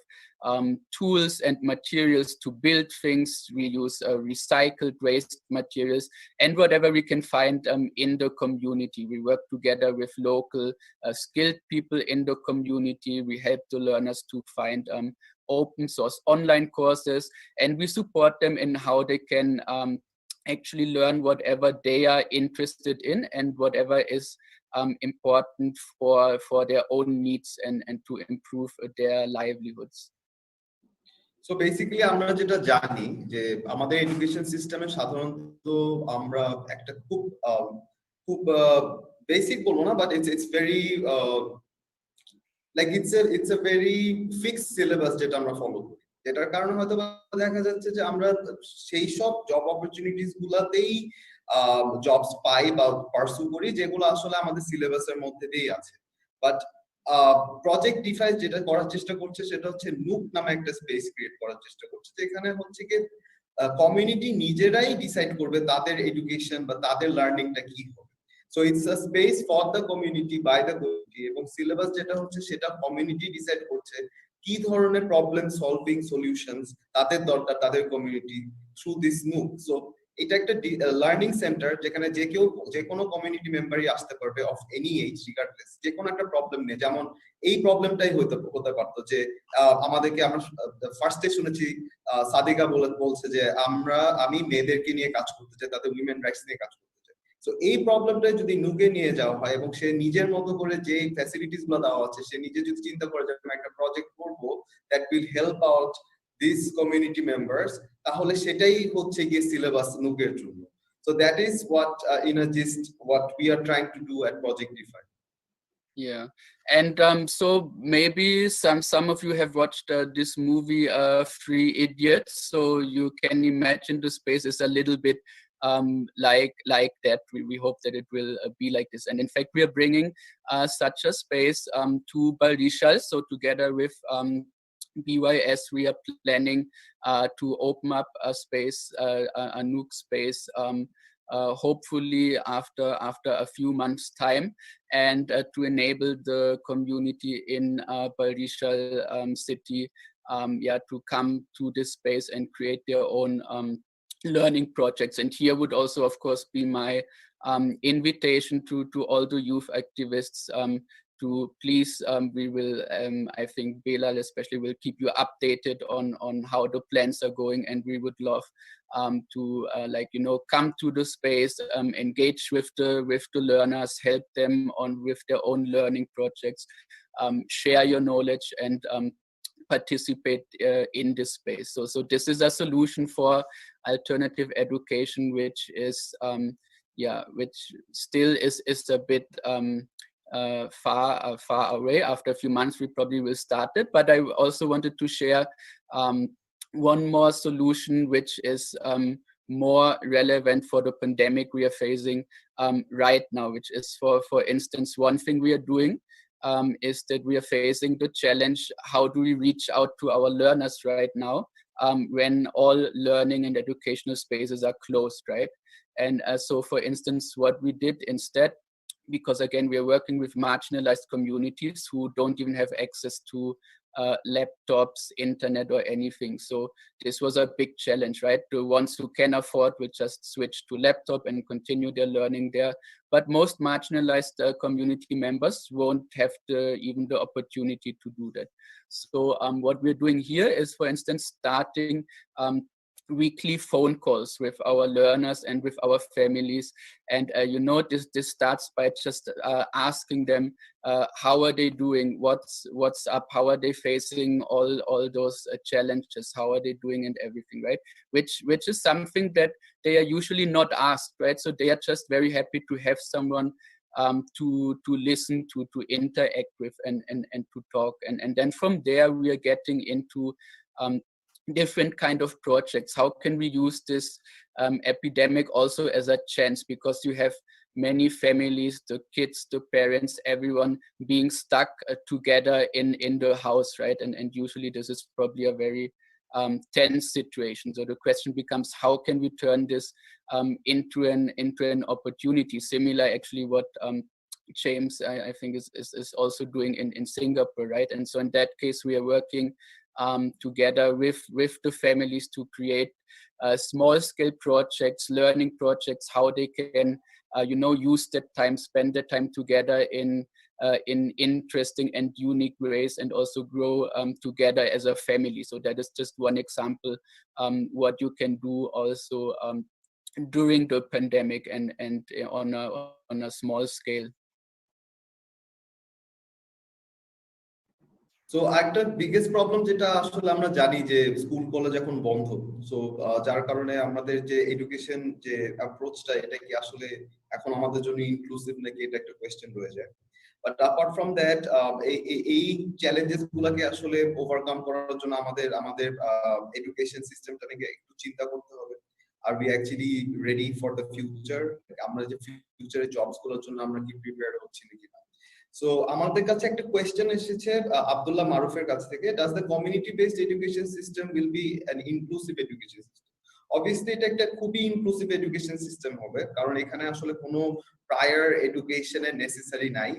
tools and materials to build things. We use recycled waste materials and whatever we can find in the community. We work together with local skilled people in the community. We help the learners to find open source online courses, and we support them in how they can actually learn whatever they are interested in and whatever is important for their own needs and to improve their livelihoods. So basically আমরা যেটা জানি যে আমাদের education সিস্টেমে সাধারণত আমরা একটা খুব বেসিক বলবো না, but it's very like it's a very fixed syllabus যেটা আমরা ফলো করি, যেটার কারণে হয়তো দেখা যাচ্ছে যে আমরা সেই সব জব অপরচুনিটিস গুলাতেই জবস পাই বা পার্সু করি যেগুলো আসলে আমাদের সিলেবাসের মধ্যে দিয়েই আছে। বাট প্রজেক্ট ডিফাইস যেটা করার চেষ্টা করছে সেটা হচ্ছে নুক নামে একটা স্পেস ক্রিয়েট করার চেষ্টা করছে, যেখানে হচ্ছে কি কমিউনিটি নিজেরাই ডিসাইড করবে তাদের এডুকেশন বা তাদের লার্নিংটা কি হবে। So it's a space for the community by the community, এবং সিলেবাস যেটা হচ্ছে সেটা কমিউনিটি ডিসাইড করছে কি ধরনের প্রবলেম সলভিং সলিউশনস তাদের দরকার তাদের community through this nook. So এটা একটা লার্নিং সেন্টার যেখানে যে কোনো কমিউনিটি মেম্বারই আসতে পারবে অফ এনি এজ রিগার্ডলেস, যে কোনো একটা প্রবলেম নিয়ে। যেমন এই প্রবলেমটাই হতে পারতো যে আমাদেরকে, আমরা ফার্স্টে শুনেছি সাদিকা বলছে যে আমি মেয়েদেরকে নিয়ে কাজ করতে চাই, তাদের উইমেন রাইটস নিয়ে কাজ করতে চাই। সো এই প্রবলেমটা যদি নুকে নিয়ে যাওয়া হয় এবং সে নিজের মতো করে যে ফ্যাসিলিটিস গুলো দেওয়া আছে সে নিজে যদি চিন্তা করে যে আমি একটা প্রজেক্ট করব that will help out this community members, তাহলে সেটাই হচ্ছে গিয়ে সিলেবাস নুকের জন্য। So that is what in a gist what we are trying to do at Project Defy. Yeah, and so maybe some of you have watched this movie Three Idiots, so you can imagine the space is a little bit like that. We hope that it will be like this, and in fact we are bringing such a space to Barishal, so together with BYS, we are planning to open up a space, a Nuke space, hopefully after a few months' time, and to enable the community in Barishal city, to come to this space and create their own learning projects. And here would also, of course, be my invitation to all the youth activists to please, we will, I think Belal especially will keep you updated on how the plans are going, and we would love to come to the space, engage with the learners, help them with their own learning projects, share your knowledge, and participate in this space. So this is a solution for alternative education, which is which still is a bit far away. After a few months we probably will start it, but I also wanted to share one more solution which is more relevant for the pandemic we are facing right now, which is for instance, one thing we are doing is that we are facing the challenge, how do we reach out to our learners right now when all learning and educational spaces are closed, right? And so for instance, what we did instead, because again, we are working with marginalized communities who don't even have access to laptops, internet, or anything. So this was a big challenge, right? The ones who can afford will just switch to laptop and continue their learning there. But most marginalized community members won't have even the opportunity to do that. So what we're doing here is, for instance, starting weekly phone calls with our learners and with our families, and this starts by just asking them how are they doing, what's up, how are they facing all those challenges, how are they doing, and everything, right? Which is something that they are usually not asked, right? So they are just very happy to have someone to listen to interact with, and to talk, and then from there we are getting into different kind of projects. How can we use this epidemic also as a chance, because you have many families, the kids, the parents, everyone being stuck together in the house, right? And usually this is probably a very tense situation. So the question becomes, how can we turn this into an opportunity? Similar, actually, what James, I think, is also doing in Singapore, right? And so in that case, we are working together with the families to create small-scale projects, learning projects, how they can, use that time, spend the time together in interesting and unique ways, and also grow together as a family. So that is just one example what you can do also during the pandemic and on a small scale. So একটা biggest problem যেটা আসলে আমরা জানি যে school college এখন বন্ধ, so যার কারণে আমাদের যে এডুকেশন যে অ্যাপ্রোচটা, এটা কি আসলে এখন আমাদের জন্য ইনক্লুসিভ নাকি, এটা একটা কোয়েশ্চেন রয়ে যায়। বাট অ্যাপার্ট ফ্রম দ্যাট, এই চ্যালেঞ্জেস গুলাকে আসলে ওভারকাম করার জন্য আমাদের এডুকেশন সিস্টেমটাকে একটু চিন্তা করতে হবে। Are we actually ready for the future? আমরা যে ফিউচারে জবস গুলোর জন্য আমরা কি প্রিপেয়ার্ড হচ্ছি নাকি না। সো আমাদের কাছে একটা কোয়েশ্চেন এসেছে আব্দুল্লাহ মারুফের কাছ থেকে, does the community based education system will be an inclusive education system? Obviously এটা একটা খুবই ইনক্লুসিভ এডুকেশন সিস্টেম হবে, কারণ এখানে আসলে কোনো প্রায়র এডুকেশনের নেসেসারি নাই।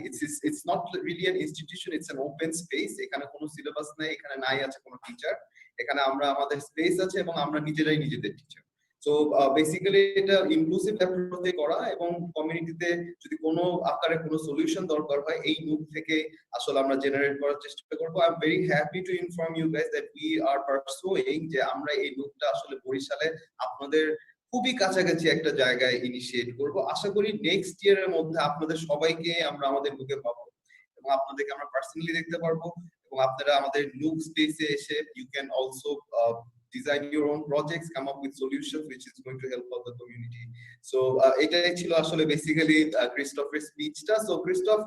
It's not really an institution, it's an open space. এখানে কোনো সিলেবাস নাই, এখানে নাই আছে কোনো টিচার, এখানে আমাদের স্পেস আছে এবং আমরা নিজেরাই নিজেদের টিচার। সো বেসিক্যালি এটা ইনক্লুসিভ অ্যাপ্রোচে করা, এবং কমিউনিটিতে যদি কোনো আকারে কোনো সলিউশন দরকার হয়, এই নুক থেকে আসলে আমরা জেনারেট করার চেষ্টা করব। I am very happy to inform you guys that we are pursuing যে আমরা এই নুকটা আসলে বরিশালে আপনাদের খুবই কাছাকাছি একটা জায়গায় ইনিশিয়েট করব। আশা করি নেক্সট ইয়ারের মধ্যে আপনাদের সবাইকে আমরা আমাদের নুকে পাবো, এবং আপনাদেরকে আমরা পার্সোনালি দেখতে পারবো, এবং আপনারা আমাদের নুক স্পেসে এসে you can also design your own projects, come up with solutions which is going to help out the community. So etai chilo ashole basically Christopher's speech ta. So Christoph,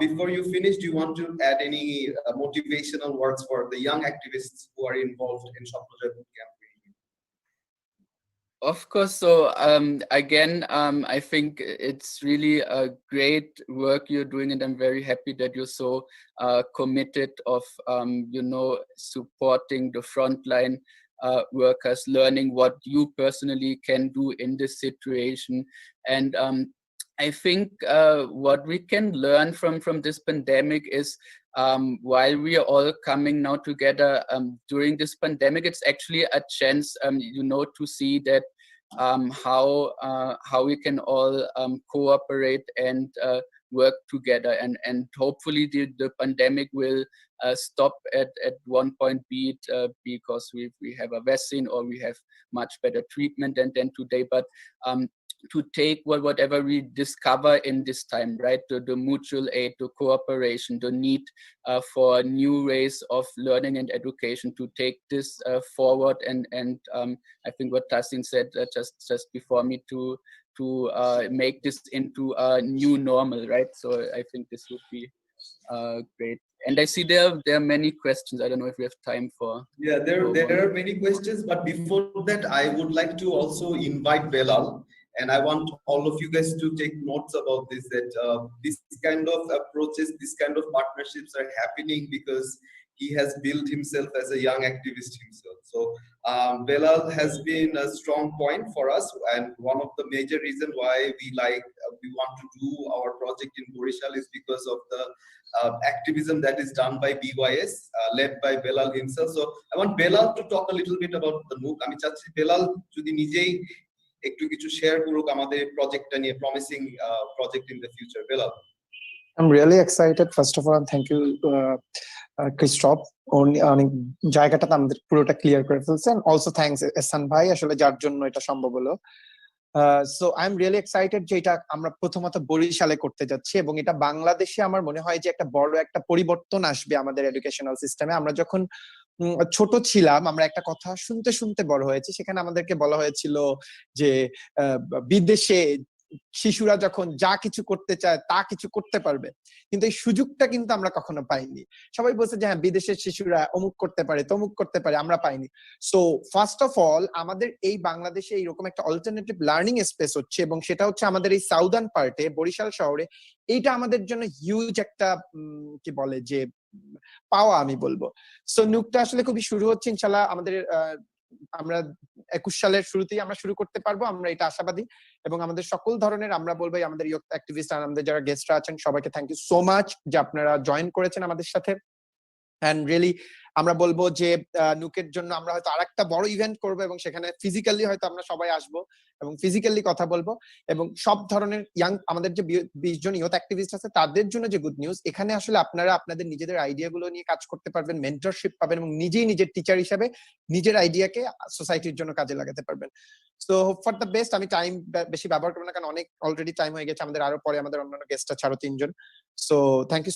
before you finish, do you want to add any motivational words for the young activists who are involved in Swapnojoy boot camp? Of course. So again, I think it's really a great work you're doing, and I'm very happy that you're so committed of supporting the frontline workers, learning what you personally can do in this situation. And I think what we can learn from this pandemic is, while we are all coming now together during this pandemic, it's actually a chance, to see that how we can all cooperate and work together, and hopefully the pandemic will stop at one point, be it because we have a vaccine or we have much better treatment than today, but to take whatever we discover in this time, right? The mutual aid, the cooperation, the need for new ways of learning and education, to take this forward, and I think what Tassin said just before me, to make this into a new normal, right? So I think this would be great. And I see there are many questions. I don't know if we have time for. Yeah, there are many questions, but before that, I would like to also invite Belal, and I want all of you guys to take notes about this. That this kind of approaches, this kind of partnerships are happening because he has built himself as a young activist himself. So Belal has been a strong point for us, and one of the major reasons why we want to do our project in Borishal is because of the activism that is done by BYS, led by Belal himself. So I want Belal to talk a little bit about the MOOC. আমি চাচ্ছি বেলাল যদি নিজেই একটু কিছু share করুক আমাদের প্রজেক্টটা নিয়ে, promising project in the future. Belal. I'm really excited. First of all, thank you, Christoph. অনেক জায়গাটাতে আমাদের পুরোটা ক্লিয়ার করে ফেলছেন। Also thanks এহসান ভাই, আসলে যার জন্য এটা সম্ভব হলো। So I'm really excited যে এটা আমরা প্রথমত বরিশালে করতে যাচ্ছি, এবং এটা বাংলাদেশে আমার মনে হয় যে একটা বড় একটা পরিবর্তন আসবে আমাদের এডুকেশনাল সিস্টেমে। আমরা যখন ছোট ছিলাম, আমরা একটা কথা শুনতে শুনতে বড় হয়েছি, সেখানে আমাদেরকে বলা হয়েছিল যে বিদেশে শিশুরা যখন যা কিছু করতে চায় তা কিছু করতে পারবে, কিন্তু এই সুযোগটা কিন্তু আমরা কখনো পাইনি। সবাই বলছে যে হ্যাঁ, বিদেশের শিশুরা অমুক করতে পারে, তমুক করতে পারে, আমরা পাইনি। সো ফার্স্ট অফ অল আমাদের এই বাংলাদেশে এইরকম একটা অল্টারনেটিভ লার্নিং স্পেস হচ্ছে, এবং সেটা হচ্ছে আমাদের এই সাউদার্ন পার্টে, বরিশাল শহরে। এইটা আমাদের জন্য হিউজ একটা কি বলে যে পাওয়া, আমি বলবো। সো নুকটা আসলে খুবই শুরু হচ্ছে ইনশাল্লাহ, আমাদের আমরা 21 সালের শুরুতেই আমরা শুরু করতে পারবো, আমরা এটা আশাবাদী। এবং আমাদের সকল ধরনের, আমরা বলবো আমাদের ইয়ুথ অ্যাক্টিভিস্ট আর আমাদের যারা গেস্টরা আছেন সবাইকে থ্যাংক ইউ সো মাচ যে আপনারা জয়েন করেছেন আমাদের সাথে। এন্ড রিয়েলি আমরা বলবো যে নুকের জন্য আমরা হয়তো আরেকটা বড় ইভেন্ট করবো, এবং সেখানে ফিজিক্যালি হয়তো আমরা সবাই আসবো এবং ফিজিক্যালি কথা বলবো, এবং সব ধরনের ইয়াং আমাদের যে 20 জন ইয়ুথ অ্যাক্টিভিস্ট আছে তাদের জন্য যে গুড নিউজ, এখানে আসলে আপনারা আপনাদের নিজেদের আইডিয়া গুলো নিয়ে কাজ করতে পারবেন, মেন্টরশিপ পাবেন, এবং নিজেই নিজের টিচার হিসেবে নিজের আইডিয়াকে সোসাইটির জন্য কাজে লাগাতে পারবেন। So hope for the best. আমি টাইম বেশি ব্যবহার করবো না, কারণ অনেক অলরেডি টাইম হয়ে গেছে আমাদের, আরো পরে আমাদের অন্যান্য গেস্ট আছে আরো 3 জন। So thank you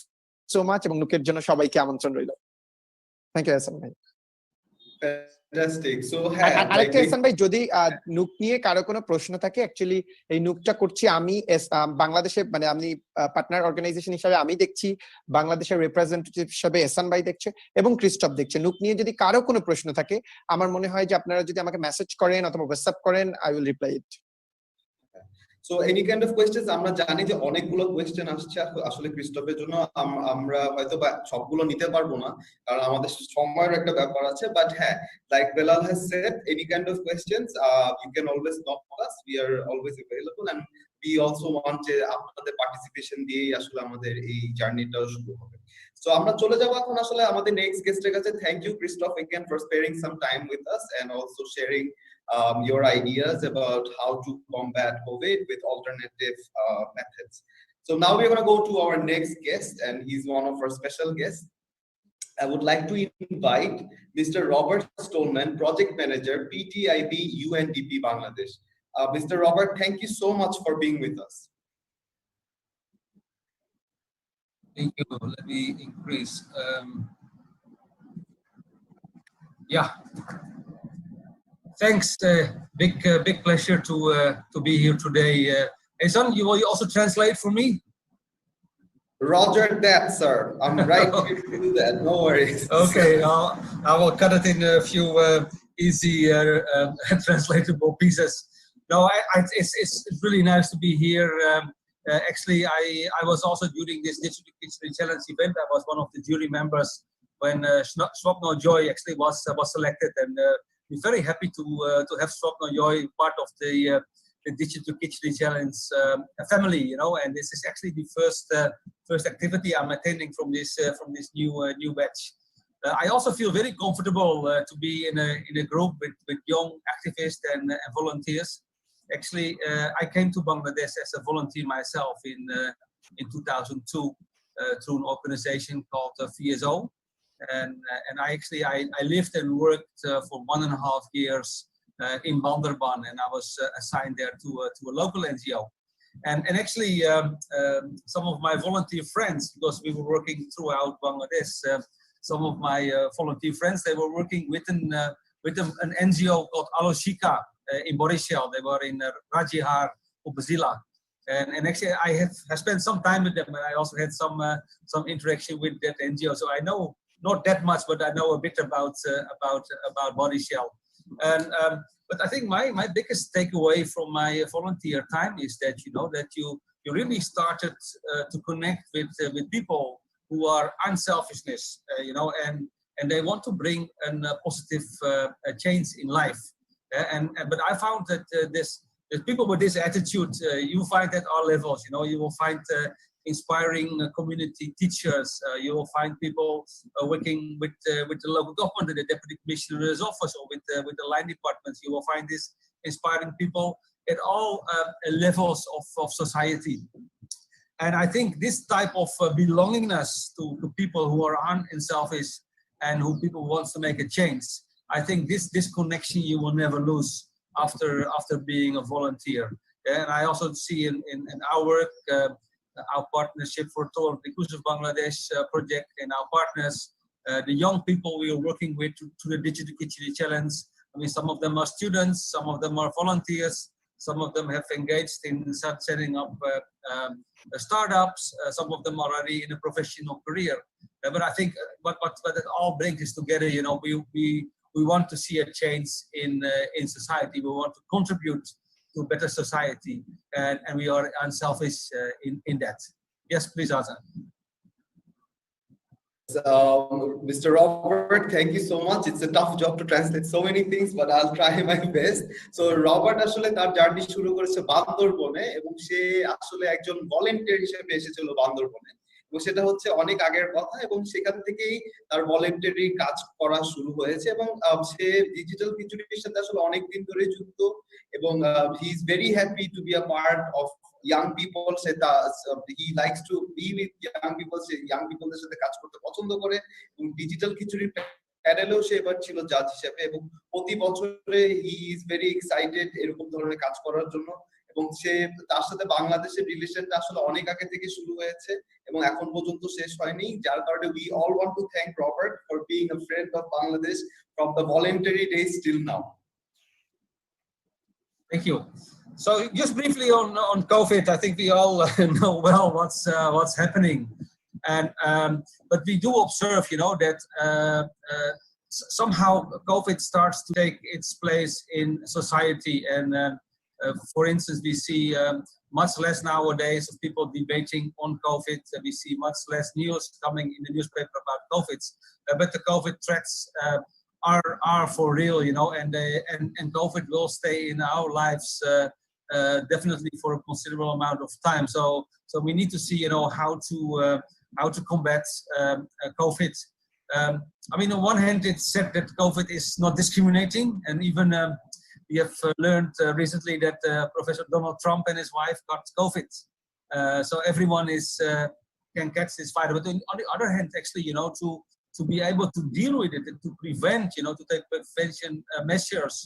so much, এবং নুকের জন্য সবাইকে আমন্ত্রণ রইল। থ্যাংক ইউ হাসান ভাই। ফ্যান্টাস্টিক। সো হ্যাঁ, আরেকটা হাসান ভাই, যদি নুক নিয়ে কারো কোনো প্রশ্ন থাকে, অ্যাকচুয়ালি এই নুকটা করছি আমি বাংলাদেশে, মানে আমি পার্টনার অর্গানাইজেশন হিসেবে আমি দেখছি, বাংলাদেশের রিপ্রেজেন্টেটিভ হিসেবে এহসান ভাই দেখছে, এবং ক্রিস্টফ দেখছে। নুক নিয়ে যদি কারো কোনো প্রশ্ন থাকে, আমার মনে হয় যে আপনারা যদি আমাকে মেসেজ করেন অথবা হোয়াটসঅ্যাপ করেন, I will reply it. So any kind of questions, আমরা জানি যে অনেকগুলো কোয়েশ্চেন আসছে আসলে ক্রিস্টোফের জন্য, আমরা হয়তো বা সবগুলো নিতে পারবো না, কারণ আমাদের সময়ের একটা ব্যাপার আছে। বাট হ্যাঁ, like Belal has said, any kind of questions you can always knock us, we are always available, and we also want যে আপনাদের পার্টিসিপেশন দিয়েই আসলে আমাদের এই জার্নিটাও শুরু হবে। সো আমরা চলে যাব এখন আসলে আমাদের নেক্সট গেস্টের কাছে। Thank you Christoph again for sparing some time with us and also sharing your ideas about how to combat COVID with alternative methods. So now we're going to go to our next guest, and he's one of our special guests. I would like to invite Mr. Robert Stolman, Project Manager, PTIB UNDP Bangladesh. Mr. Robert, thank you so much for being with us. Thank you. Let me increase. Yeah. Thanks. Big pleasure to be here today. Ehsan, you will also translate for me? Roger that, sir. I'm right here to do that. No worries. Okay, I will cut it in a easy translatable pieces. No, it's really nice to be here. Actually, I was also during this Digital Kitchen Challenge event. I was one of the jury members when Swapnojoy actually was selected, and we're very happy to have Swapnojoy part of the Digital Kitchen Challenge family. You know, and this is actually the first activity I'm attending from this new batch. I also feel very comfortable to be in a group with young activists and volunteers. Actually, I came to Bangladesh as a volunteer myself in 2002 through an organization called VSO, and I lived and worked for 1.5 years in Bandarban, and I was assigned there to a local NGO. And actually, some of my volunteer friends, because we were working throughout Bangladesh, some of my volunteer friends, they were working with an NGO called Aloshika in Borishal. They were in Rajihar, Upazila. And actually, I have spent some time with them, and I also had some interaction with that NGO. So I know not that much, but I know a bit about Borishal. And but I think my biggest takeaway from my volunteer time is that you really started to connect with people who are unselfishness, and they want to bring a positive change in life. But I found that there's people with this attitude, you find at all levels. You will find inspiring community teachers. You will find people working with the local government, the deputy commissioner's office, or with the line departments. You will find these inspiring people at all levels of society. And I think this type of belongingness to people who are unselfish and who people wants to make a change, I think this connection you will never lose after being a volunteer. And I also see in our work, our partnership for Tolerant Inclusive Bangladesh project, and our partners, the young people we are working with to the Digital Kitchen Challenge. I mean, some of them are students, some of them are volunteers, some of them have engaged in setting up startups, some of them are already in a professional career. But I think what it all brings us together, we want to see a change in society. We want to contribute to a better society, and we are unselfish in that. Yes, please, Azan. Mr. Robert, thank you so much. It's a tough job to translate so many things, but I'll try my best. So Robert আসলে তার journey শুরু করেছে বান্দরবনে, এবং সে আসলে একজন volunteer হিসেবে এসেছিল বান্দরবনে, এবং সেটা হচ্ছে অনেক আগের কথা, এবং সেখান থেকেই তার ভলান্টিয়ারি কাজ করা শুরু হয়েছে, এবং সে ডিজিটাল কিচুরির সাথে আসলে অনেক দিন ধরে যুক্ত, এবং he is very happy two be a part of young people. He likes to be with young people. Young people দের সাথে কাজ করতে পছন্দ করে, এবং ডিজিটাল খিচুড়ির প্যানেলেও সে এবার ছিল জাজ হিসেবে, এবং প্রতি বছরে হি ইজ ভেরি এক্সাইটেড এরকম ধরনের কাজ করার জন্য। এবং সে তার সাথে বাংলাদেশের রিলেশনটা আসলে অনেক আগে থেকে শুরু হয়েছে এবং এখন পর্যন্ত শেষ হয়নি, যার কারণে we all want to thank Robert for being a friend of Bangladesh from the voluntary days till now. Thank you. So just briefly on COVID, I think we all know well what's happening, and but we do observe, that somehow COVID starts to take its place in society, and for instance, we see much less nowadays of people debating on COVID. We see much less news coming in the newspaper about COVID, but the COVID threats are for real, and COVID will stay in our lives. Definitely for a considerable amount of time. So we need to see, how to combat COVID. I mean, on one hand, it's said that COVID is not discriminating, and even we have learned recently that Professor Donald Trump and his wife got COVID. So everyone can catch this virus. But on the other hand, actually, to be able to deal with it, to prevent, to take prevention measures.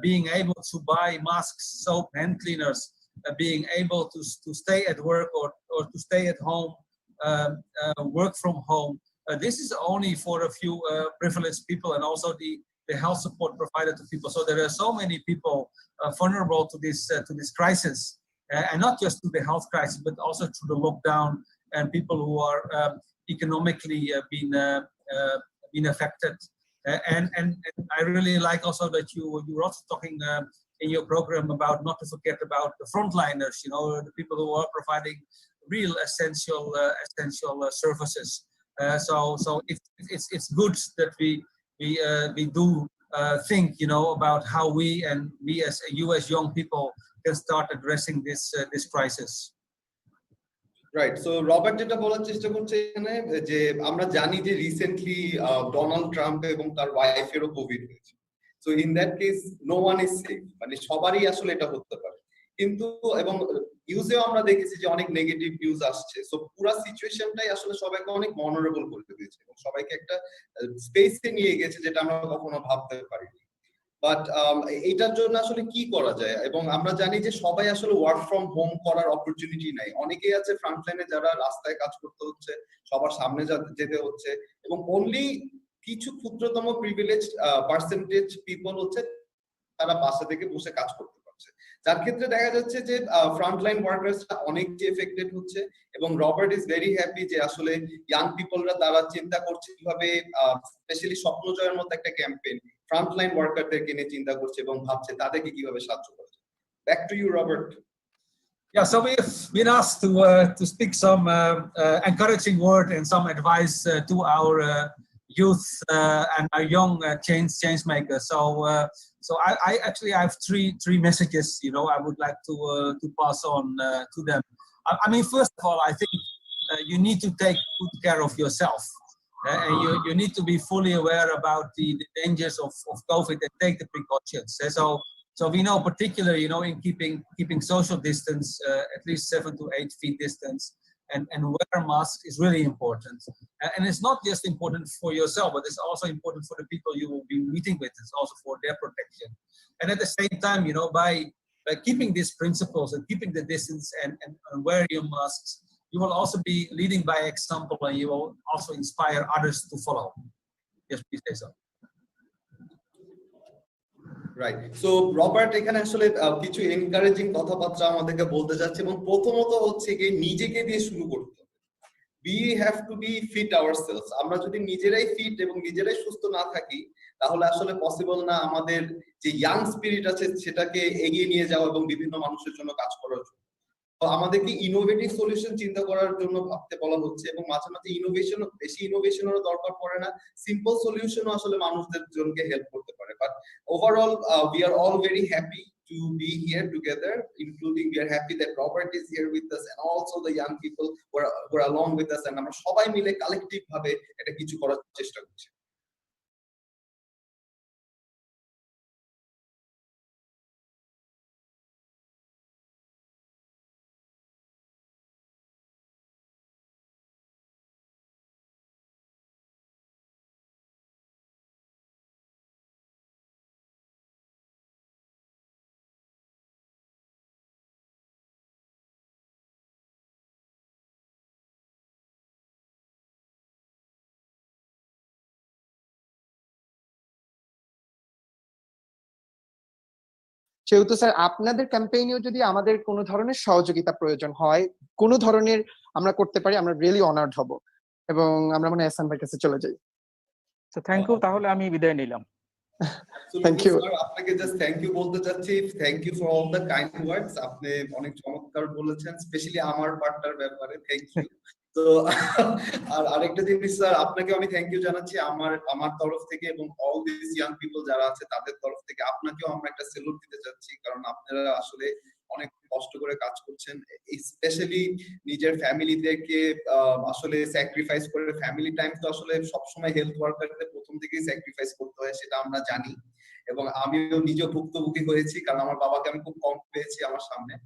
Being able to buy masks, soap, hand cleaners, being able to stay at work or to stay at home, work from home. This is only for a few privileged people, and also the health support provided to people. So there are so many people vulnerable to this crisis, and not just to the health crisis, but also to the lockdown, and people who are economically being affected. And I really like also that you were also talking in your program about not to forget about the frontliners, you know, the people who are providing real essential services. So it's good that we do think, you know, about how we as US young people can start addressing this crisis. Right so Robert যেটা বলার চেষ্টা করছে এখানে যে আমরা জানি যে recently Donald Trump এবং তার ওয়াইফেরও কোভিড হয়েছে। So in that case no one is safe, মানে সবারই আসলে এটা হতে পারে। কিন্তু এবং নিউজেও আমরা দেখেছি যে অনেক নেগেটিভ নিউজ আসছে। সো পুরো সিচুয়েশনটাই আসলে সবাইকে অনেক মনোরেবল করে দিয়েছে এবং সবাইকে একটা স্পেসে নিয়ে গেছে যেটা আমরা কখনো ভাবতে পারিনি। বাট এটার জন্য আসলে কি করা যায়, এবং আমরা জানি যে সবাই আসলে ওয়ার্ক ফ্রম হোম করার অপরচুনিটি নাই। অনেকেই আছে ফ্রন্টলাইনে যারা রাস্তায় কাজ করতে হচ্ছে, সবার সামনে যেতে হচ্ছে, এবং অনলি কিছু ক্ষুদ্রতম প্রিভিলেজ পার্সেন্টেজ পিপল হচ্ছে তারা বাসা থেকে বসে কাজ করতে পারছে, যার ক্ষেত্রে দেখা যাচ্ছে যে ফ্রন্টলাইন ওয়ার্কার্সরা অনেক এফেক্টেড হচ্ছে। এবং রবার্ট ইজ ভেরি হ্যাপি যে আসলে ইয়াং পিপলরা তারা চিন্তা করছে কিভাবে স্পেশালি স্বপ্নজয়ের মতো একটা ক্যাম্পেইন ফ্রন্টলাইন ওয়ার্কারদেরকে নিয়ে চিন্তা করছে এবং ভাবছে তাদেরকে কিভাবে সাহায্য করা যায়। Back to you Robert. Yeah, so we've been asked to speak some encouraging word and some advice to our youth and our young change makers. So I actually have three messages, you know, I would like to pass on to them. I mean, first of all, I think you need to take good care of yourself. And you need to be fully aware about the dangers of COVID and take the precautions. So we know particularly, you know, in keeping social distance, at least 7 to 8 feet distance, and wear a mask is really important. And it's not just important for yourself, but it's also important for the people you will be meeting with. It's also for their protection. And at the same time, you know, by keeping these principles and keeping the distance and wearing your masks, you will also be leading by example, and you will also inspire others to follow. Yes, please say so. Right, so Robert এখানে আসলে কিছু encouraging কথাবার্তা আমাদেরকে বলতে যাচ্ছে, এবং প্রথমত হচ্ছে কি নিজেকে দিয়ে শুরু করতে হবে। we have to be fit ourselves. আমরা যদি নিজেরাই ফিট এবং নিজেরাই সুস্থ না থাকি তাহলে আসলে পসিবল না আমাদের যে ইয়াং স্পিরিট আছে সেটাকে এগিয়ে নিয়ে যাওয়া এবং বিভিন্ন মানুষের জন্য কাজ করার জন্য। তো আমাদেরকে ইনোভেটিভ সলিউশন চিন্তা করার জন্য ভাবতে বলা হচ্ছে, এবং মাঝে মাঝে বেশি ইনোভেশনেরও দরকার পড়ে না, সিম্পল সলিউশনও আসলে মানুষদের জন্য হেল্প করতে পারে। But overall we are all very happy to be here together, including we are happy that Robert is here with us and also the young people who are along with us, and আমরা সবাই মিলে collective ভাবে এটা কিছু করার চেষ্টা করছি। সেহেতু স্যার আপনাদের ক্যাম্পেইনেও যদি আমাদের কোনো ধরনের সহযোগিতা প্রয়োজন হয়, কোনো ধরনের আমরা করতে পারি, আমরা রিয়েলি অনার্ড হব। এবং আমরা মনে হয় এহসান ভাইয়ের কাছে চলে যাই। তো থ্যাংক ইউ, তাহলে আমি বিদায় নিলাম। থ্যাংক ইউ স্যার, আপনাকে জাস্ট থ্যাংক ইউ বলতে চাচ্ছি। Thank you for all the kind words. আপনি অনেক চমৎকার বলেছেন, স্পেশালি আমার পার্টটার ব্যাপারে থ্যাংক ইউ। তো আর আরেকটা জিনিস স্যার, আপনাকে আমি থ্যাংক ইউ জানাচ্ছি আমার তরফ থেকে, এবং অল দিস ইয়াং পিপল যারা আছে তাদের তরফ থেকে আপনাকেও আমরা একটা সেলুট দিতে চাচ্ছি, কারণ আপনারা আসলে অনেক কষ্ট করে কাজ করছেন, স্পেশালি নিজের ফ্যামিলিদেরকে আসলে স্যাক্রিফাইস করে। ফ্যামিলি টাইম তো আসলে সবসময় হেলথ ওয়ার্কারদের প্রথম থেকেই স্যাক্রিফাইস করতে হয়, সেটা আমরা জানি, এবং আমিও নিজে ভুক্তভোগী হয়েছি, কারণ আমার বাবাকে আমি খুব কম পেয়েছি আমার সামনে।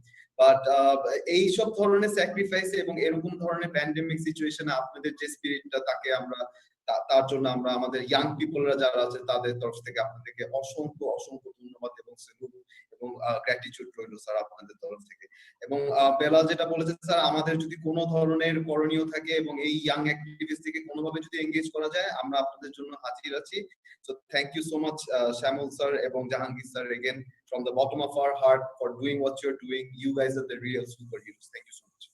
বাট এইসব ধরনের স্যাক্রিফাইস এবং এরকম ধরনের প্যান্ডেমিক সিচুয়েশনে আপনাদের যে স্পিরিটটা, তাকে আমরা তার জন্য আমরা আমাদের ইয়াং পিপলরা যারা আছে তাদের তরফ থেকে আপনাদেরকে অসংখ্য অসংখ্য ধন্যবাদ এবং সেলুট এবং গ্র্যাটিটিউড রইল স্যার আপনাদের তরফ থেকে। এবং বেলা যেটা বলেছে স্যার, আমাদের যদি কোনো ধরনের করণীয় থাকে এবং এই ইয়াং অ্যাক্টিভিস্ট থেকে কোনোভাবে যদি এঙ্গেজ করা যায়, আমরা আপনাদের জন্য হাজির আছি। So thank you so much, Shamul sir এবং Jahangir sir, again from the bottom of our heart for doing what you're doing. You guys are the real superheroes. Thank you so much.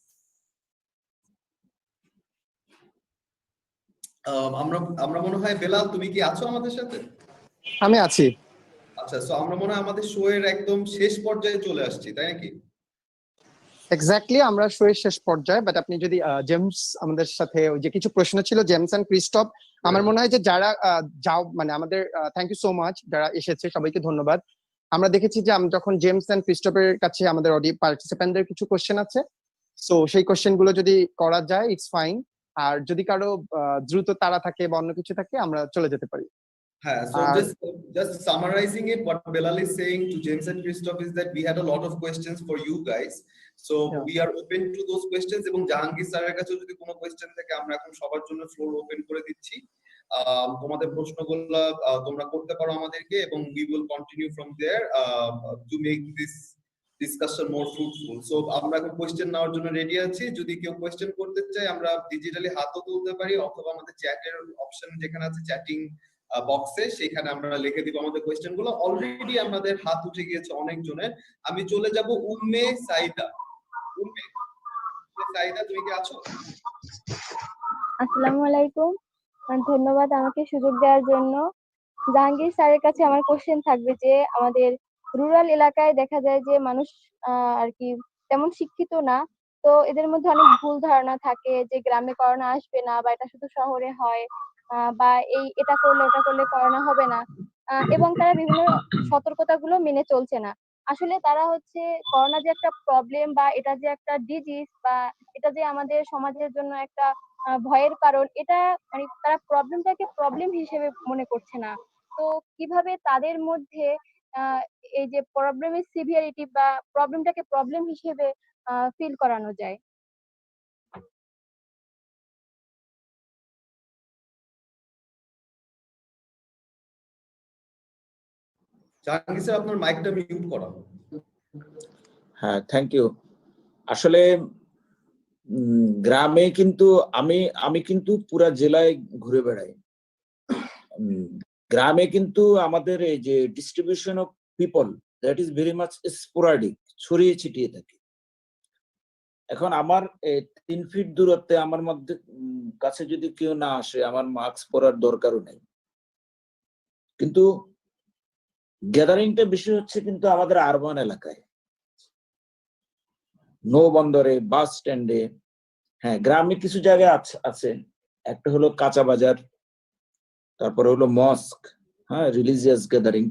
আমরা আমরা মনে হয় বেলাল তুমি কি আছো আমাদের সাথে? আমি আছি। আচ্ছা, সো আমরা মনে হয় আমাদের শো এর একদম শেষ পর্যায়ে চলে আসছি, তাই নাকি? এক্স্যাক্টলি, আমরা শো এর শেষ পর্যায়ে, বাট আপনি যদি জেমস আমাদের সাথে ওই যে কিছু প্রশ্ন ছিল জেমস এন্ড ক্রিস্টফ, আমার মনে হয় যে যারা যাও মানে আমাদের থ্যাংক ইউ সো মাচ যারা এসেছে সবাইকে ধন্যবাদ। আমরা দেখেছি যে যখন জেমস এন্ড ক্রিস্টফের কাছে আমাদের অডিও পার্টিসিপেন্টদের কিছু কোশ্চেন আছে, সো সেই কোশ্চেন গুলো যদি করা যায় ইটস ফাইন, আর যদি কারো দ্রুত তাড়া থাকে বা অন্য কিছু থাকে আমরা চলে যেতে পারি। So just summarizing it, what Belal is saying to James and Christoph is that we had a lot of questions for you guys. So we are open to those questions. এবং জাহাঙ্গীর স্যারের কাছে যদি কোনো কোয়েশ্চেন থাকে আমরা এখন সবার জন্য ফ্লোর ওপেন করে দিচ্ছি। তোমাদের প্রশ্নগুলো তোমরা করতে পারো আমাদেরকে, এবং we will continue from there to make this discussion more fruitful. So আমরা এখন কোয়েশ্চেন নেওয়ার জন্য রেডি আছি। যদি কেউ কোয়েশ্চেন করতে চায় আমরা ডিজিটালি হাতও তুলতে পারি, অথবা আমাদের চ্যাটের অপশন যেখানে আছে চ্যাটিং বক্সে সেখানে আমরা লিখে দিব আমাদের কোয়েশ্চেন গুলো। অলরেডি আমাদের হাত উঠে গিয়েছে অনেক জনের। আমি চলে যাব উম্মে সাইদা। উম্মে সাইদা তুমি কি আছো? আসসালামু আলাইকুম, ধন্যবাদ আমাকে সুযোগ দেওয়ার জন্য। জাহাঙ্গীর স্যারের কাছে আমার কোশ্চেন থাকবে যে আমাদের রুরাল এলাকায় দেখা যায় যে মানুষ আর কি তেমন শিক্ষিত না, তো এদের মধ্যে অনেক ভুল ধারণা থাকে যে গ্রামে করোনা আসবে না, বা এটা শুধু শহরে হয়, বা এটা করলে ওটা করলে করোনা হবে না, এবং তারা বিভিন্ন সতর্কতাগুলো মেনে চলছে না। আসলে তারা হচ্ছে করোনা যে একটা প্রবলেম, বা এটা যে একটা ডিজিজ, বা এটা যে আমাদের সমাজের জন্য একটা ভয়ের কারণ, এটা মানে তারা প্রবলেমটাকে প্রবলেম হিসেবে মনে করছে না। তো কিভাবে তাদের মধ্যে এই যে প্রবলেমের সিভিয়ারিটি বা প্রবলেমটাকে প্রবলেম হিসেবে ফিল করানো যায়? জাহাঙ্গীর স্যার আপনার মাইকটা মিউট করা। হ্যাঁ, থ্যাংক ইউ। আসলে গ্রামে কিন্তু আমি কিন্তু পুরা জেলায় ঘুরে বেড়াই। গ্রামে কিন্তু আমাদের এই যে distribution of people that is very much sporadic, ছড়িয়ে ছিটিয়ে থাকে। এখন আমার 3 ফিট দূরত্বে আমার মধ্যে কাছে যদি কেউ না আসে আমার মাস্ক পরার দরকারও নেই। কিন্তু গ্যাদারিংটা বেশি হচ্ছে কিন্তু আমাদের আরবান এলাকায়, নৌ বন্দরে, বাস স্ট্যান্ডে। হ্যাঁ, গ্রামে কিছু জায়গায় আছে, একটা হলো কাঁচা বাজার, তারপরে হলো মস্ক, হ্যাঁ, রিলিজিয়াস গ্যাদারিং,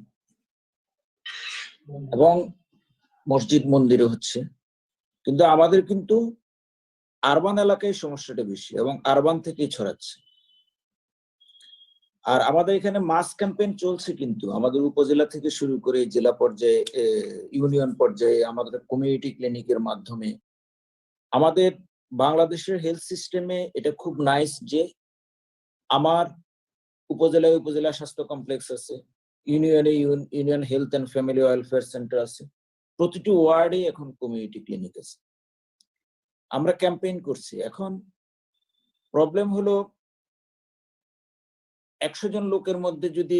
এবং মসজিদ মন্দিরে হচ্ছে। কিন্তু আমাদের কিন্তু আরবান এলাকায় সমস্যাটা বেশি, এবং আরবান থেকেই ছড়াচ্ছে। আর আমাদের এখানে মাস ক্যাম্পেইন চলছে, কিন্তু আমাদের উপজেলা থেকে শুরু করে জেলা পর্যায়ে, ইউনিয়ন পর্যায়ে, আমাদের কমিউনিটি ক্লিনিকের মাধ্যমে। আমাদের বাংলাদেশের হেলথ সিস্টেমে এটা খুব নাইস যে আমার উপজেলায় উপজেলা স্বাস্থ্য কমপ্লেক্স আছে, ইউনিয়নে union health and family welfare centre আছে, প্রতিটি ওয়ার্ডে এখন কমিউনিটি ক্লিনিক আছে। আমরা ক্যাম্পেইন করছি। এখন প্রবলেম হলো 100 জন লোকের মধ্যে যদি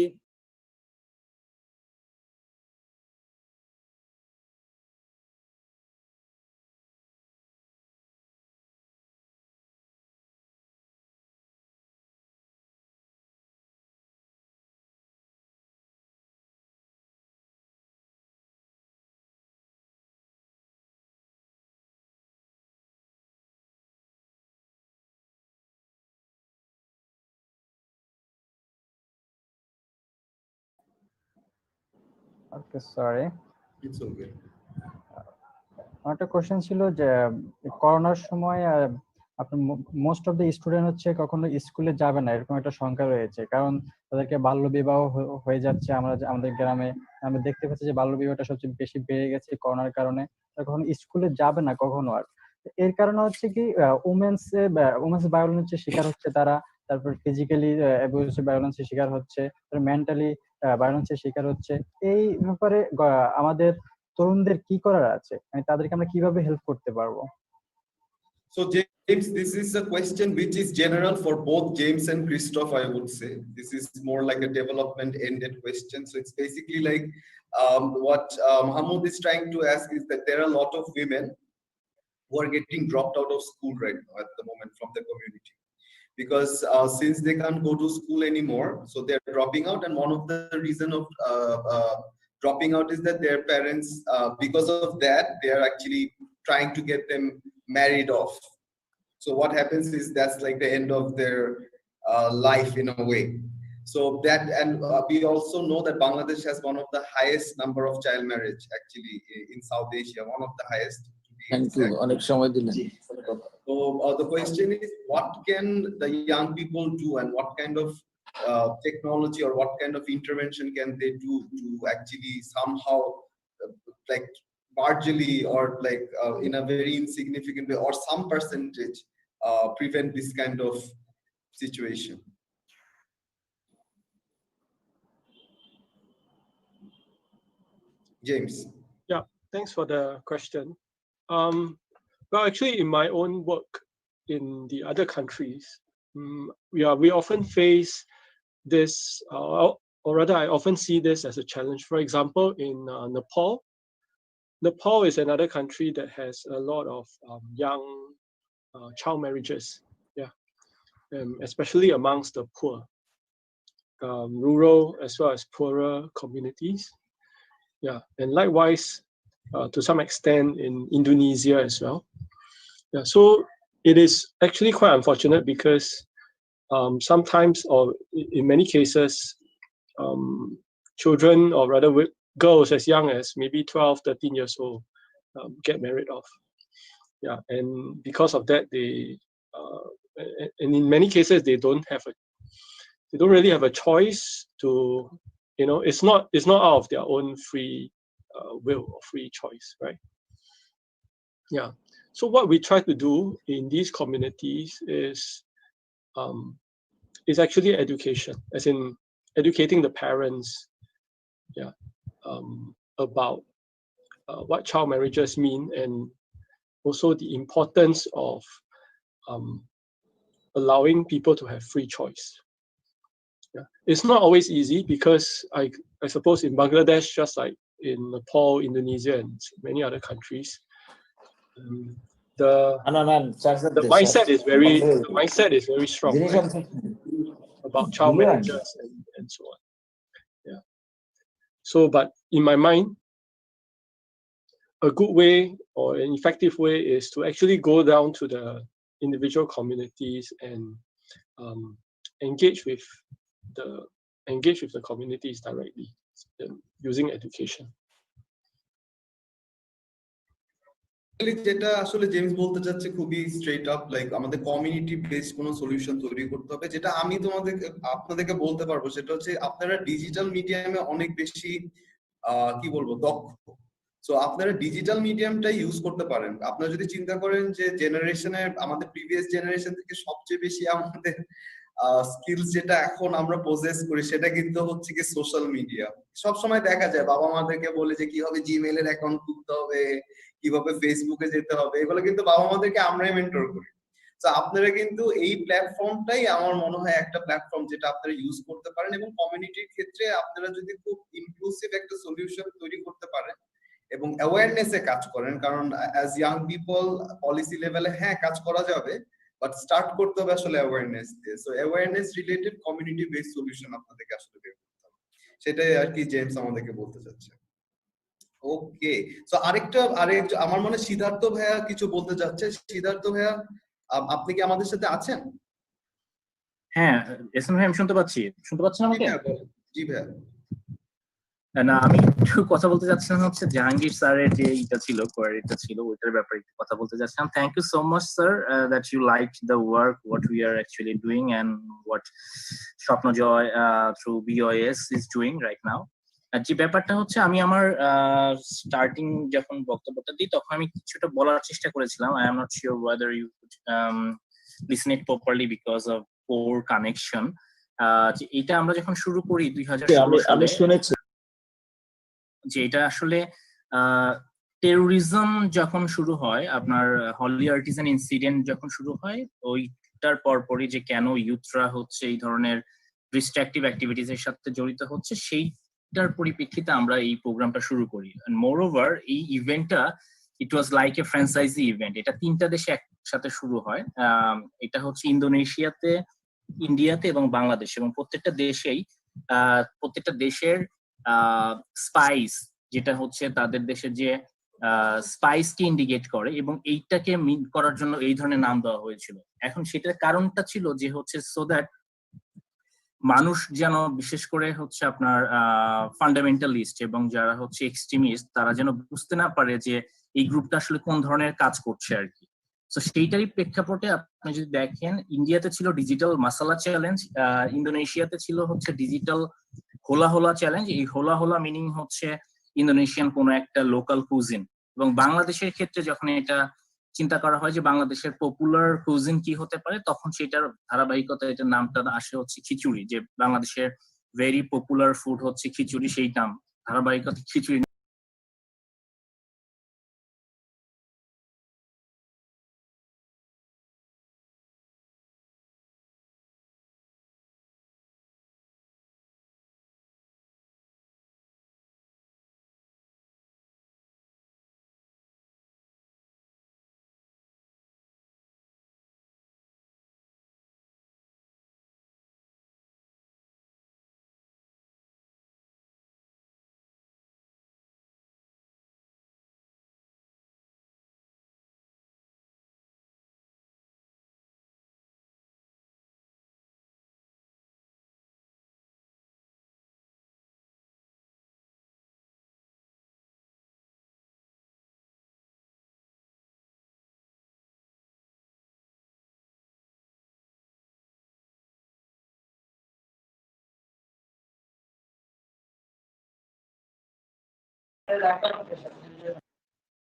ওকে, সরি। It's okay. একটা কোশ্চেন ছিল যে করোনার সময় আপনার মোস্ট অফ দ্য স্টুডেন্ট হচ্ছে কখনো স্কুলে যাবে না, এরকম একটা সংখ্যা রয়েছে, কারণ তাদেরকে বাল্য বিবাহ হয়ে যাচ্ছে। আমাদের গ্রামে আমরা দেখতে পাচ্ছি যে বাল্য বিবাহটা সবচেয়ে বেশি বেড়ে গেছে করোনার কারণে। তারা কখনো স্কুলে যাবে না কখনো। আর এর কারণে হচ্ছে কি উমেন্স ভায়োলেন্সের শিকার হচ্ছে তারা, তারপর ফিজিক্যালি ভায়োলেন্সের শিকার হচ্ছে, মেন্টালি ভায়োলেন্সের শিকার হচ্ছে। এই ব্যাপারে আমাদের তরুণদের কি করার আছে, মানে তাদেরকে আমরা কিভাবে হেল্প করতে পারবো? So James, this is a question which is general for both James and Christoph, I would say. This is more like a development-ended question. So it's basically like what Mahmoud is trying to ask is that there are a lot of women who are getting dropped out of school right now at the moment from the community, because since they can't go to school anymore, so they're dropping out. And one of the reason of dropping out is that their parents, because of that, they are actually trying to get them married off. So what happens is that's like the end of their life in a way. So that, and we also know that Bangladesh has one of the highest number of child marriage actually in South Asia, one of the highest. Thank you. অনেক সময় দিলেন। So the question is, what can the young people do, and what kind of technology or what kind of intervention can they do to actually somehow like marginally or like in a very insignificant way or some percentage prevent this kind of situation? James. Yeah, thanks for the question. Well, actually, in my own work in the other countries, we often face this, or rather, I often see this as a challenge. For example, in Nepal. Nepal is another country that has a lot of young child marriages, yeah, especially amongst the poor, rural as well as poorer communities. Yeah, and likewise, to some extent in Indonesia as well. Yeah, so it is actually quite unfortunate because sometimes, or in many cases, children, or rather girls as young as maybe 12, 13 years old get married off. Yeah, and because of that, they, and in many cases, they don't really have a choice to, you know, it's not out of their own free will or free choice, right? Yeah. So what we try to do in these communities is actually education, as in educating the parents, yeah, about what child marriages mean, and also the importance of allowing people to have free choice. Yeah, it's not always easy because I suppose in Bangladesh, just like in Nepal, Indonesia, and many other countries, the mindset is very strong, right? About child marriages and so on. Yeah. So, but in my mind, a good way or an effective way is to actually go down to the individual communities and engage with the communities directly using education. যেটা আসলে James বলতে চাচ্ছে খুবই straight up, like আমাদের community based কোনো solution তৈরি করতে হবে। যেটা আমি আপনাদেরকে বলতে পারবো সেটা হচ্ছে আপনারা ডিজিটাল মিডিয়ামে অনেক বেশি কি বলবো দক্ষ। সো আপনারা ডিজিটাল মিডিয়ামটা ইউজ করতে পারেন। আপনারা যদি চিন্তা করেন যে জেনারেশনে, আমাদের প্রিভিয়াস জেনারেশন থেকে সবচেয়ে বেশি আমাদের স্কিলস যেটা এখন আমরা পজেস করি সেটা কিন্তু হচ্ছে কি সোশ্যাল মিডিয়া। সবসময় দেখা যায় বাবা মাদেরকে বলে যে কিভাবে জিমেইলের অ্যাকাউন্ট খুলতে হবে, কিভাবে ফেসবুকে যেতে হবে, এগুলো কিন্তু বাবা মাদেরকে আমরাই মেন্টর করি। তো আপনারা কিন্তু এই প্ল্যাটফর্মটাই আমার মনে হয় একটা প্ল্যাটফর্ম যেটা আপনারা ইউজ করতে পারেন, এবং কমিউনিটির ক্ষেত্রে আপনারা যদি খুব ইনক্লুসিভ একটা সলিউশন তৈরি করতে পারেন এবং অ্যাওয়ারনেসে কাজ করেন, কারণ অ্যাজ ইয়াং পিপল পলিসি লেভেলে হ্যাঁ কাজ করা যাবে, বাট স্টার্ট করতে হবে আসলে অ্যাওয়ারনেস দিয়ে। So awareness related community based solution আপনাদেরকে আসলে বের করতে হবে, সেটাই আর কি জেমস আমাদেরকে বলতে চাচ্ছে। ওকে, সো আরেকটা আমার মনে সিদ্ধার্থ ভাইয়া কিছু বলতে চাচ্ছে। সিদ্ধার্থ ভাইয়া, আপনি কি আমাদের সাথে আছেন? হ্যাঁ, এসএম ভাই, আমি শুনতে পাচ্ছেন আমাকে? জি ভাইয়া। না, আমি একটু কথা বলতে যাচ্ছিলাম হচ্ছে জাহাঙ্গীর স্যারের যে এটা ছিল, কোয়ারিটা ছিল, ওইটার ব্যাপারে একটু কথা বলতে যাচ্ছিলাম। Thank you so much sir that you like the work what we are actually doing and what Swapnojoy through BOS is doing right now. যে ব্যাপারটা হচ্ছে, আমি আমার স্টার্টিং যখন বক্তব্যটা দিই তখন আমি কিছুটা বলার চেষ্টা করেছিলাম। I am not sure whether you listen it properly because of poor connection. এটা আমরা যখন শুরু করি 2016 সালে, আমি শুনেছি যে এটা আসলে টেরোরিজম যখন শুরু হয়, আপনার হলি আর্টিজান ইনসিডেন্ট যখন শুরু হয়, ওইটার পরপরই যে কেন ইউথরা হচ্ছে এই ধরনের ডিস্ট্রাকটিভ অ্যাক্টিভিটিস এর সাথে জড়িত হচ্ছে, সেইটার পরিপ্রেক্ষিতে আমরা এই প্রোগ্রামটা শুরু করি। মোর ওভার এই ইভেন্টটা it was like a franchise event. এটা 3টা দেশে একসাথে শুরু হয়। এটা হচ্ছে ইন্দোনেশিয়াতে, ইন্ডিয়াতে এবং বাংলাদেশে, এবং প্রত্যেকটা দেশের স্পাইস, যেটা হচ্ছে তাদের দেশের যে স্পাইসকে ইন্ডিকেট করে, এবং এইটাকে মিন করার জন্য এই ধরনের নাম দেওয়া হয়েছিল। এখন সেটার কারণটা ছিল যে হচ্ছে সো দ্যাট মানুষ যেন, বিশেষ করে হচ্ছে আপনার ফান্ডামেন্টালিস্ট এবং যারা হচ্ছে এক্সট্রিমিস্ট, তারা যেন বুঝতে না পারে যে এই গ্রুপটা আসলে কোন ধরনের কাজ করছে আর কি। তো সেইটারই প্রেক্ষাপটে আপনি যদি দেখেন, ইন্ডিয়াতে ছিল ডিজিটাল মাসালা চ্যালেঞ্জ, ইন্দোনেশিয়াতে ছিল হচ্ছে ডিজিটাল হোলা হোলা চ্যালেঞ্জ। এই হোলা হোলা মিনিং হচ্ছে ইন্দোনেশিয়ান কোনো একটা লোকাল কুজিন, এবং বাংলাদেশের ক্ষেত্রে যখন এটা চিন্তা করা হয় যে বাংলাদেশের পপুলার কুজিন কি হতে পারে, তখন সেটার ধারাবাহিকতা এটার নামটা আসে হচ্ছে খিচুড়ি, যে বাংলাদেশের ভেরি পপুলার ফুড হচ্ছে খিচুড়ি, সেই নাম ধারাবাহিকতা খিচুড়ি।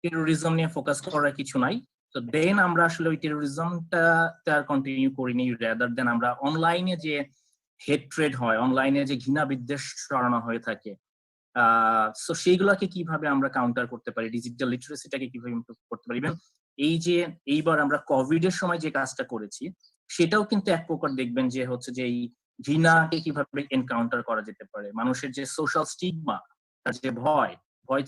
টেরোরিজম নিয়ে ফোকাস করার কিছু নাই। তো দেন আমরা আসলে ওই টেরোরিজমটা আর কন্টিনিউ করিনি, রাদার দেন আমরা অনলাইনে যে হেট্রেড হয়, অনলাইনে যে ঘৃণা বিদ্বেষ ছড়ানো হয়ে থাকে, সো সেইগুলোকে কিভাবে আমরা কাউন্টার করতে পারি, ডিজিটাল লিটারেসিটাকে কিভাবে ইমপ্রুভ করতে পারি। ইভেন এই যে এইবার আমরা কোভিড এর সময় যে কাজটা করেছি, সেটাও কিন্তু এক প্রকার দেখবেন যে হচ্ছে যে এই ঘৃণাকে কিভাবে এনকাউন্টার করা যেতে পারে, মানুষের যে সোশ্যাল স্টিগমা, তার যে ভয়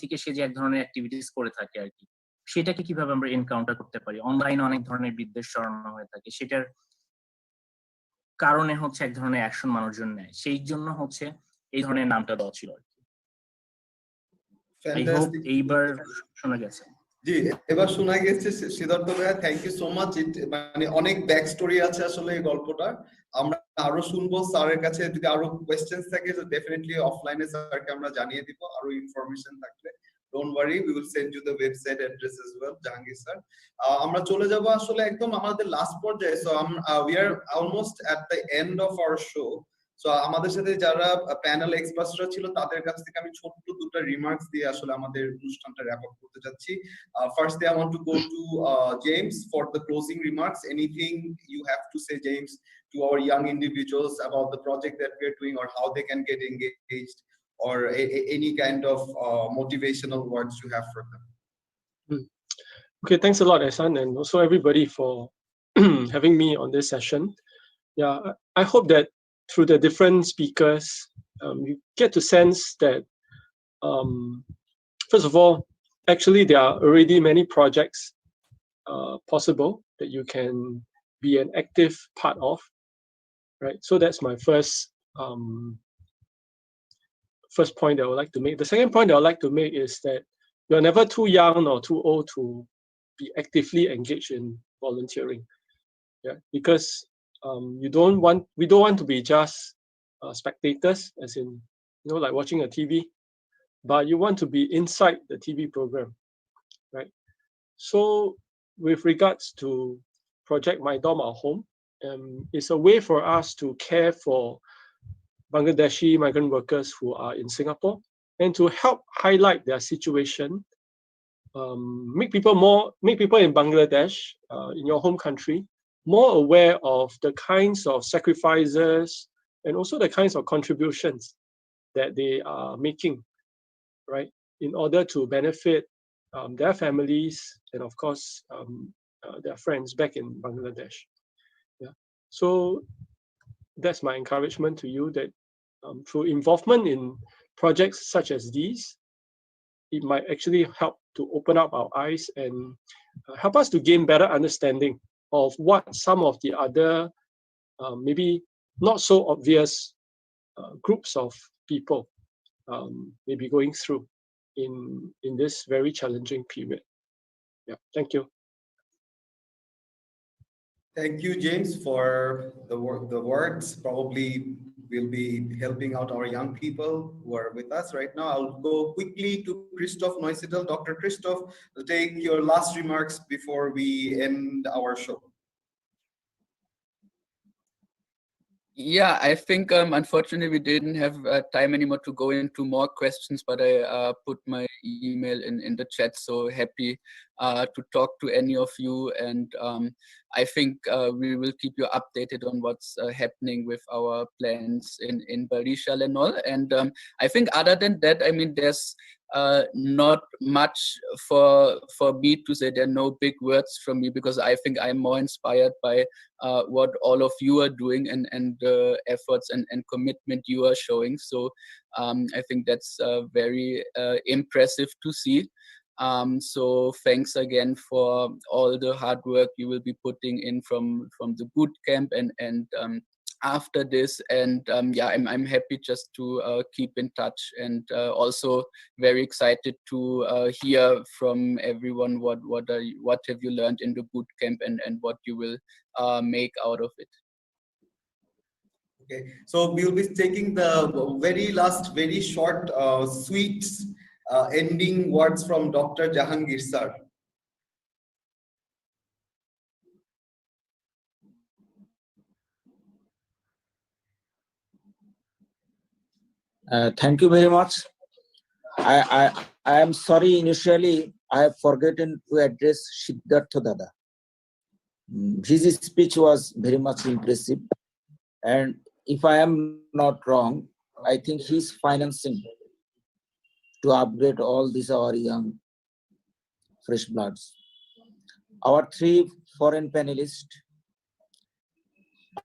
থেকে সে যে এক ধরনের অ্যাক্টিভিটিস করে থাকে আর কি, সেটাকে কিভাবে আমরা এনকাউন্টার করতে পারি। অনলাইনে অনেক ধরনের বিদ্বেষ ছড়ানো হয়ে থাকে, সেটার কারণে হচ্ছে এক ধরনের অ্যাকশন মানুষজন নেয়, সেই জন্য হচ্ছে এই ধরনের নামটা দেওয়া ছিল আর কি। আই হোপ এইবার শোনা গেছে। জি, এবার শোনা গেছে সিদ্ধার্থ ভাইয়া, থ্যাংক ইউ সো মাচ। মানে অনেক ব্যাক স্টোরি আছে আসলে এই গল্পটা, আমরা আরো শুনবো স্যারের কাছে। যদি আরো কোয়েশ্চেন্স থাকে তো ডেফিনেটলি অফলাইনে স্যারকে আমরা জানিয়ে দিব, আরো ইনফরমেশন থাকলে। Don't worry, we will send you the website address as well, Jahangir sir. আমরা চলে যাব আসলে একদম আমাদের লাস্ট পর্যায়ে। So we are almost at the end of our show. সো আমাদের সাথে যারা প্যানেল এক্সপার্টসরা ছিল, তাদের কাছ থেকে আমি ছোট্ট দুটো রিমার্কস দিয়ে আসলে আমাদের অনুষ্ঠানটা র‍্যাপ আপ করতে যাচ্ছি। Firstly, I want to go to James for the closing remarks. Anything you have to say, James, to our young individuals about the project that we are doing, or how they can get engaged, or any kind of motivational words you have for them? Okay, thanks a lot, Ehsan, and also everybody for having me on this session. Yeah, I hope that through the different speakers, you get to sense that, first of all, actually there are already many projects possible that you can be an active part of, right? So that's my first point that I would like to make. The second point that I would like to make is that you're never too young or too old to be actively engaged in volunteering. Yeah, because we don't want to be just spectators, as in, you know, like watching a TV, but you want to be inside the TV program, right? So with regards to Project My Dorm Our Home, it's a way for us to care for Bangladeshi migrant workers who are in Singapore, and to help highlight their situation, make people in Bangladesh, in your home country, more aware of the kinds of sacrifices and also the kinds of contributions that they are making, right, in order to benefit their families and of course their friends back in Bangladesh. Yeah, so that's my encouragement to you, that through involvement in projects such as these, it might actually help to open up our eyes and help us to gain better understanding of what some of the other maybe not so obvious groups of people may be going through in this very challenging period. Yeah, thank you. Thank you, James, for the words. Probably will be helping out our young people who are with us right now. I'll go quickly to Christoph Neusiedl. Dr. Christoph, take your last remarks before we end our show. Yeah, I think unfortunately we didn't have time anymore to go into more questions, but I put my email in the chat. So happy to talk to any of you, and I think we will keep you updated on what's happening with our plans in Barishal and all. And I think other than that, I mean, there's not much for me to say. There are no big words from me, because I think I'm more inspired by what all of you are doing and the efforts and commitment you are showing. So I think that's very impressive to see. So thanks again for all the hard work you will be putting in from the boot camp and after this. And yeah, I'm happy just to keep in touch, and also very excited to hear from everyone what have you learned in the boot camp and what you will make out of it. Okay, so we'll be taking the very last, very short, sweet ending words from Dr. Jahangir sir. Thank you very much. I am sorry, initially I have forgotten to address Siddhartha Dada. His speech was very much impressive, and if I am not wrong, I think he's financing to upgrade all these our young fresh bloods. Our three foreign panelists,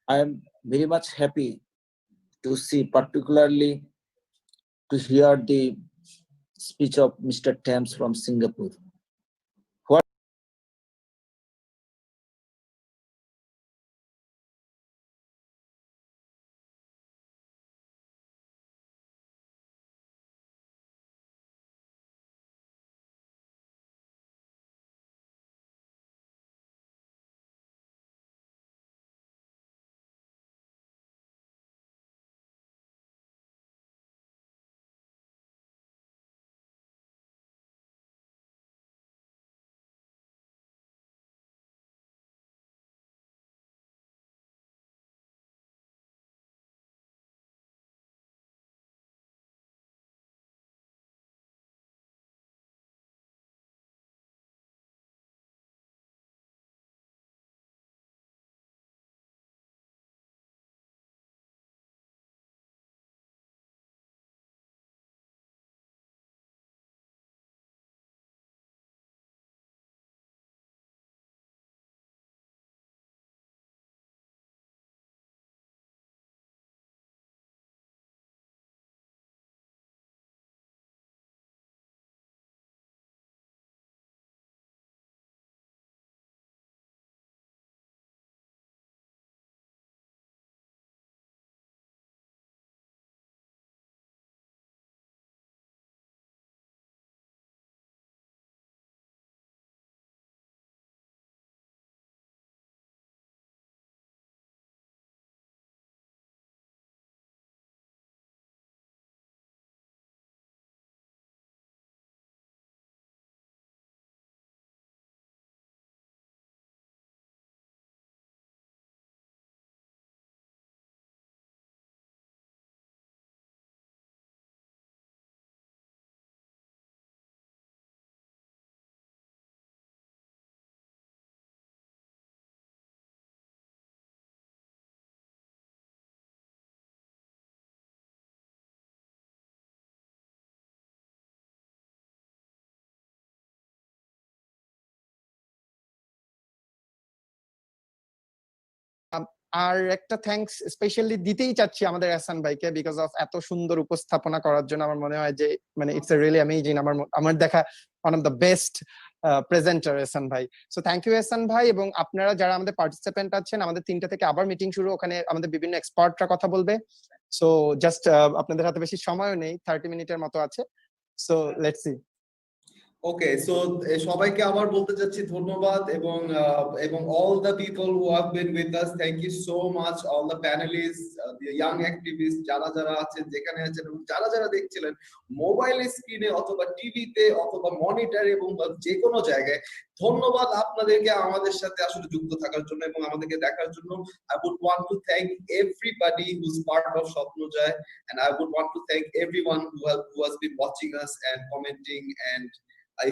I am very much happy to see, particularly to hear the speech of Mr. Thames from Singapore. আর একটা thanks specially দিতেই চাচ্ছি আমাদের এহসান ভাইকে, because of এত সুন্দর উপস্থাপনা করার জন্য। আমার মনে হয় যে মানে ইটস রিয়েলি অ্যামেজিং, আমার দেখা one of the best presenter Ehsan bhai. So thank you Ehsan ভাই। এবং আপনারা যারা আমাদের পার্টিসিপেন্ট আছেন, আমাদের 3টা থেকে আবার মিটিং শুরু, ওখানে আমাদের বিভিন্ন এক্সপার্টরা কথা বলবে। সো জাস্ট আপনাদের হাতে বেশি সময়ও নেই, 30 মিনিটের মতো আছে। So let's see. Okay, so সবাইকে আবার বলতে চাচ্ছি ধন্যবাদ, এবং all the people who have been with us, thank you so much, all the panelists, the young activists, যারা যারা আছেন, যেখানে আছেন, এবং যারা যারা দেখছিলেন মোবাইল স্ক্রিনে অথবা টিভিতে অথবা মনিটরে এবং যে কোনো জায়গায়, ধন্যবাদ আপনাদেরকে আমাদের সাথে আসলে যুক্ত থাকার জন্য এবং আমাদেরকে দেখার জন্য। I would want to thank everybody who's part of Swapnojoy, and I would want to thank everyone who has been watching us and commenting. And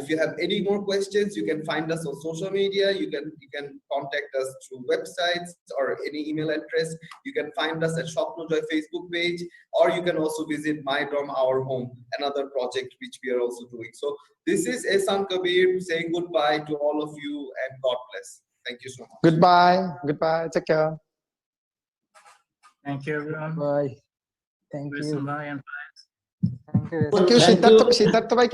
if you have any more questions, you can find us on social media. You can contact us through websites or any email address. You can find us at Swapnojoy Facebook page, or you can also visit My Dorm Our Home, another project which we are also doing. So this is Ehsan Kabir saying goodbye to all of you, and God bless. Thank you so much. Goodbye. Take care. Thank you, everyone. Bye. Thank you. Bye. Thank you, Siddharth. Siddharth bhai.